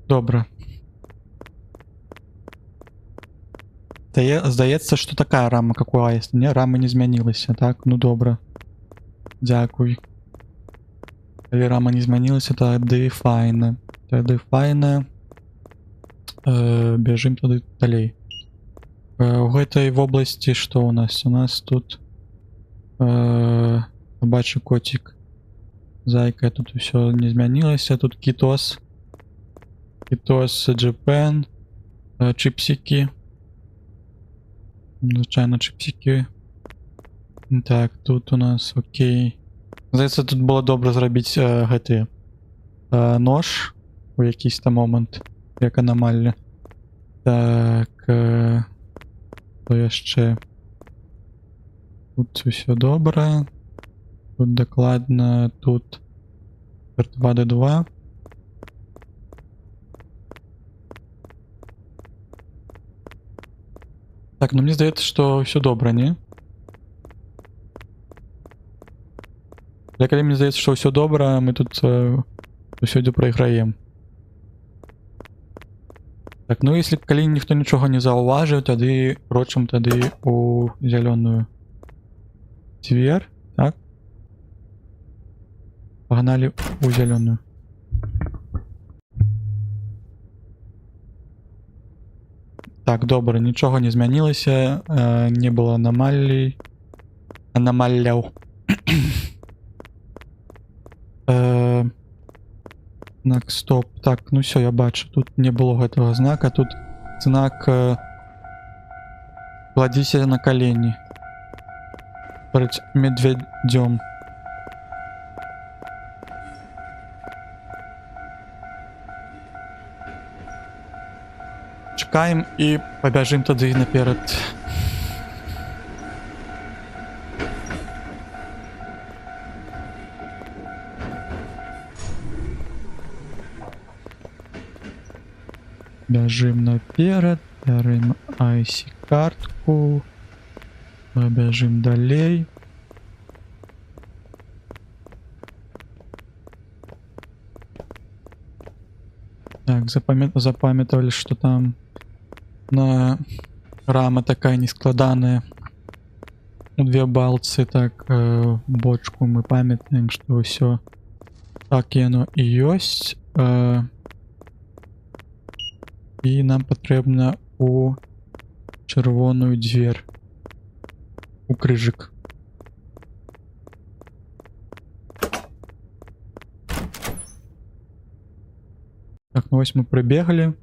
Добра. Здаецца, што такая рама, как у Аиста. Не, рама не змянілася, так? Ну добра. Дзякуй. Калі рама не змянілася, тады файна. Тады файна. Бежим тады далей. У гэтай вобласці што у нас? У нас тут бачу котик. Зайка, тут усё не змянілася. Тут китос. Китос, Japan. Чипсики. Звичайно, чипсики. Так, тут у нас окей. Здається, тут було добре зробити гэты нож у якийсь там момент, як аномалія. Так, то яшчэ. Тут все добре. Тут докладно, тут 2D2. Так, ну мне здаецца, што все добра, не? Калі мне здаецца, што ўсё добра, мы тут сёння прайграем. Так, ну если калі ніхто нічога не заўважыў, тады крочым тады у зялёную дзвер, так? Пагналі у зялёную. Так, добра, нічога не змянілася, не было аномалій. Аномаляў. Знак стоп. Так, ну все, я бачу. Тут не было гэтага знака. Тут знак кладзіся на колени перед медведем. Чекаем и побежим тады наперед. Бежим наперед, берем IC картку, бежим далей. Так, запамятовали, что там на рама такая нескладаная. Две балцы, так, бочку мы памятаем, что все так и оно и есть. І нам патрэбна у чырвоную дзвер. У крыжык. Так, ну вось мы прыбеглі.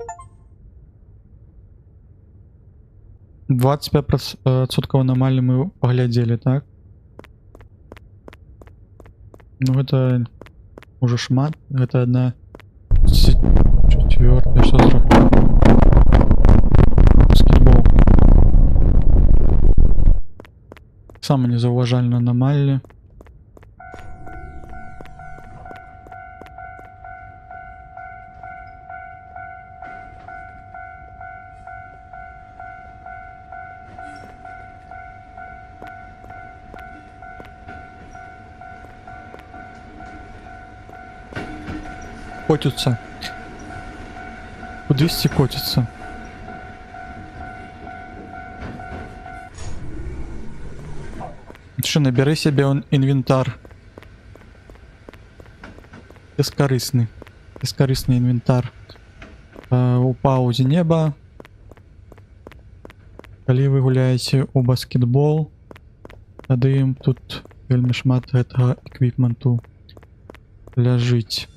25% аномалій мы паглядзелі, так? Ну гэта уже шмат. Гэта одна четвертая, что зробить? Баскетбол. Самая незауважальная аномалия. Котяться. Кудись котяться. Що, набери себе інвентар. Бескорыстный інвентар. У паузе неба. Калі вы гуляеце у баскетбол, тады ім тут вельмі шмат гэтага эквіпменту ляжыць.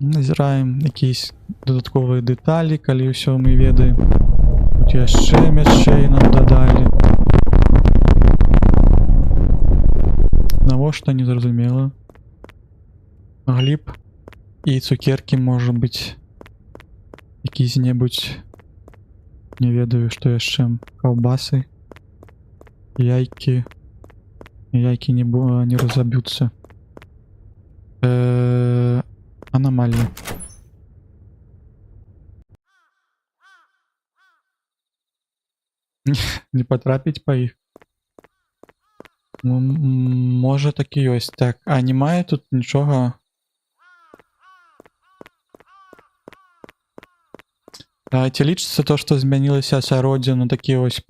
Назіраем якісь дадатковыя дэталі, калі ўсё мы ведаем. Тут яшчэ мячэй нам дадалі. Навошта, незразумела. Маглі б і цукеркі, можа быць, якісь-небудзь, не ведаю, што яшчэ, каўбасы, яйкі. Яйкі не разаб'юцца. Аномалія. Не потрапіць па іх. Можа так і ёсць. Так, а не мае тут нічога. Ці лічыцца то, што змянілася асяроддзе на такі вось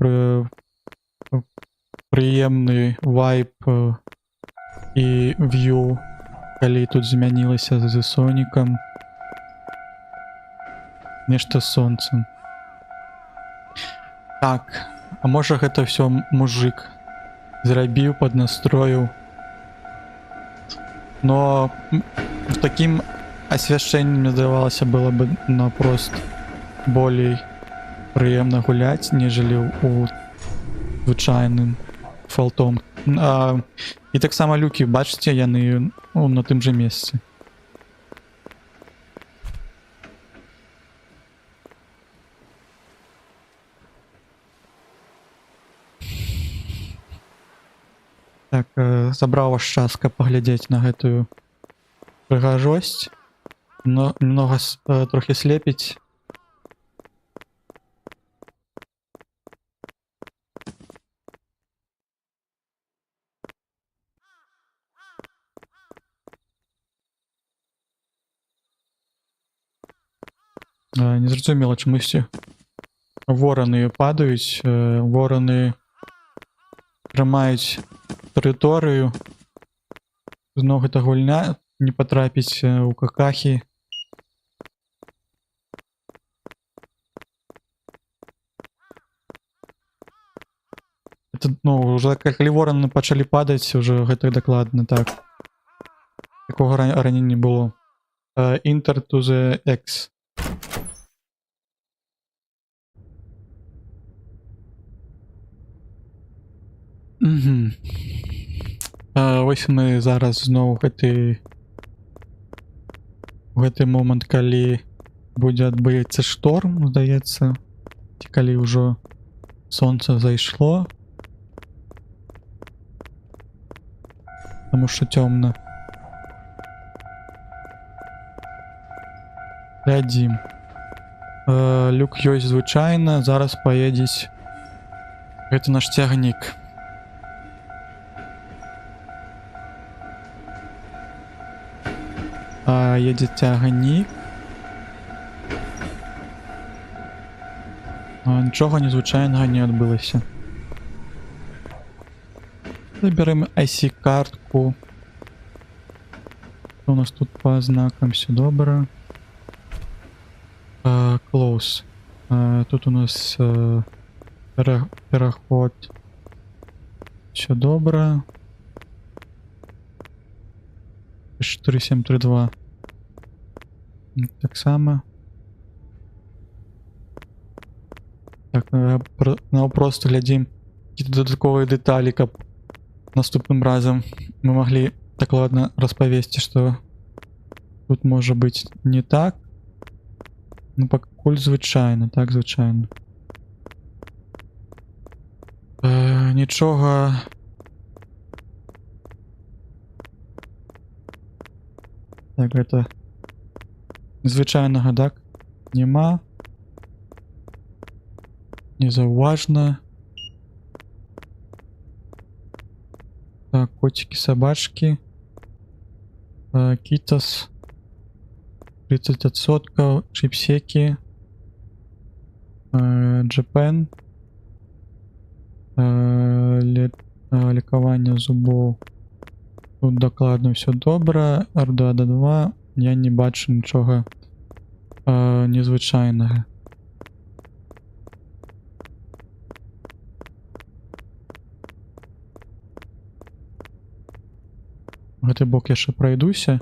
прыемны вайб і в'ю, калі тут змянілася з сонікам нешта з сонцем. Так, а можа гэта ўсё мужик зрабіў, паднастроіў. Но в такім асвяшчэнні, мне здавалася, было бы напрост болей прыемна гуляць, нежели у звычайным фалтом. І таксама люкі, бачыце, яны на тым жа месцы. Так, забраў ваш час, каб паглядзець на гэтую прыгажосць. Но немного трохи слепіць. Незразумела, чамусьці вораны падаюць, вораны трымаюць тэрыторыю. Зноў гэта гульня, не патрапіць у какахі. Это, ну, уже калі вораны пачалі падаць, уже гэта дакладна так. Такога раней не было. Enter to the X. Вось мы зараз зноў гэты момант, калі будзе адбыцца шторм, здаецца, ці калі ўжо сонца зайшло, таму што цёмна. Глядзім. Люк ёсць звычайна, зараз паедзець гэты наш цягнік. Едзе цягнік. Нічога незвычайнага не адбылася. Заберем IC-картку. У нас тут по знакам все добра. Close. Тут у нас пераход. Все добра. 4732. Так само. Так, просто глядзім какие-то додатковые детали, каб наступным разом мы могли докладно распавесці, что тут может быть не так. Ну, пакуль звычайна, так, звычайна. Нічога. Так, гэта звычайнага, так, нема. Незаўважна. Так, котики, собачки. Китас 30%, чипсеки, Japan, лікування зубов. Тут докладно все добре, R2D2, я не бачу нічого незвичайного. Гэты бок я ще пройдуся.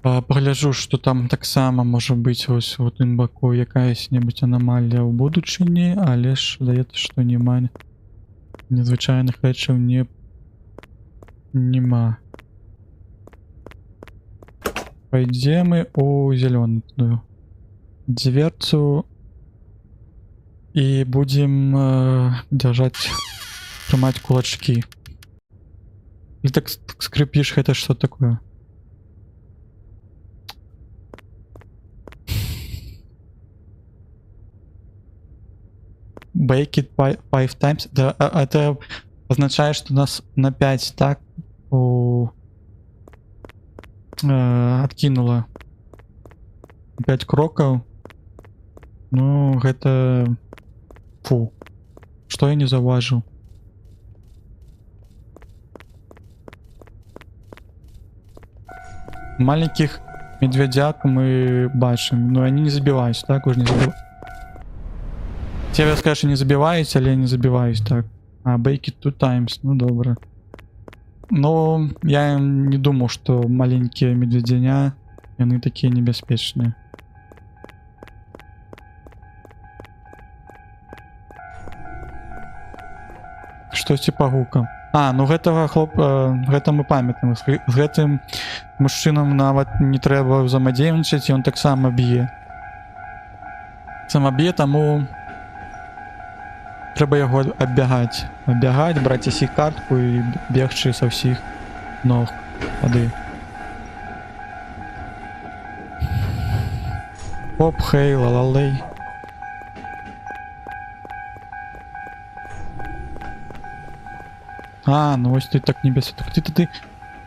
Погляджу, що там так само може бути ось у тим боку якась-небудь аномалія в будучині, але ж здається, що нема незвичайних речей нема. Пойдем у зеленую дверцу и будем держать, сжимать кулачки. Или так скрипишь, это что такое? Bake it 5 times. Да, это означает, что нас на 5 так откинуло 5 кроков. Ну, это... Фу. Что я не заважу? Маленьких медведяк мы бачим, но они не забиваются, так? Уже не забиваются. Тебе скажешь, что не забиваюсь, але я не забиваюсь, так. А, bake it 2 times, ну добро. Но я не думал, что маленькие медведеня, они такие небеспечные. Что типа гука? А, ну гэтага гэта мы памятаем. З гэтым мужчынам нават не трэба ўзаемадзейнічаць, ён таксама б'е. Сама б'е, таму трэба яго аббягаць. Аббягаць, браць асі картку і бегчы са ўсіх ног вады. Оп, хей, ла-ла-лей. А, ну ось ты так небеспечно. Ты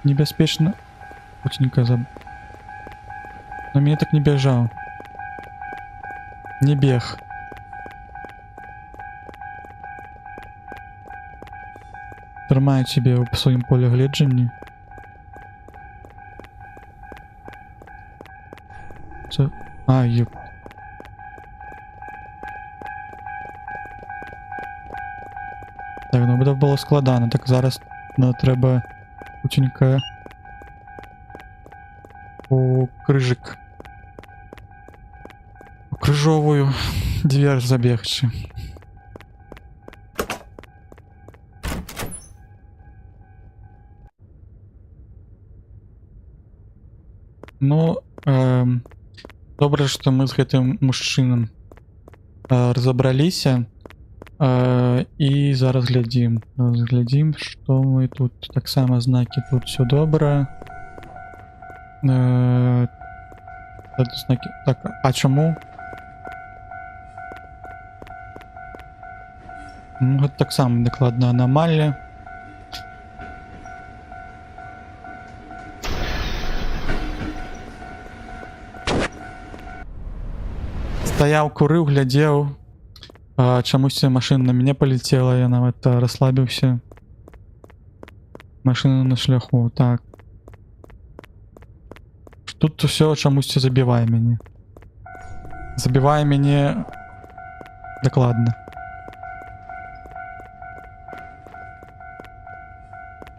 небеспечно. Путенька заб... Но меня так не бежал. Не бег. Трымаю тебе в своем поле гледжання. Це... А, ёп. Так, ну буде було складано. Так зараз треба путенька у крыжик. У крыжовую дверь забегчи. Ну, добре, что мы с гэтым мужчынам разобраліся. І зараз глядім. Глядім, що ми тут. Так само знаки, тут все добре. Знаки... Так, а чому? Ну, от так само докладна аномалія. Стояв, курив, глядів. Чомусь машина на меня полетела, я нават расслабился. Машина на шляху, так. Тут все чомусь забиває меня. Забиває меня докладно.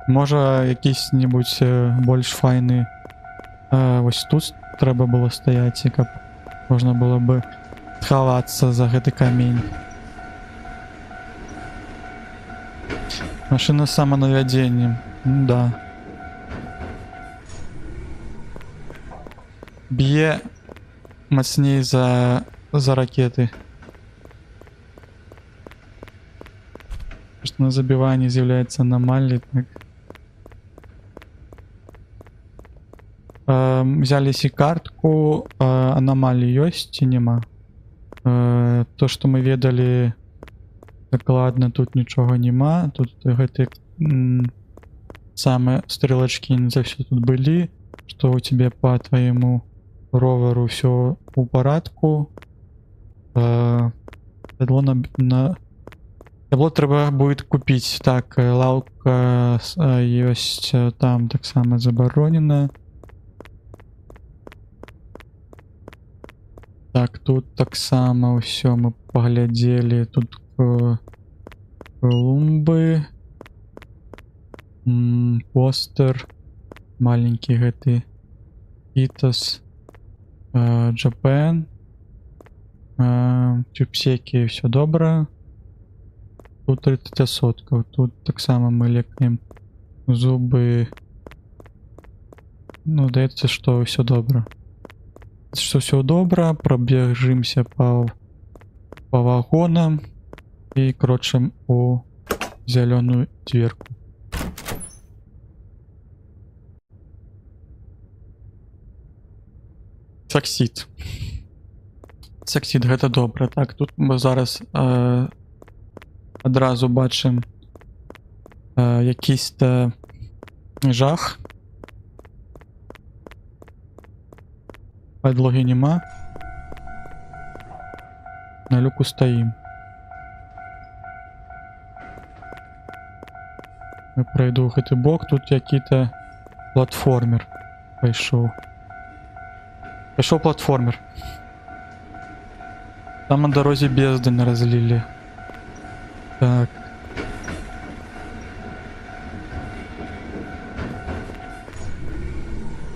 Може якийсь-небудь більш файний ось тут треба було стоять, і каб можна було би сховатися за гэты камень. Машина с самонаведением. Ну да. Б'є мощней за ракеты. Что на забивании з'является аномалии. Так. Взяли си-картку. Аномалии есть и нема. То, что мы ведали, докладно тут нічого нема. Тут гэты самые стрелочки не за все тут были. что у тебя по твоему роверу все у порядку. Седло седло треба будет купить. Так, лаўка ёсць там таксама забаронена. Так, тут таксама ўсё мы паглядзелі. Тут клумбы. Постер. Маленький гэты. Итос. Japan. Чупсеки, все добра. Тут 30 соткаў. Тут таксама мы лекаем зубы. Ну, здаецца, што ўсё добра. Что все добра, пробежимся по вагонам и крочим у зеленую дверку. Саксид. Саксид, гэта добра. Так, тут мы зараз адразу бачым якийсь-то жах. Подлоги нема. На люку стоим. Я пройду гэты бок. Тут які-то платформер пайшоў. Пайшоў платформер. Там на дорозе бездань разлили. Так.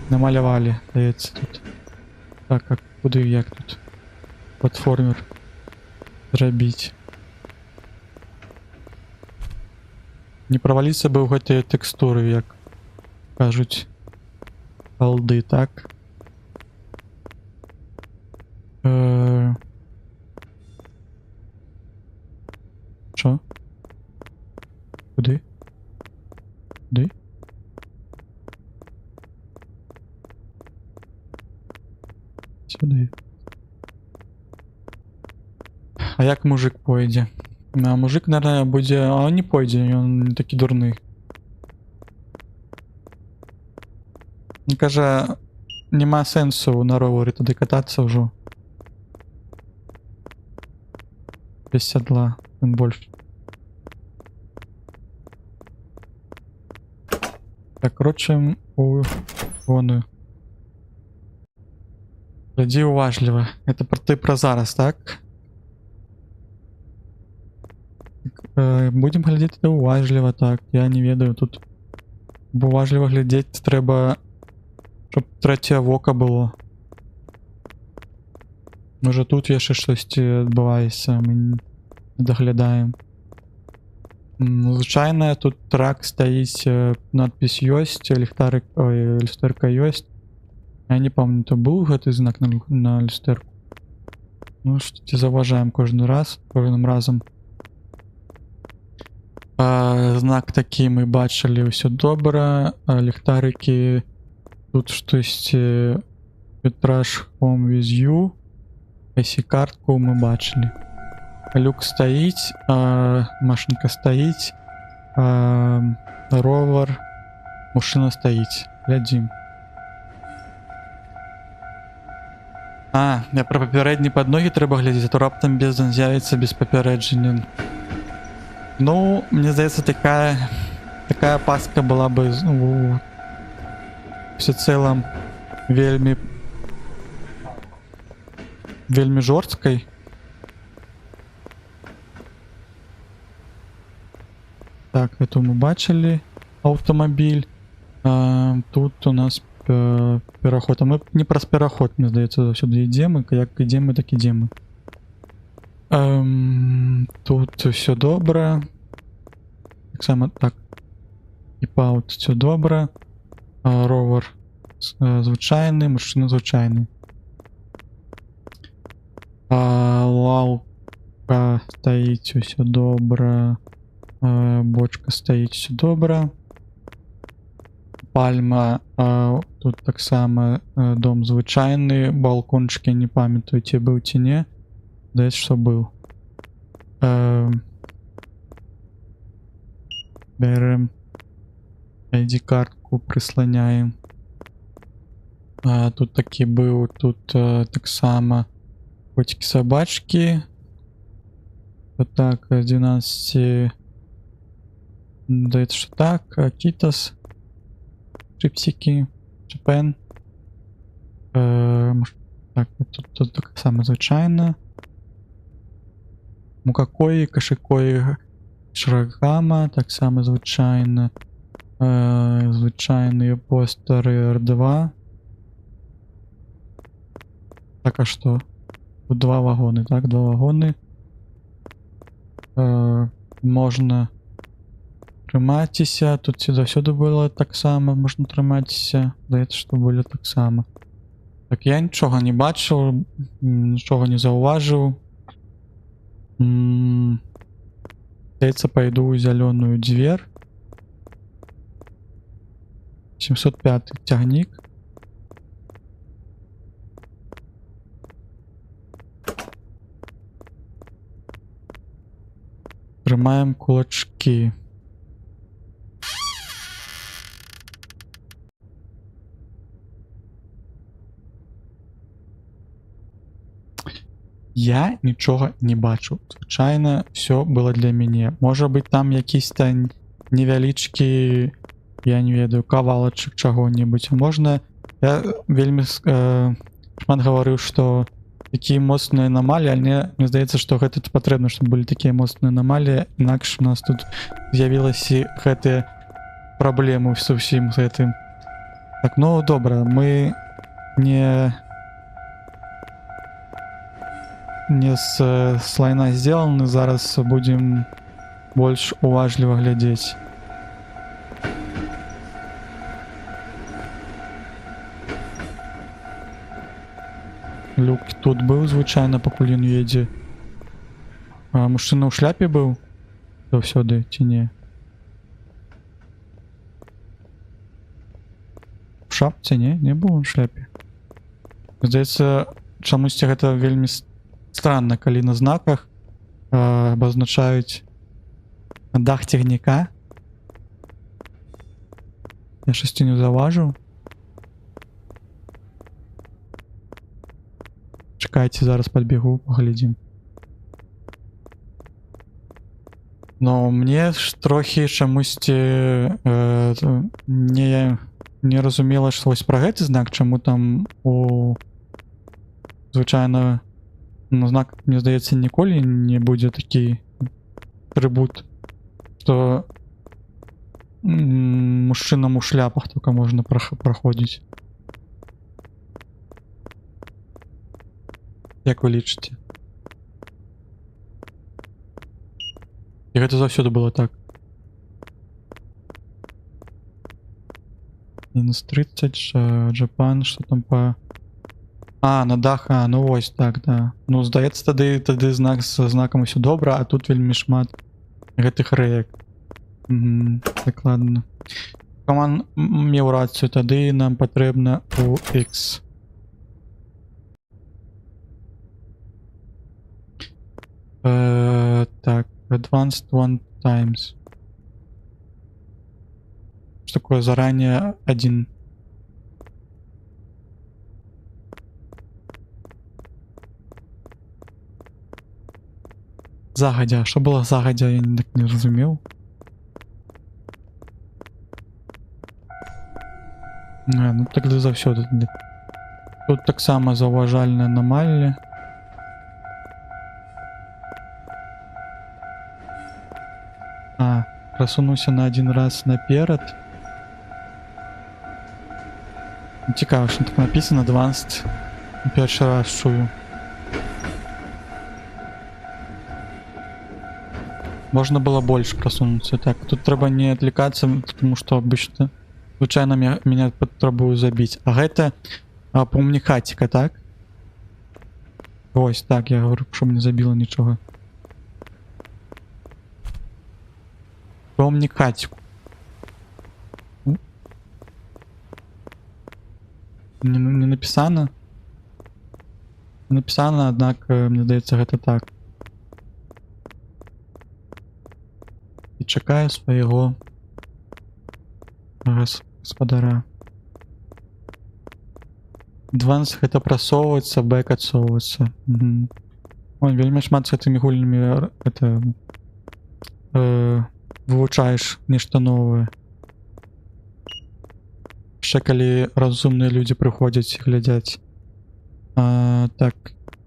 Намалявали, здаецца, тут. Так, а куды як тут платформер зрабіць? Не праваліцца бы ў гэтыя тэкстуры, як кажуць алды, так? Чо? Куды? Куды? Сюди. А як мужик пойдзе? А мужик, наверное, будзе... А он не пойдзе, он не такі дурны. Мне кажа, нема сэнсу на ровары тады катацца ўжо. Без сядла, тым больш. Так, крочым у воную. Глядзі уважліва. Это ты пра зараз, так? Будем глядзець это уважліва, так. Я не ведаю, тут уважліва глядзець трэба, чтоб трэцяе вока было. Можа тут яшчэ штосьці адбываецца, мы не даглядаем. Звычайна тут трак стаіць, надпіс ёсць, ліхтарык, ой, люстэрка ёсць. Я не помню, то был гэты знак на люстерку. Ну, что заўважаем кожным разом. Знак такі мы бачылі, ўсё добра. Ліхтарыкі. Тут штосьці Вітраж Home with you. IC-картку мы бачылі. Люк стаіць, машинка стаіць, ровар, машина стаіць. Глядзім. А, я про папярэдні падногі трэба глядзець, а то раптам бездань з'явіцца без папярэджання. Ну, мне здаецца, такая паска была бы всецэлым вельмі жорсткай. Так, эту мы бачылі аўтамабіль. Тут у нас пераход. А мы не праз пераход, мне здаецца, заўсёды ідзем, і як ідзем мы, так ідзем мы. Тут все добра. Таксама так. І паут все добра. Ровар звычайны, машина звычайны. Лаўка стаіць, усё добра. Бочка стаіць, все добра. Пальма, тут таксама дом звычайны, балкончики, не памятаю, ці быў ці не. Здаецца, што быў. Бярем ID-картку, прысланяем. Тут такі быў, тут таксама котики собачки. Вот так, 12. Здається, що так, Кітос, Чипсики, Чипен. Так, тут так само звичайно. Мукакої, Кашикої, Шрагама, так само звичайно. Звичайні постери R2. Так, а що? Тут 2 вагони, так, 2 вагони. Можна триматися. Тут всюди було так само, можна триматися. Здається, що було так само. Так, я нічого не бачив, нічого не зауважив. Здається, пойду у зеленую дверь. 705 тягник. Тримаем кулачки. Я нічого не бачу. Звичайно, все було для мене. Може бути там якісь там невеличкі, я не ведаю, кавалочек чого-небудь. Можна, я вельми шмат говорив, що такі моцні аномалії, але мені здається, що гэта потрібно, щоб були такі моцні аномалії, інакше у нас тут з'явилися гэты проблеми з усім гэтым. Так, ну добре, ми не з лайна сделаны, зараз будем больш уважліва глядзець. Люк тут быў, звычайна, пакуль ён едзе. Мужчына ў шляпе быў? Заўсёды, ці не? В шапце, не? Не быў у шляпе. Здаецца, чамусьці гэта вельмі странно, калі на знаках обозначаюць дах цягніка. Я шасці не заўважыў. Чекайте, зараз подбегу, поглядим. Но мне ж трохи чамусьці не разумела, што вось пра гэты знак, чаму там у звычайна знак, мне здаецца, ніколі не будзе такі атрыбут, што мужчынам у шляпах только можна праходзіць. Як вы лічыце? І гэта заўсёды было так. Мінус 30, Джапан, што там па... на дах, ну вось так, да. Ну, здаецца, тады знак з знакам усё добра, а тут вельмі шмат гэтых рэек. Дакладна. Каман меў рацыю, тады нам патрэбна у X. Так, advanced one times. Что такое заранее один? Загадзя. Что было загадзя? Я так не разумеў. Ну тогда заўсёды. Тут таксама заўважальная аномалія. Просунуся на один раз наперед. Цікаво, що так написано Advanced. Перший раз чую. Можно было больше просунуться. Так, тут треба не отвлекаться, потому что обычно случайно меня потребую забить. А это помни хатика, так? Ось, так, я говорю, щоб не забило нічого. Помни хатику. Не написано. Не написано, однак, мне здається, гэта так. І чекаю свого господара. Advance гэта прасоўвацца, бэк адсоўвацца. Ой, вельмі шмат з гэтымі гульнямі это вывучаеш нешта новае. Яшчэ калі разумныя людзі прыходзяць і глядзяць. Так,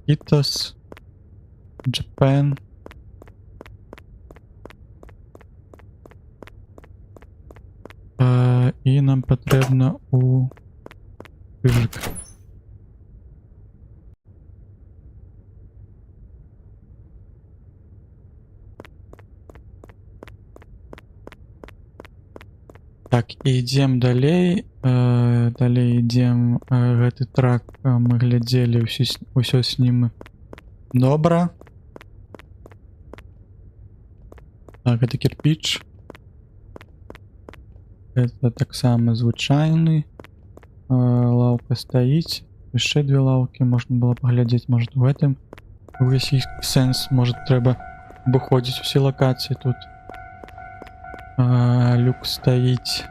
Итос, Japan. І нам патрэбна у крыжык. Так, і ідзем далей. Далей ідзем. Гэты трак мы глядзелі, ўсё з ним добра. Так, гэта кірпіч. Это таксама звычайны. Лаўка стаіць. Яшчэ две лаўкі можна было паглядзець, может у гэтым увесь сэнс, может трэба абыходзіць усе лакацыі тут. Люк стаіць.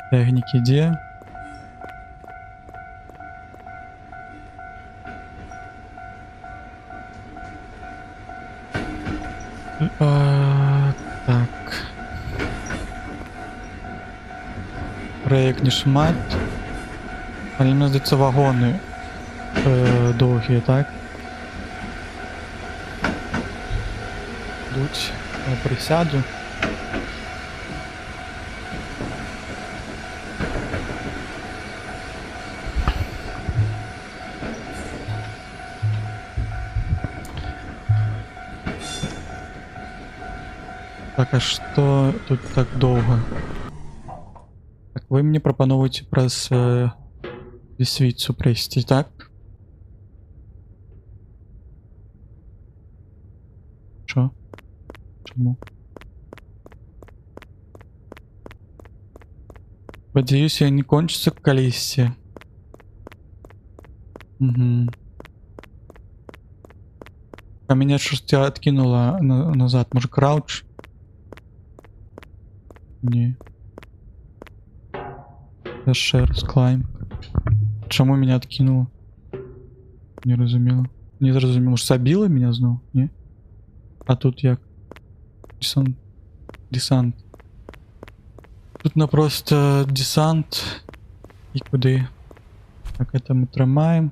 Цягнік ідзе. Так. Рэек не шмат. Але мне здаецца вагоны доўгія, так? Тут присяду. Так, а что тут так долго? Так, вы мне прапановуеце праз лесвіцу прайсці, так? Чо? Чаму? Спадзяюся, не кончыцца калісьці. А меня что-то откинуло назад. Может, крауч? Не. Share, climb. Чому меня откинуло? Не разумела. Не зразумела. Может, забило меня знову? Не? А тут як? Десант. Тут на просто десант. І куди? Так, это мы тримаем.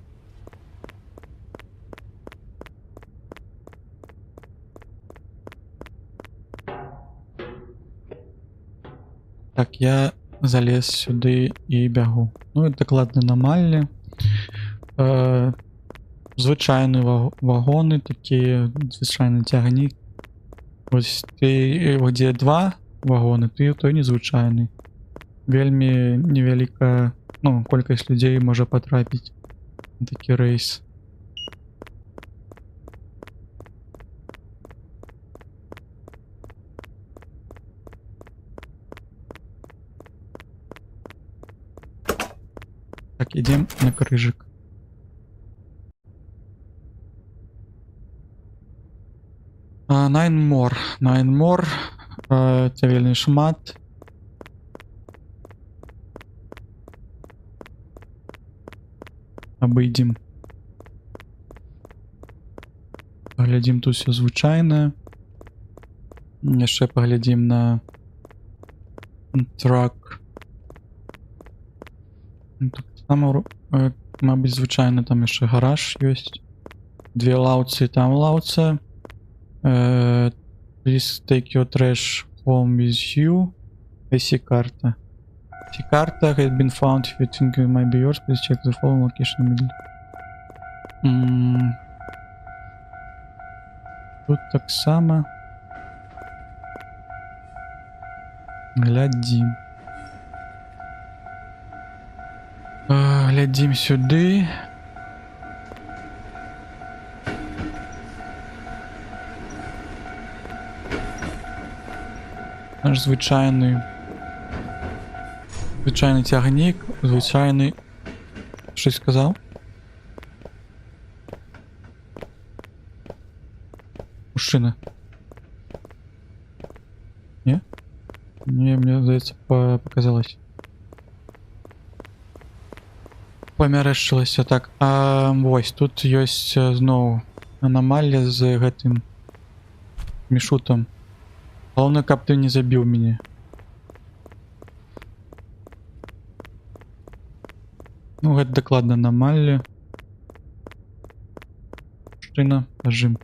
Так, я залез сюди і бягу. Ну, докладно на Маллі. Звичайні вагони, такі, звичайний тягнік. Ось ти, де два вагони, той незвичайний. Вельмі невелика, ну, кількість людей може потрапити на такий рейс. Так, идем на крыжик. Nine more. Це вельмі шмат. Обойдем. Поглядим тут все звичайне. Ще поглядим на трак. Так само, мабуть, звичайно, там ще гараж є. Дві лавці, там лавця. Please take your trash home with you. I see карта. See карта has been found. If you think it might be yours, please check the following location. Тут так само. Глядим. Глядим сюди. Наш звичайний тягнік, звичайний... Щось сказав? Мужчина. Ні? Ні, мені здається, показалось. Памярэшчылася так. А вось тут ёсць зноў анамалія з гэтым мішутам. Галоўна, каб ты не забіў мяне. Ну, гэта дакладна анамалія. Мужчына, бажым.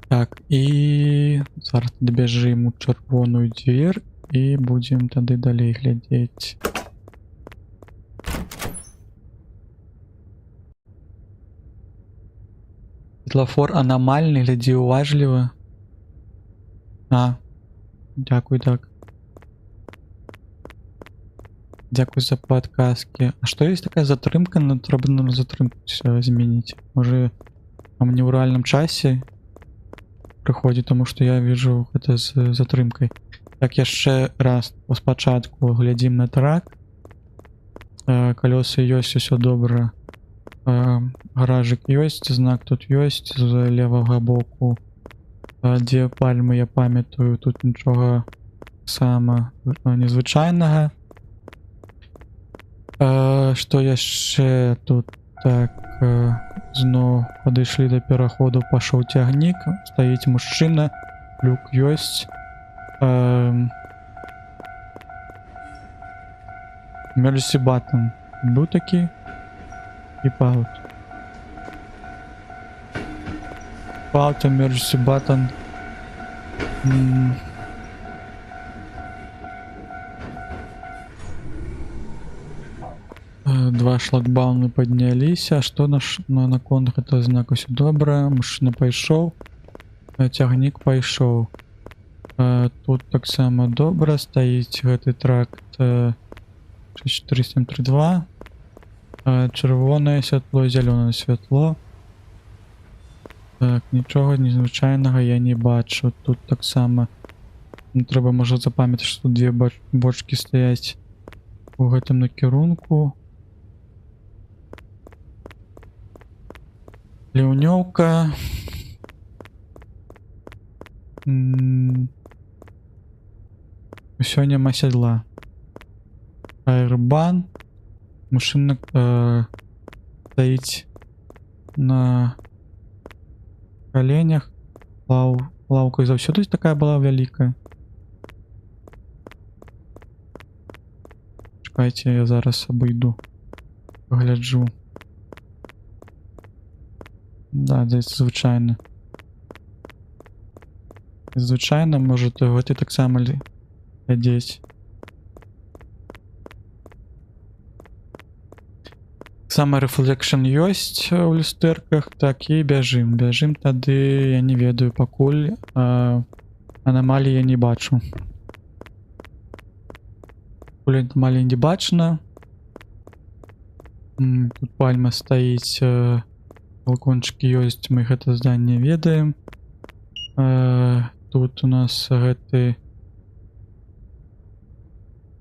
Так, і зараз дабяжым у чырвоную дзвер і будзем тады далей глядзець. Світлафор анамальны, глядзі уважліва. А, дзякуй, так. Дзякуй за падказкі. А што ёсць такая затрымка? Трэба на затрымку змяніць. Можа, а мне ў рэальным часе прыходзіць, тому што я вижу гэта з затрымкай. Так, яшчэ раз спачатку глядзім на трак. Калёсы ёсць, усё добра. Гаражык ёсць, знак тут ёсць з левага боку. Дзе пальмы, я памятаю, тут нічога сама незвычайнага. Што яшчэ тут? Так, зноў падышлі да пераходу, пашоў цягнік, стаіць мужчына, люк ёсць. Emergency button быў такі і паут. Паут, emergency button. Два шлагбауны падняліся. Што наконт гэтага знаку? Усё добра. Мужчына пайшоў. Цягнік пайшоў. Тут таксама добра. Стаіць гэты тракт 64732. Чырвонае святло, зялёнае святло. Так, нічога незвычайнага я не бачу. Тут таксама трэба, можа, запамятаць, што две бочкі стаяць у гэтым накірунку. Ліўнёўка. Усё, няма сядла. Аэрбан. Машына стаіць на коленях. Лаўка заўсёды такая была вялікая. Чакайце, я зараз абыйду. Пагляджу. Да, здаецца, звычайна. Звычайна, можа, то гэты таксама глядзець. Сама рефлекшн ёсць у люстэрках. Так, і бяжым. Бяжым тады, я не ведаю, пакуль анамаліі я не бачу. Пакуль анамаліі не бачна. Тут пальма стаіць. Балкончыкі ёсць, мы гэта зданне ведаем. Тут у нас гэты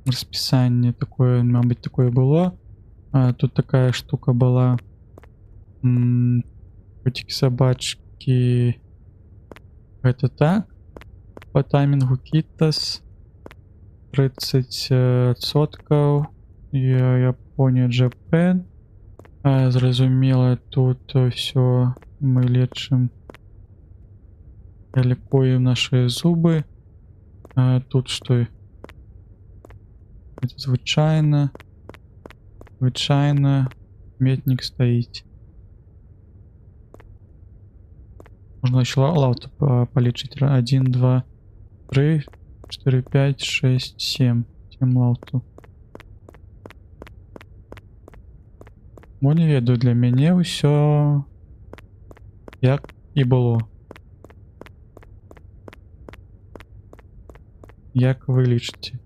распісанне такое, мабыць, такое было. Тут такая штука была. Котики, собачки. Это так. По таймингу Китас 30%. Япония, Japan. Зразумела, тут все мы лечим. Лікуем наши зубы. Тут что? Это звычайно. Звычайно. Метник стоит. Можно еще лаут полечить. 1, 2, 3, 4, 5, 6, 7. 7 лауту. Не ведаю, для мяне ўсё як і было. Як вы лічыце?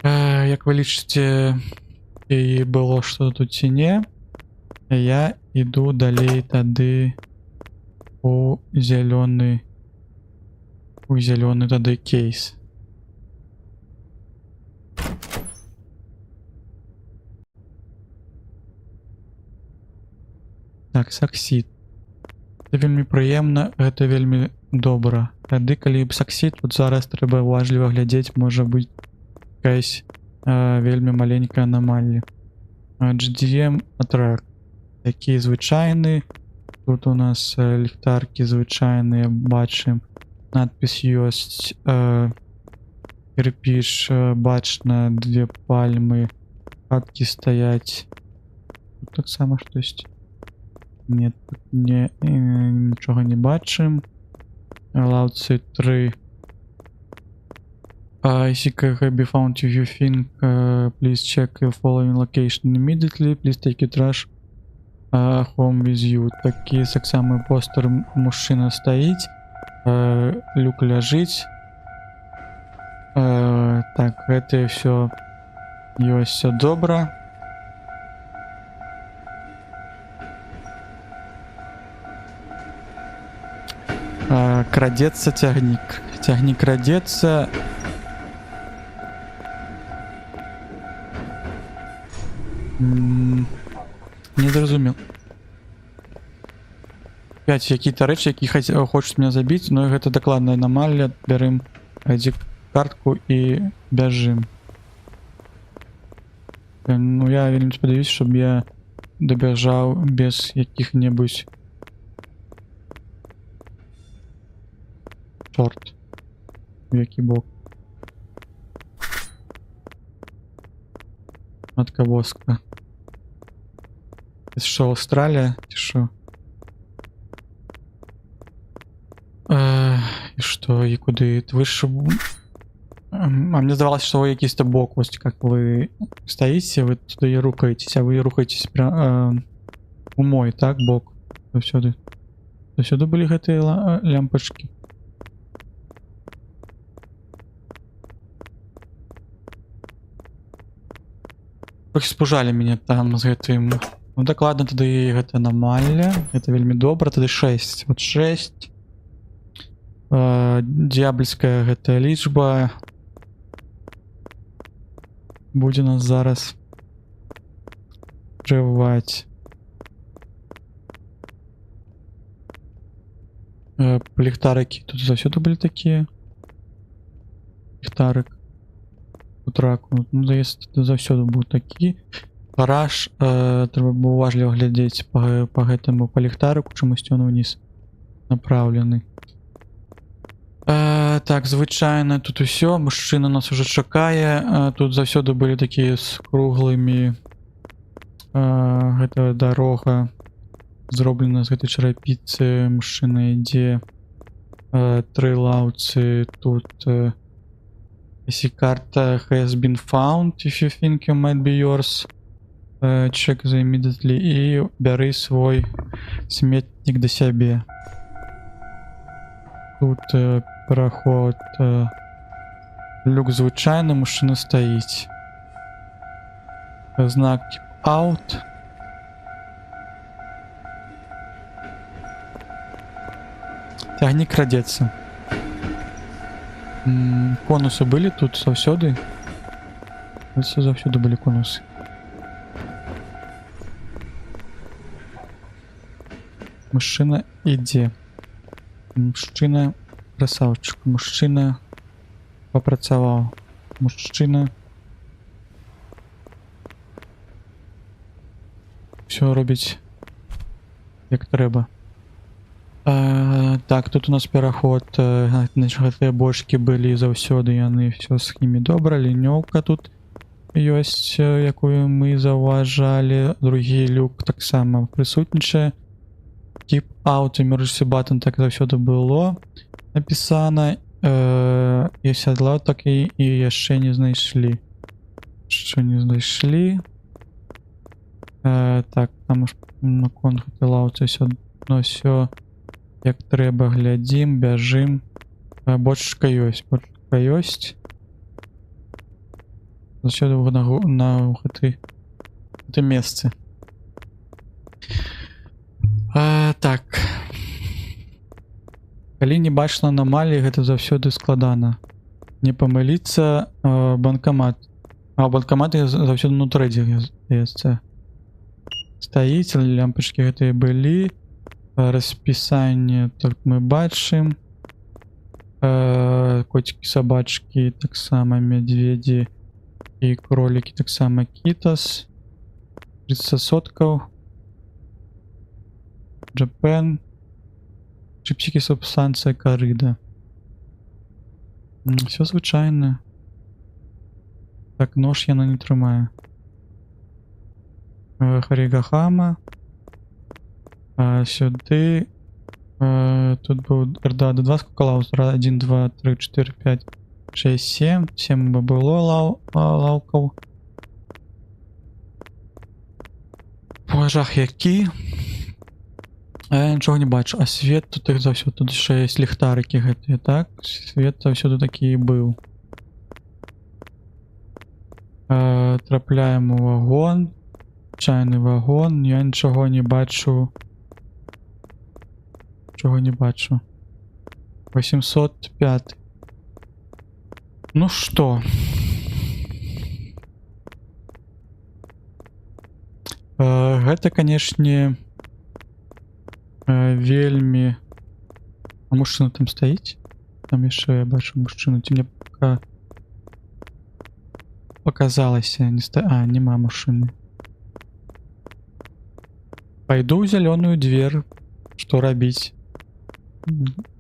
Як вы лічыце, і было што тут ці не? Я іду далей тады у зялёны тады кейс. Так, саксід. Гэта вельмі прыемна, гэта вельмі добра. Тады калі б саксід, вот зараз трэба уважліва глядзець, можа быць якаясь вельмі маленькая анамалія. GDM атрак. Такі звычайны. Тут у нас ліхтаркі звычайныя, бачым. Надпіс ёсць. Кірпіч, бачна, 2 пальмы. Хаткі стаяць. Тут таксама штосьці. Нет, тут нічога не бачым. Лаўцы 3. I seek a be found if you think. Please check the following location immediately. Please take a trash home with you. Такі таксама постер, мужчына стаіць. Люк ляжыць. Так, гэта ўсё ёсць, всё добра. Крадецца цягнік. Цягнік крадецца. Не зразумеў. 5 які-то рэчы, які хочуць мяне забіць, но гэта дакладная анамалія. Бярым ID-картку і бяжым. Ну я вельмі спадзяюся, щоб я дабяжаў без якіх-небудзь. Чорт. У які бок. Матка воска. Это что, Австралия? Ты что? И что, и куда? Вы ж... А мне здавалось, что вы якийсь-то бок, вот как вы стоите, вы туда и рухаетесь, а вы рухаетесь прям у мой, так, бок. Всюду. Всюду были гэтые лямпочки. Трохи спужалі мяне там з гэтым. Ну дакладна тады гэта анамалія. Гэта вельмі добра, тады 6. Вот 6. Д'ябельская гэтая лічба. Будзе нас зараз трываць. Ліхтарыкі тут заўсёды былі такія. Ліхтарык. Траку. Ну, здаецца, заўсёды быў такі. Гараж, трэба было уважліва глядзець па гэтаму па ліхтарыку, чамусь ён уніз направлены. Так, звычайна тут усё. Мужчына нас уже чакае. Тут заўсёды былі такія з круглымі. Гэта дарога зроблена з гэтай чарапіцы. Мужчына ідзе. 3 лаўцы тут. Если карта has been found, if you think you might be yours, check the immediately и бяры свой сметнік да сябе. Тут проход, люк звычайны, мужчына стаіць. Знак keep out. Цягнік крадецца. Конусы были тут заўсёды? Все заўсёды были конусы. Мужчына ідзе. Мужчына красавчык. Мужчына папрацаваў. Мужчына все робіць як трэба. Так, тут у нас пераход. Гэтыя бочки былі заўсёды, яны все з імі добра. Лінёўка тут ёсць, якую мы заўважалі. Другі люк таксама прысутнічае. Keep out emergency button так заўсёды было напісана. І сядла так і яшчэ не знайшлі. Яшчэ не знайшлі. Так, там наконт гэтай лаўцы ўсё як трэба, глядзім, бяжым. Бочка ёсць, бочка ёсць. Заўсёды на гэтым месцы. Калі не бачна анамаліі, гэта заўсёды складана. Не памыліцца банкамат. А банкаматы заўсёды ўнутры здаецца. Стаіць, лямпачкі гэтыя былі. Распісанне тут мы бачым. Коцікі, сабачкі, таксама мядзведзі і кролікі, таксама кітас. 30%. Джапен. Чипсики, субстанція, корыда. Все звычайна. Так, нож яна не трымае. Харігахама. Сюди. Тут быў РДА-2, сколько лаус? 1, 2, 3, 4, 5, 6, 7. 7 бы было лаўкаў. Пажах які. Я нічого не бачу. А свет тут іх заўсёды. Тут яшчэ ёсць ліхтарыкі гэтыя, так? Свет заўсёды такі і быў. Трапляем у вагон. Чайны вагон. Я нічого не бачу. Чого не бачу. 805. Ну што? Гэта, канешне, вельмі... А мужчына там стаіць? Там яшчэ я бачу мужчыну. Ці мне показалася. А, нема мужчыны. Пайду ў зялёную дверь. Што рабіць?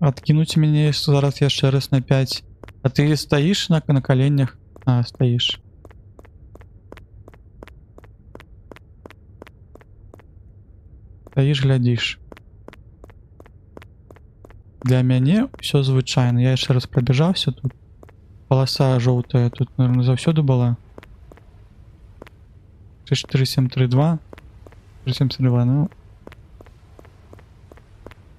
Откинуть мяне зараз яшчэ раз на 5. А ты стаіш на коленях? А, стаіш. Стаіш, глядзіш. Для мяне ўсё звычайна. Я яшчэ раз прабежаўся тут. Паласа жоўтая тут, наверное, заўсёды была. 4732. 4732, ну...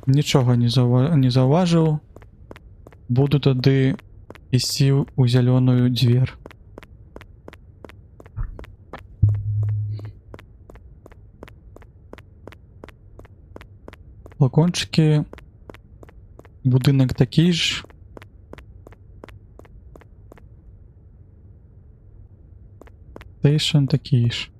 Нічога не заўважыў. Буду тады ісці ў зялёную дзвер. Балкончыкі. Будынак такі ж. Стейшн такі ж.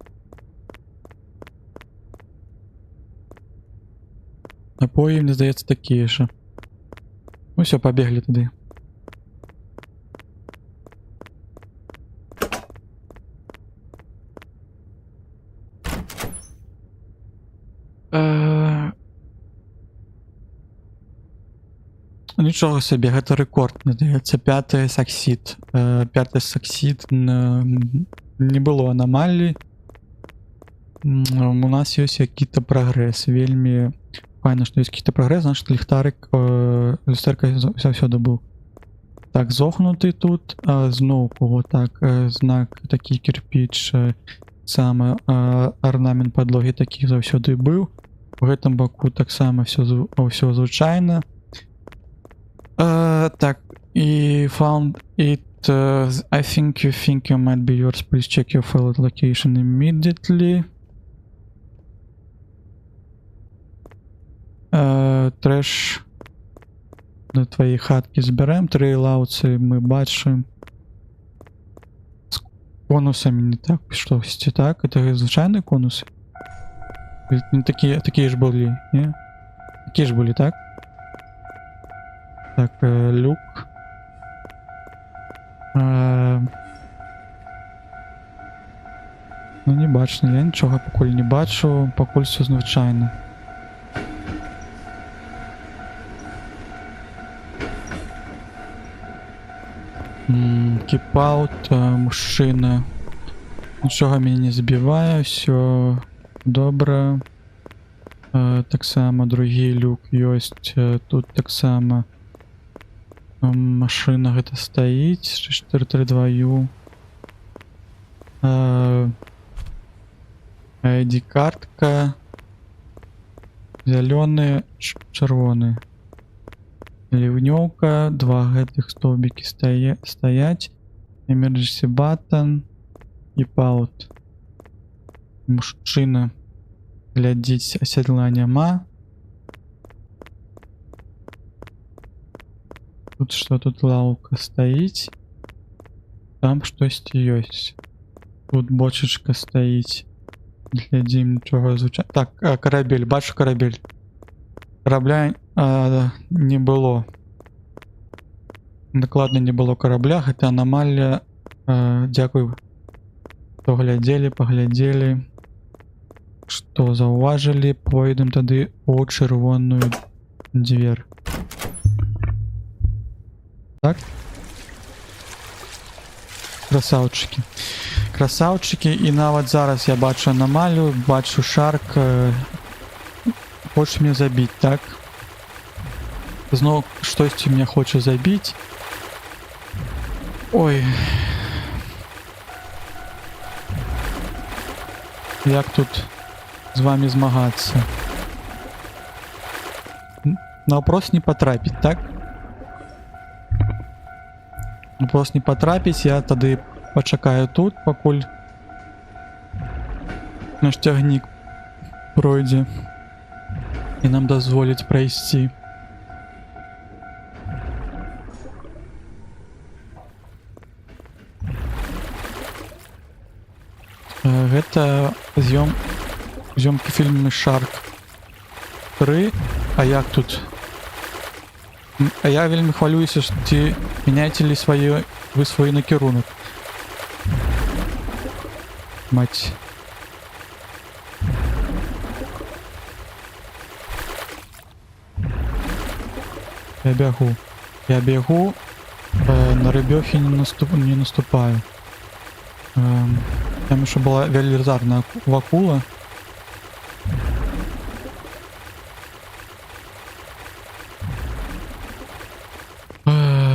Напоі, мне здаецца, такія ж. Ну все, пабеглі тады. Нічога сабе, гэта рэкорд, здаецца, 5-й саксід. 5-й саксід, не было анамалій. У нас ёсць які-то прагрэс, вельмі... Файна, што ёсць какие-то прагрэс, значит ліхтарык, люстэрка заўсёды быў. Так, зогнуты тут, зноўку, вот так, знак, такі кірпіч, сама арнамент падлогі такі заўсёды быў. У гэтым баку таксама ўсё звычайна. Так, і found it, I think you might be yours, please check your failed location immediately. Трэш на твоей хаткі збярэм. 3 лаўцы мы бачым. З конусамі не так штосьці, так? Это звычайныя конусы? Такія ж былі, не? Такія ж былі, так? Так, люк. Ну не бачна, я нічога пакуль не бачу, пакуль все звычайна. Кіпаут, мужчына. Нічога мяне не збівае, все добра. Таксама другі люк ёсць. Тут таксама машына гэта стаіць. 432U. ID-картка. Зялёны, чырвоны. Ліўнёўка, 2 гэтых столбікі стаяць. Emergency button. Кіпаут. Мужчына. Глядзіць, асядла няма. Тут что? Тут лаўка стаіць. Там штосьці ёсць. Тут бочачка стаіць. Глядзім, нічога звычайна. Так, карабель, бачу карабель. Карабля не было. Дакладна не было карабля, гэта анамалія. Дзякуй, што глядзелі, паглядзелі. Што заўважылі, пойдем тады у чырвоную дзвер. Так. Красаўчыкі. Красаўчыкі, і нават зараз я бачу анамалію, бачу шарк. Хоча мне забіць, так? Зноў штосьці мне хоча забіць. Ой. Як тут з вами змагацца? Наўпрост не патрапіць, так? Наўпрост не патрапіць, я тады пачакаю тут, пакуль наш цягнік пройдзе і нам дазволіць прайсці. Гэта зёмкі фільму Шарк 3. А як тут? А я вельмі хвалююся, што ці мяняеце ли вы свой накірунак. Мать. Я бегу, на рыбёхі не наступаю. Там еще была велізарная акула.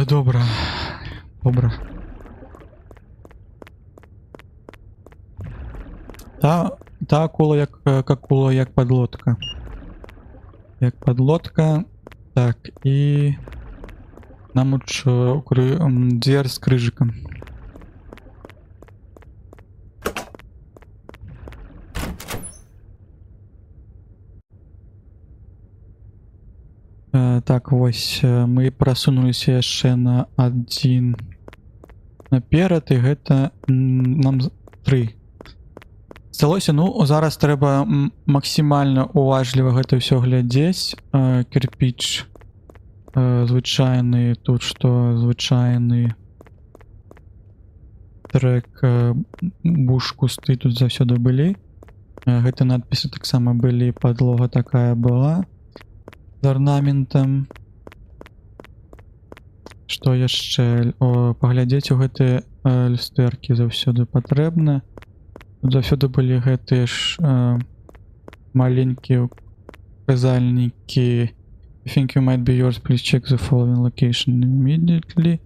Добра. Та акула як подлодка. Так, і нам дверь з крыжиком. Так, вось мы прасунуліся яшчэ на адзін наперад, і гэта нам 3. Сталося, ну, зараз трэба максімальна уважліва гэта ўсё глядзець. Кірпіч звычайны, тут што звычайны трек, буш, кусты тут заўсёды былі. Гэты надпісы таксама былі, падлога такая была з арнаментам. Што яшчэ? Паглядзець у гэтыя люстэркі заўсёды патрэбна. Тут заўсёды былі гэтыя ж маленькія указальнікі. I think you might be yours, please check the following location immediately.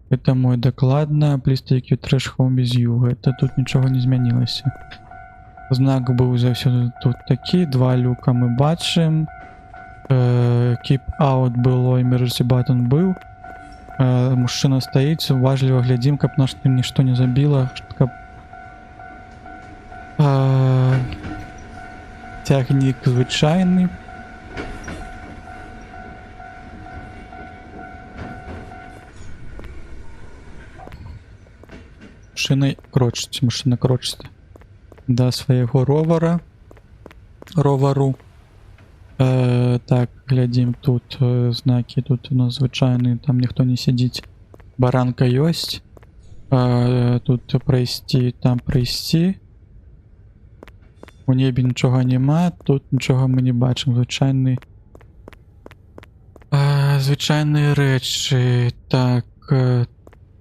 Это мой дакладна, please take your trash home with you. Гэта тут нічога не змянілася. Знак быў заўсёды тут такі, 2 люка мы бачым. Keep out было, emergency button быў. Мужчына стаіць, уважліва глядзім, каб нас нішто не забіла, каб цягнік звычайны. Машына крочыць да свайго ровару. Так, глядзім, тут знакі, тут у нас звычайны, там ніхто не сядзіць. Баранка ёсць. Тут прайсці, там прайсці. У небе нічога няма, тут нічога мы не бачым. Звычайныя рэчы. Так,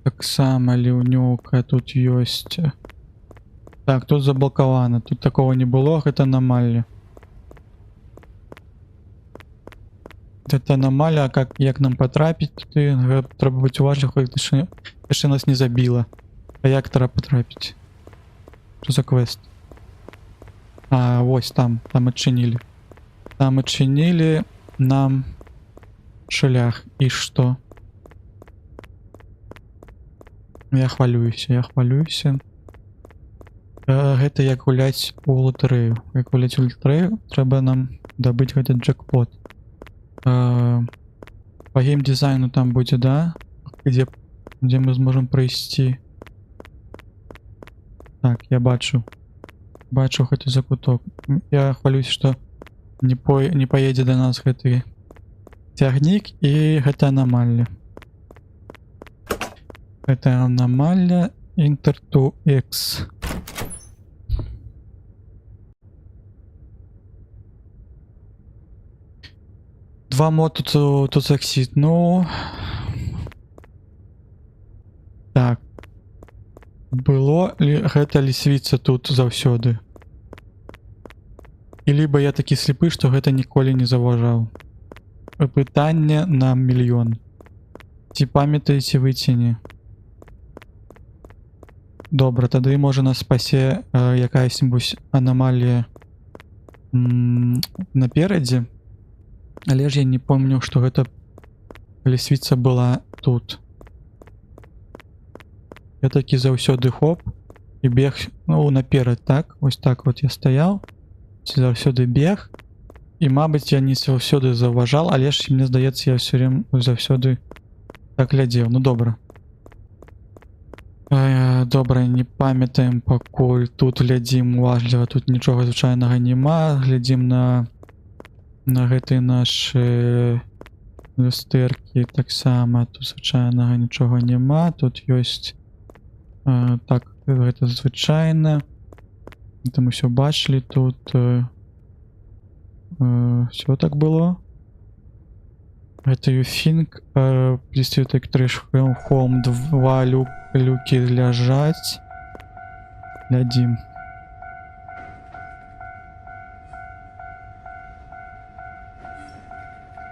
таксама ліўнёўка тут ёсць. Так, тут заблокавана, тут такого не было, гэта анамалія. Гэта анамалія, як нам патрапіць туды, трэба быць уважлівым, яшчэ нас не забіла. А як трэба патрапіць? Што за квест? Вось там адчынілі. Там адчынілі нам шлях. І што? Я хвалююся. Гэта як гуляць у латарэю. Як гуляць у латарэю, трэба нам дабыць гэты джекпот. По геймдизайну там будет, да? Где мы сможем пройти. Так, я бачу. Бачу гэты закуток. Я хвалюсь, что не поедет до нас гэты цягнік и гэта аномалия. Это аномалия Enter to X. Два мода тут заксит. Ну... Так. Было ли гэта лісвіца тут заўсёды? І либо я такі слепы, што гэта ніколі не заўважаў. Пытанне на мільён. Ці памятаеце вы ці не? Добра, тады можа нас спасе якая-нибудь аномалія наперадзе. Але ж я не помню, што гэта лісвіца была тут. Я такі заўсёды хоп і бег, ну, наперад, так? Ось так вот я стаяў, заўсёды бег. І, мабыць, я не заўсёды заўважал, але ж мне здаецца, я ўсё время заўсёды так глядзеў. Ну, добра. Добра, не памятаем пакуль. Тут глядзім уважліва, тут нічога звычайнага няма. Глядзім на гэтыя нашы люстэркі таксама. Тут звычайнага нічога няма. Тут ёсць так, гэта звычайна. Это мы все бачили. Тут все так было. Это юфинг. Присвяток трэш хом. Два люки ляжать. Глядим.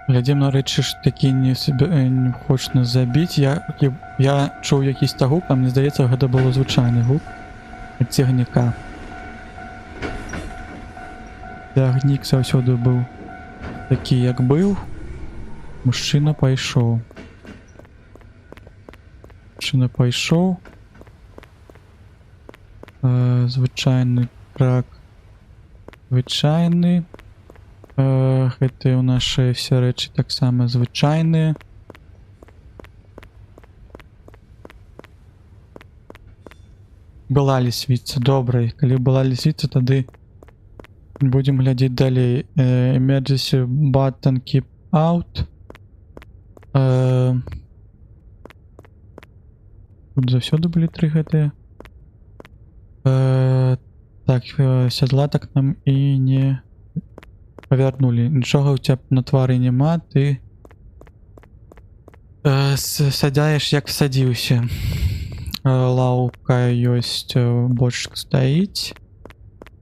Глядим на рэчы ж такі не хочуць нас забіць. Я чуў якісь гук, а мне здаецца, гэта было звычайны гук ад цягніка. Цягнік заўсёды быў такі, як быў. Мужчына пайшоў. Мужчына пайшоў. Звычайны трак. Звычайны. Гэтыя ў нашы все рэчы таксама звычайныя. Была лісвіца, добра. Калі была лісвіца, тады будем глядзець далей. Emergency button keep out. Тут заўсёды былі тры гэтыя. Так, сядла так нам і не павярнулі. Нічога ў цяб на твары няма, ты садзяеш як садзіўся. Лаўка ёсць, бочка стаіць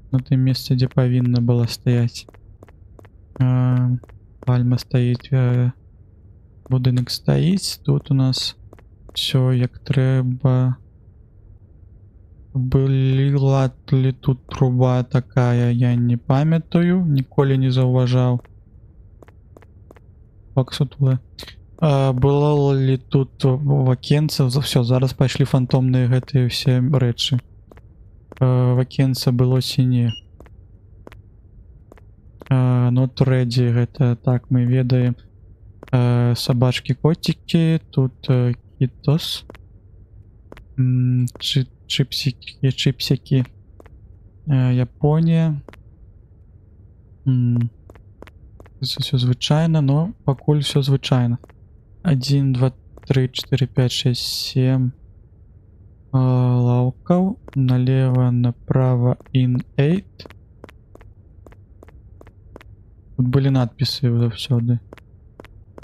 на тым месцы, дзе павінна была стаяць. Пальма стаіць, будынак стаіць. Тут у нас все як трэба. Была ли тут труба такая, я не памятаю, ніколі не заўважаў. Паксутуле. Было ли тут вакенца? Все, зараз пайшлі фантомныя гэтыя ўсе рэчы. Вакенца было ці не? Not ready, гэта так мы ведаем. Собачки, котики, тут китос. Чипсики. Японія. Все звычайна, но пакуль все звычайна. 1, 2, 3, 4, 5, 6, 7 лаўкаў. Налево, направо, in 8. Тут были надписы заўсёды.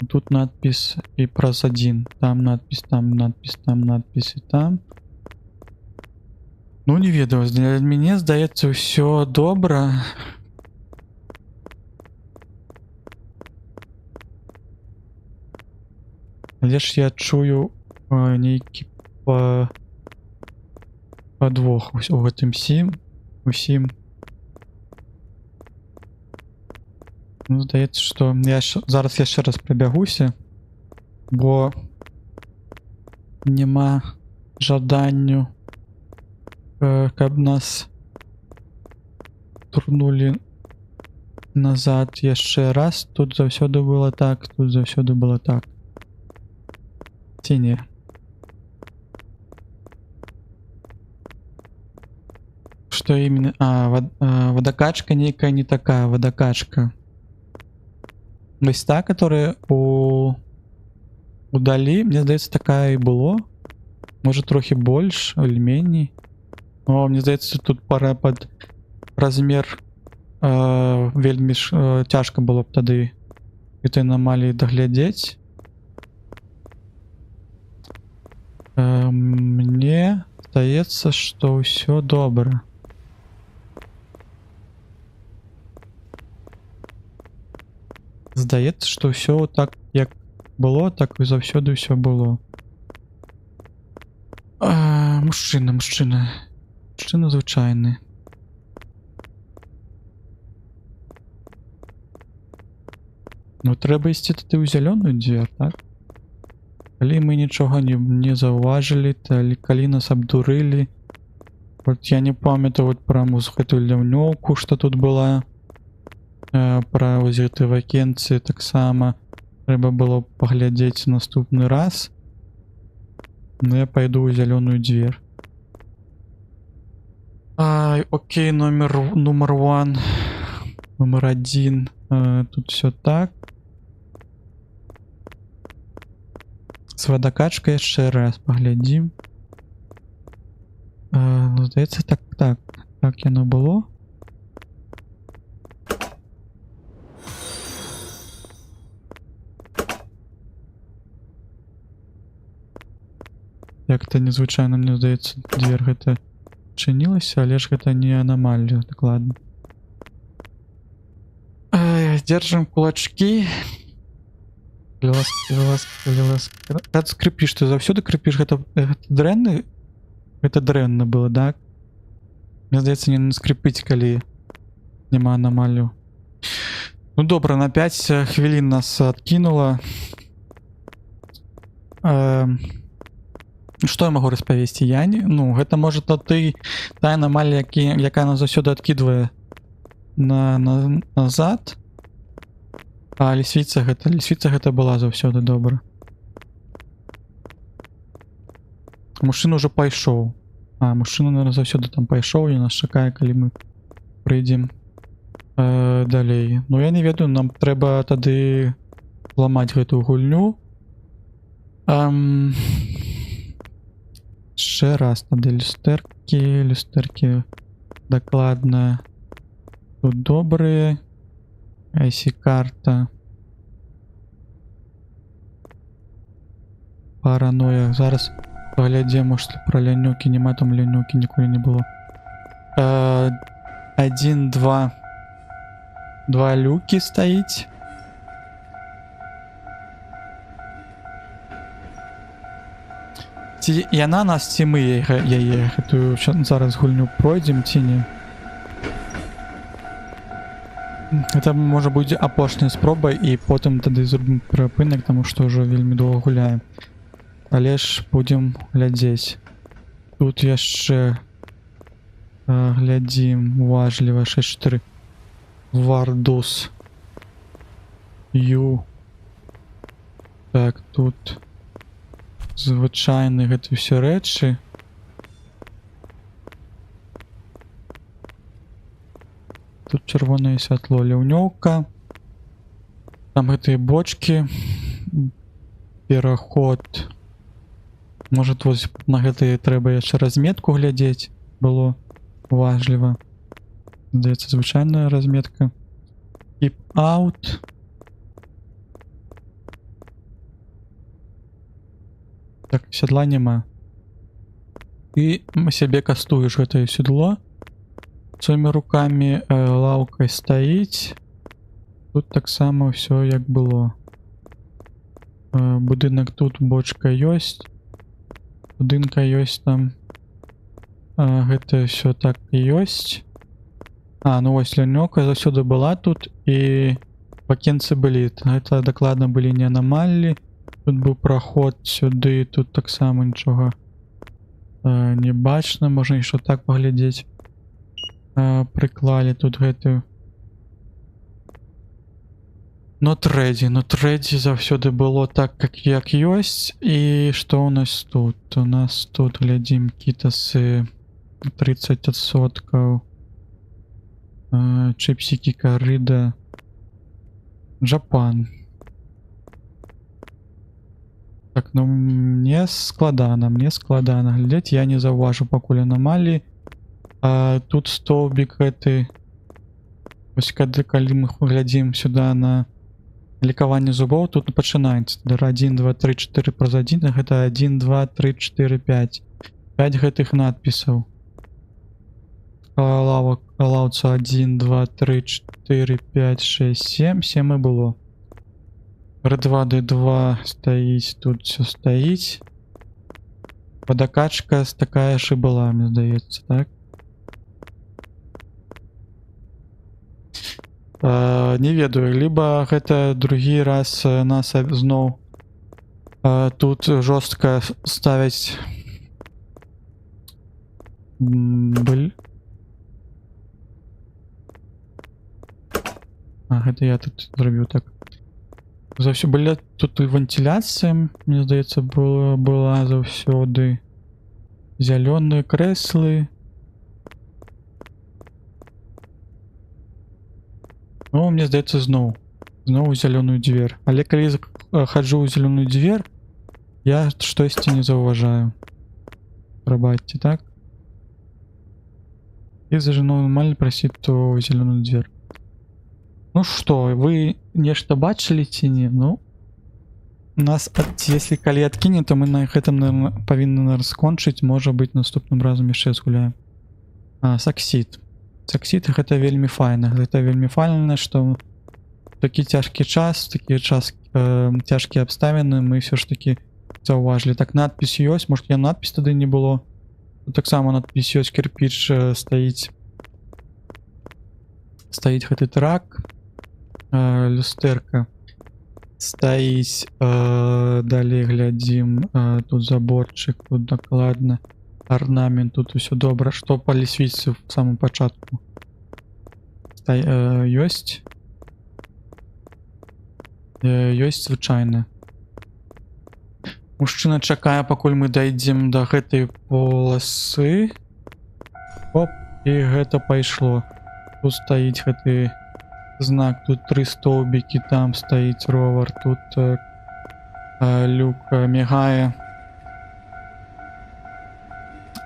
Тут надпись и праз 1. Там надпись, там надпись, там надпись и там. Ну, не ведаю, для мяне здаецца ўсё добра. Але ж я чую нейкі падвох у гэтым усім. Ну, здаецца, што я зараз яшчэ раз прабягуся, бо няма жаданню, каб нас турнулі назад яшчэ раз. Тут заўсёды было так, тут заўсёды было так. ці не? Что именно? Водокачка нейкая не такая, водокачка. Вось та, которая удалі, мне здаецца, такая і было. Может трохи больш, или меней. Но мне здаецца, тут пора под размер вельмі цяжка было б тады этой аномалии доглядеть. Мне здаецца, что ўсё добра. Здаецца, што ўсё так, як было, так і заўсёды ўсё было. Мужчына звычайны. Ну трэба ісці тады ў зялёную дзвер, так? Калі мы нічога не заўважылі, калі нас абдурылі. Вот я не памятаю вот пра гэтую ляўнёўку, што тут была. Пра вось гэты вакенцыі таксама трэба было паглядзець наступны раз. Но я пойду ў зялёную дзвер. Окей, номер 1. Тут все так. С водокачкой яшчэ раз паглядзім. Ну, здаецца, так яно было. Як-то незвычайна, мне здаецца, дзвер гэта чынілася, але ж гэта не аномалія, так ладно. Держим кулачки. Ласка. Ты скрипишь, ты заўсёды крыпіш, гэта дрэнна? Гэта дрэнна было, так? Мне здаецца, не скрипіць, калі няма аномалію. Ну добра, на 5 хвілін нас адкінула. Што я магу распавесці? Я не... Ну, гэта можа та аномалія, якая нас заўсёды адкідвае назад. А лісвіца гэта была заўсёды добра. Мужчына ўжо пайшоў. Мужчына, наверное, заўсёды там пайшоў і нас чакае, калі мы прыйдзем далей. Ну я не ведаю, нам трэба тады ламаць гэтую гульню. Яшчэ раз тады люстэркі дакладна тут добрыя. IC-карта. Параноя. Зараз паглядзім, может, пра лянёўкі няма, там лянёўкі ніколі не было. 1, 2 люкі стаіць. Ці яна нас, ці мы яе гэтую зараз гульню пройдзем, ці не? Это можа будзе апошняя спроба, і потым тады зробім перапынак, таму што ўжо вельмі доўга гуляем. Але ж будзем глядзець. Тут яшчэ глядзім уважліва. 6-4 Вардус Ю. Так, тут звычайны гэты ўсе рэчы. Тут чырвонае святло, ляўнёўка. Там гэтыя бочки. Пераход. Может, вось на гэтые трэба яшчэ разметку глядзець. Было важліва. Здаецца, звычайная разметка. Keep out. Так, седла няма. І сябе кастуеш гэтае седло. Своими руками лаўкай стаіць. Тут таксама ўсё як было. Будынак тут, бочка ёсць. Будынка ёсць там. Гэта ўсё так і ёсць. Ну вось лянёўка заўсёды была тут, і вакенцы былі. Гэта дакладна былі не аномаліі. Тут быў праход сюды, тут таксама нічога не бачна, можна яшчэ так паглядзець. Прыклалі тут гэтую. Not ready заўсёды было так, як ёсць. І што у нас тут? У нас тут, глядзім, кітасы 30%. Чипсики корыда. Джапан. Так, ну мне складана глядзець, я не заўважу пакуль аномалії. Тут столбик гэты. Вось калі мы глядзім сюда на лікаванне зубоў, тут пачынаецца 1, 2, 3, 4 праз 1, гэта 1, 2, 3, 4, 5. 5 гэтых надпісаў. Лаўца 1, 2, 3, 4, 5, 6, 7. 7 і было. R2, D2 стаіць, тут все стаіць. Водокачка такая ж і была, мне здаецца, так? Не ведаю, либо гэта другі раз нас зноў тут жорстка ставяць. Гэта я тут зрабіў так. Заўсёды была тут і вентиляцыя, мне здаецца, была заўсёды. Зялёныя крэслы. Ну, мне здаецца, зноў зялёную дзвер. Але калі хаджу ў зялёную дзвер, я штосьці не заўважаю. Прабачце, так? І зажану аномалію прасіць то зялёную дзвер. Ну што, вы нешта бачылі ці не? Ну, нас, если калі адкіне, то мы на гэтым павінны скончыць, можа быць, наступным разам яшчэ згуляем. Саксід. Саксід гэта вельмі файна. Гэта вельмі файна, што такі цяжкі час, цяжкія абставіны мы ўсё ж такі заўважылі. Так, надпіс ёсць, может, я надпіс тады не было. Тут таксама надпіс ёсць, кірпіч стаіць. Стаіць гэты трак. Люстэрка стаіць. Далей глядзім. Тут заборчык, тут дакладна орнамент, тут усё добра. Што па лесвіцы в самым пачатку? Ёсць. Ёсць звычайна. Мужчына чакае, пакуль мы дайдзем да гэтай поласы. Оп, і гэта пайшло. Тут стаіць гэты знак, тут 3 столбікі, там стаіць ровар, тут люк мігае.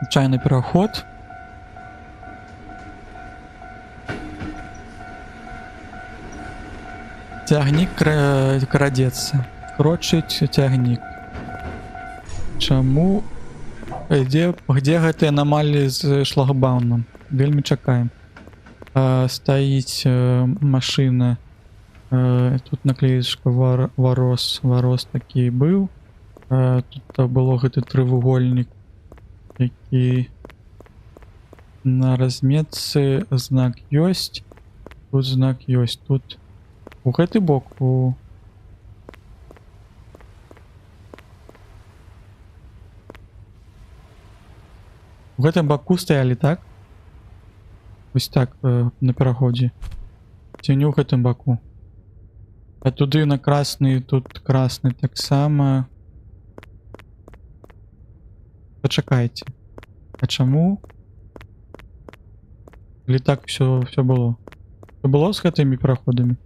Чайный пераход. Цягнік крадзецца. Крочыць цягнік. Чаму? Где гэтыя аномаліі з шлагбаумом? Вельмі чакаем. Стаіць машина. Тут наклеечка варос такі быў. Тут было гэты трывугольнік, які на разметцы. Знак ёсць. Тут знак ёсць. Тут у гэты бок у гэтым баку стаялі, так? Вось так, на пераходзе. Ці не ў гэтым баку. А туды на красны, тут красны таксама. Пачакайце. А чаму? Или так все было? Все было з гэтымі пераходамі?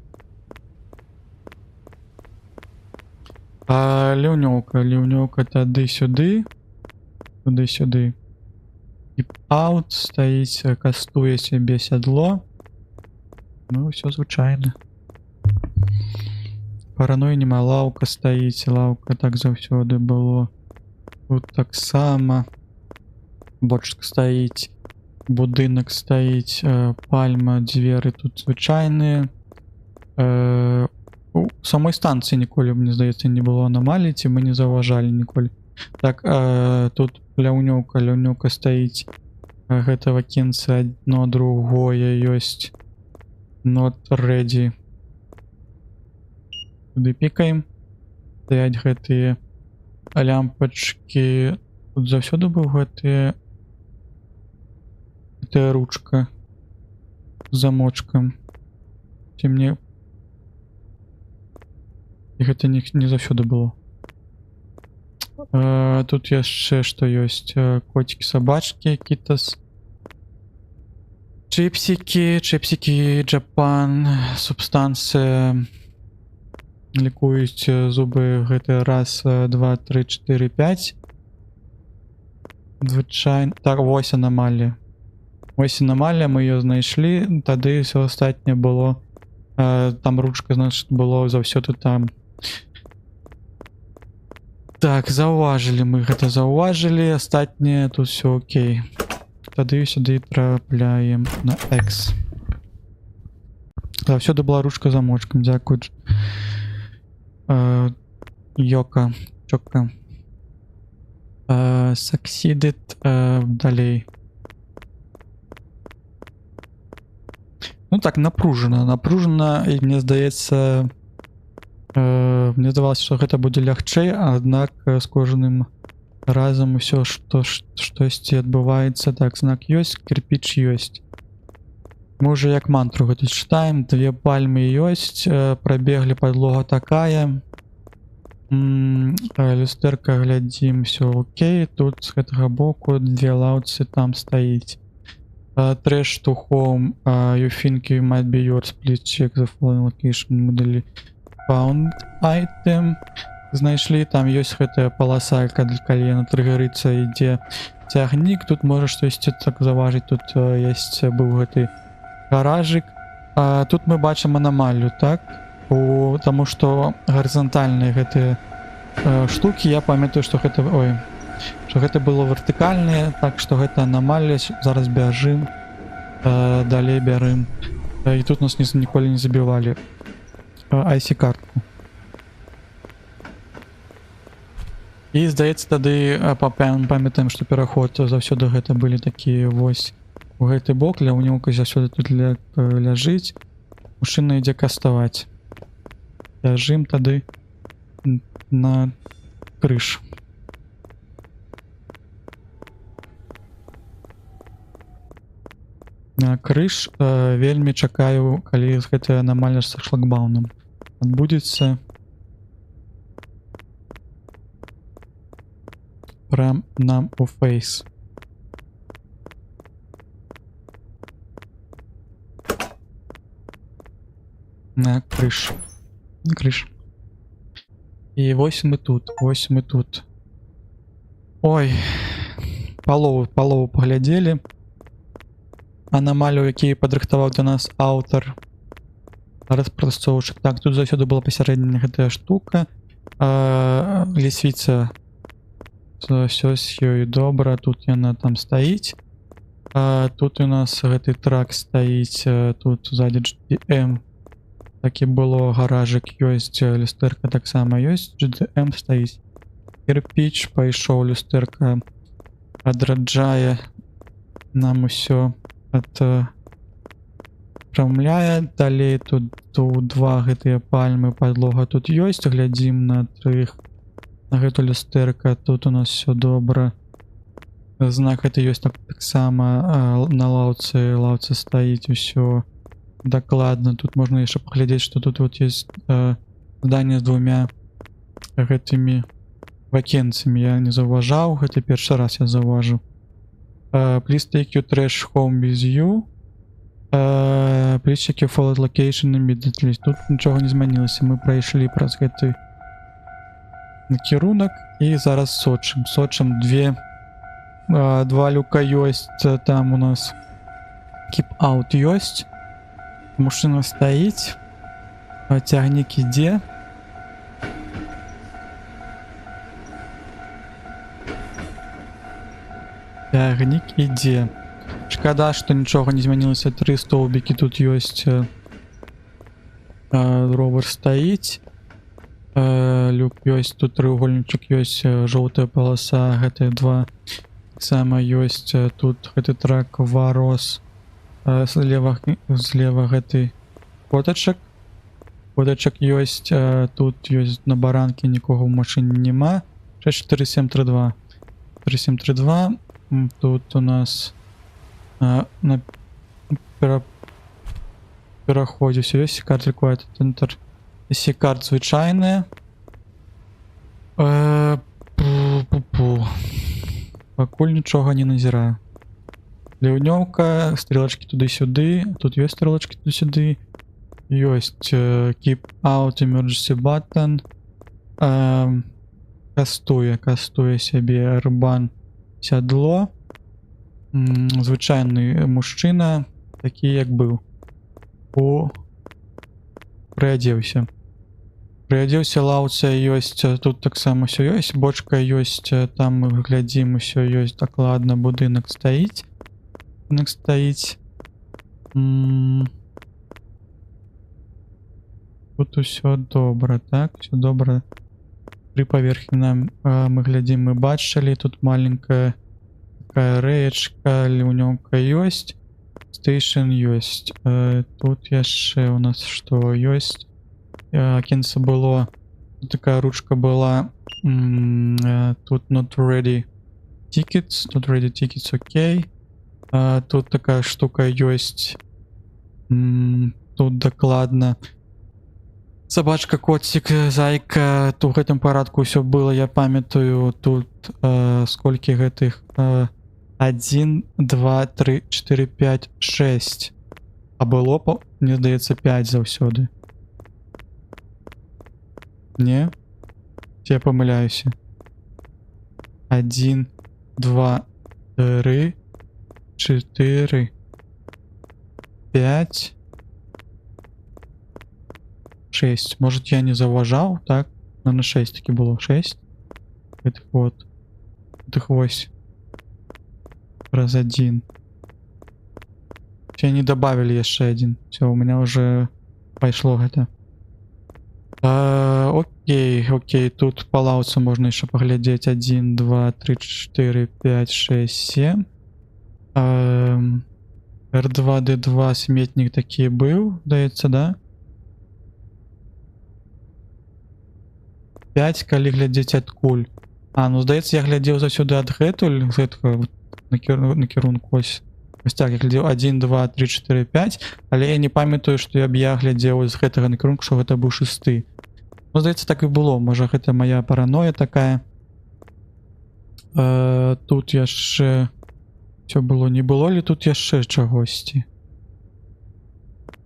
А ліўнёўка тады-сюды. Туды-сюды. І аут стаіць, кастуе сябе сядло. Ну, все звычайна. Параной нема, лаўка стаіць, лаўка так заўсёды было. Тут таксама. Бочка стаіць, будынак стаіць, пальма, дзверы тут звычайныя. У самой станцыі ніколі, мне здаецца, не было аномалій, ці мы не заўважалі ніколі. Так, тут ляўнёўка стаіць. Гэта вакенцы адно, другое ёсць. Not ready. Туды пікаем. Стаяць гэтыя лямпачкі. Тут заўсёды быў гэтая ручка з замочкам. Ці мне І гэта не заўсёды было. Тут яшчэ што ёсць, коцікі, сабачкі, кітас, чипсики, Джапан, субстанцыя, лікуюць зубы, гэта раз, два, три, 4, 5. Звычайна, так, вось анамалія. Вось анамалія, мы ее знайшлі, тады все астатняе было, там ручка, значит, было заўсёды там. Так, заўважылі, мы гэта заўважылі, астатняе тут все окей. Тады сюды трапляем на X. Заўсёды была ручка замочком, дзякуй. Йока, чока. Succeeded, далей. Ну так, напружана, і мне здаецца, мне здавалася, што гэта будзе лягчэй, аднак з кожным разам усё штосьці адбываецца. Так, знак ёсць, кірпіч ёсць. Мы уже як мантру гэта чытаем, две пальмы ёсць, прабеглі, падлога такая. Люстэрка, глядзім, все окей. Тут з гэтага боку две лаўцы там стаіць. Trash to home, you think you might be yours, please check the following location. Мы далі found item. Знайшлі, там ёсць гэтая паласа, калі яна трыгарыцца, ідзе цягнік. Тут можа штосьці так заважыць. Тут ёсць, быў гэты гаражик. Тут мы бачым анамалію, так? Таму што гарызантальныя гэтыя штукі, я памятаю, што гэта, што гэта было вертыкальнае, так што гэта анамалія. Зараз бяжым, далей бярым. І тут нас ніколі не забівалі IC-картку. І здаецца, тады памятаем, што пераход заўсёды гэта былі такія вось у гэты бок, ляўнёўка заўсёды тут ляжыць, мужчына ідзе каставаць. Ляжым тады на крыш. На крыш вельмі чакаю, калі гэтая анамалія са шлагбаунам адбудзецца. Прям нам у фейс. На крыш. На крыш. І вось мы тут. Ой, палову паглядзелі. Анамалію, які падрыхтаваў для нас аўтар распрацоўшчык. Так, тут заўсёды была пасярэдняя гэтая штука. Лесвіца, все з ёй добра, тут яна там стаіць. Тут у нас гэты трак стаіць, тут ззаді GDM. Так і было, гаражик ёсць, люстэрка таксама ёсць, GDM стаіць. Кірпіч пайшоў, люстэрка адраджае нам усё, адпраўляе. Далей тут два гэтыя пальмы, падлога тут ёсць, глядзім на іх, на гэту люстэрка, тут у нас все добра. Знак гэта ёсць таксама, на лаўцы стаіць усё дакладна. Тут можна яшчэ паглядзець, што тут вот есть здание з двумя гэтымі вакенцамі. Я не заўважаў, гэта першы раз я заўважыў. Please take your trash home with you. Please check your followed location immediately. Тут нічога не змянілася, мы прайшлі праз гэты накірунак і зараз сочым два люка ёсць, там у нас keep out ёсць. Мужчына стаіць, цягнік ідзе. Цягнік ідзе. Шкада, што нічога не змянілася, 3 столбікі тут ёсць. Ровер стаіць. Люк ёсць, тут трыугольнічак ёсць, жоўтая паласа, гэтыя два таксама ёсць. Тут гэты трак варос. Злева гэты котачак ёсць, тут ёсць на баранкі, нікога ў машыне няма. 4732. Тут у нас на пераходзе все ёсць, card required enter Сікард звичайне. Пу-пу-пу. Пакуль нічога не назіраю. Ліўнёўка, стрелочки туды-сюды. Тут ёсць стрелочки туды-сюды. Ёсць keep out emergency button. Кастуе сябе рыбан сядло. Звычайны мужчына, такі як быў. Прыадзеўся. Лаўца ёсць, тут таксама ўсё ёсць, бочка ёсць, там мы глядзім, усё ёсць дакладна, будынак стаіць. Тут усё добра, так, усё добра. 3 паверхі нам мы глядзім, мы бачылі, тут маленькая такая рэечка, ліўнёўка ёсць, стейшн ёсць. Тут яшчэ у нас што ёсць? Кінца было, такая ручка была. Тут not ready tickets, окей. Тут такая штука ёсць. Тут дакладна собачка, котик, зайка. Тут у гэтым парадку ўсё было, я памятаю. Тут сколькі гэтых? 1, 2, 3, 4, 5, 6. А было, мне здаецца, 5 заўсёды. Не? Ці я памыляюся? 1, 2, 3, 4, 5, 6. Может, я не заўважаў, так? На 6 таки было. 6. Гэтых вот. Гэтых вось. Раз 1. Все не добавили яшчэ 1. Все, у меня уже пайшло гэта. Окей. Тут по лаўцу можна яшчэ паглядзець. 1, 2, 3, 4, 5, 6, 7. R2D2 сметнік такі быў, даецца, да? 5, калі глядзець адкуль. Ну, здаецца, я глядзеў заўсёды ад гэтуль, з гэтага накірунку, ось так, я глядзеў 1, 2, 3, 4, 5, але я не памятаю, што я глядзеў з гэтага накірунку, што гэта быў 6. Ну, здаецца, так і было, можа, гэта моя параноя такая. Тут яшчэ всё было, не было ли тут яшчэ чагосьці?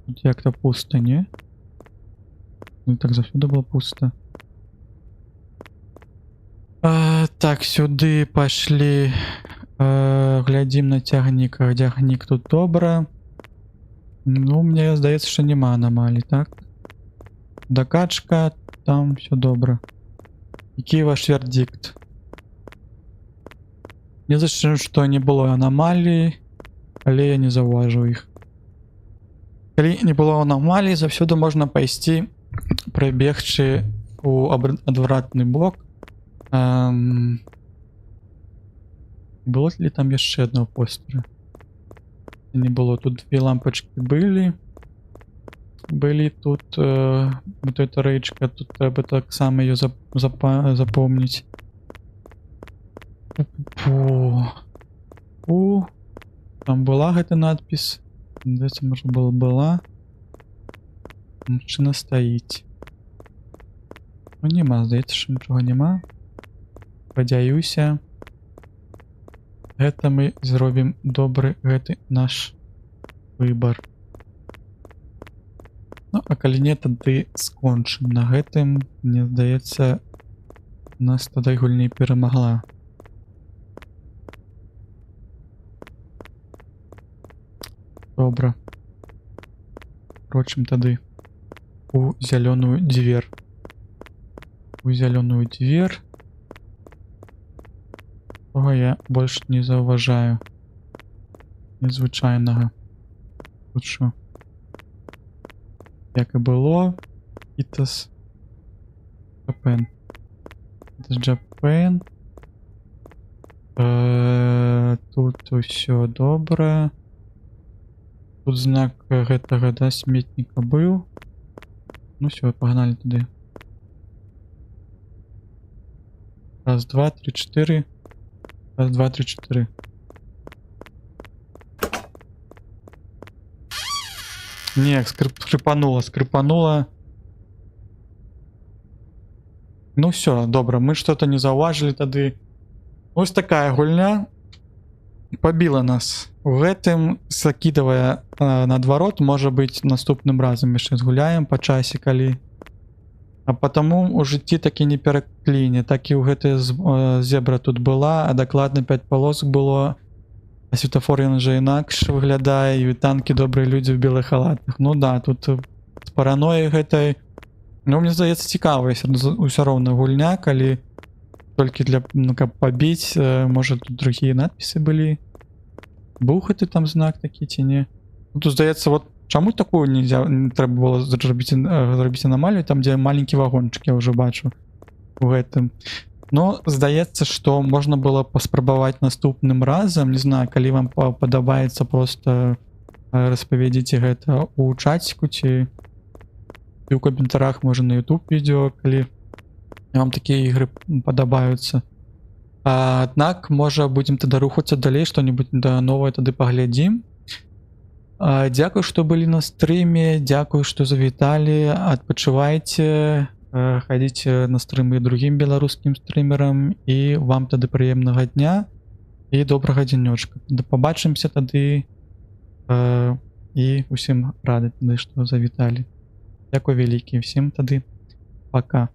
Тут як-то пуста, не? Ну, так заўсёды было пуста. Так, сюды пашлі. Глядзім на цягнік. Цягнік тут добра. Ну, мне здаецца, што няма анамалій, так? Дакачка, там все добра. Які ваш вердикт? Не зачем, што не было анамалій, але я не заўважыў іх. Калі не было анамалій, заўсёды можна пайсці, прабегчы у адвратны бок. Было ли там яшчэ одного постера? Не было. Тут 2 лампочки были тут вот эта рэечка, тут трэба таксама ее запомнить. Там была гэта надпись. Здаецца, можа была. Машина стаіць. Ну, нема, здаецца, што нічога няма. Спадзяюся, гэта мы зробім добры гэты наш выбор. Ну, а калі не, тады скончым на гэтым. Мне здаецца, нас тады гульня перамагла. Добра. Прочым тады у зялёную дзвер. Того я больше не заўважаю незвычайнага. Тут що? Як і было. Ітас Japan. Тут усё добра. Тут знак гэтага, да, сметніка быў. Ну все, погнали туды. 1, 2, 3, 4. 1, 2, 3, 4. Не, скрипануло. Ну все, добра, мы что-то не заўважылі тады. Ось такая гульня побіла нас у гэтым, закідавая наадварот, можа быць наступным разам яшчэ згуляем па часе калі. А потому у жыцці такі не перакліне, так і ў гэтай зебра тут была, а дакладна 5 полоск было, а светафор ён жа інакш выглядае, і танкі добрыя людзі ў белых халатах. Ну да, тут з паранояй гэтай, ну мне здаецца цікавая ўсё роўна гульня, калі толькі для, ну, каб пабіць, можа тут другія надпісы былі. Быў гэты там знак такі ці не? Ну, тут здаецца, вот чаму такую нельзя, не трэба было зрабіць анамалію, там дзе маленькі вагончык, я ўжо бачу у гэтым. Но здаецца, што можна было паспрабаваць наступным разам, не знаю, калі вам падабаецца, просто распавядзіце гэта у чаціку ці ў каментарах, можа на YouTube відео, калі вам такія ігры падабаюцца. Аднак можа будзем тады рухацца далей, што-нибудь да новае тады паглядзім. Дзякуй, што былі на стрыме, дзякуй, што завіталі, адпачывайце, хадзіце на стрымы другім беларускім стрымерам, і вам тады прыемнага дня і добрага дзянёчка. Пабачымся тады, і усім рады тады, што завіталі. Дзякуй вялікі, всім тады пока.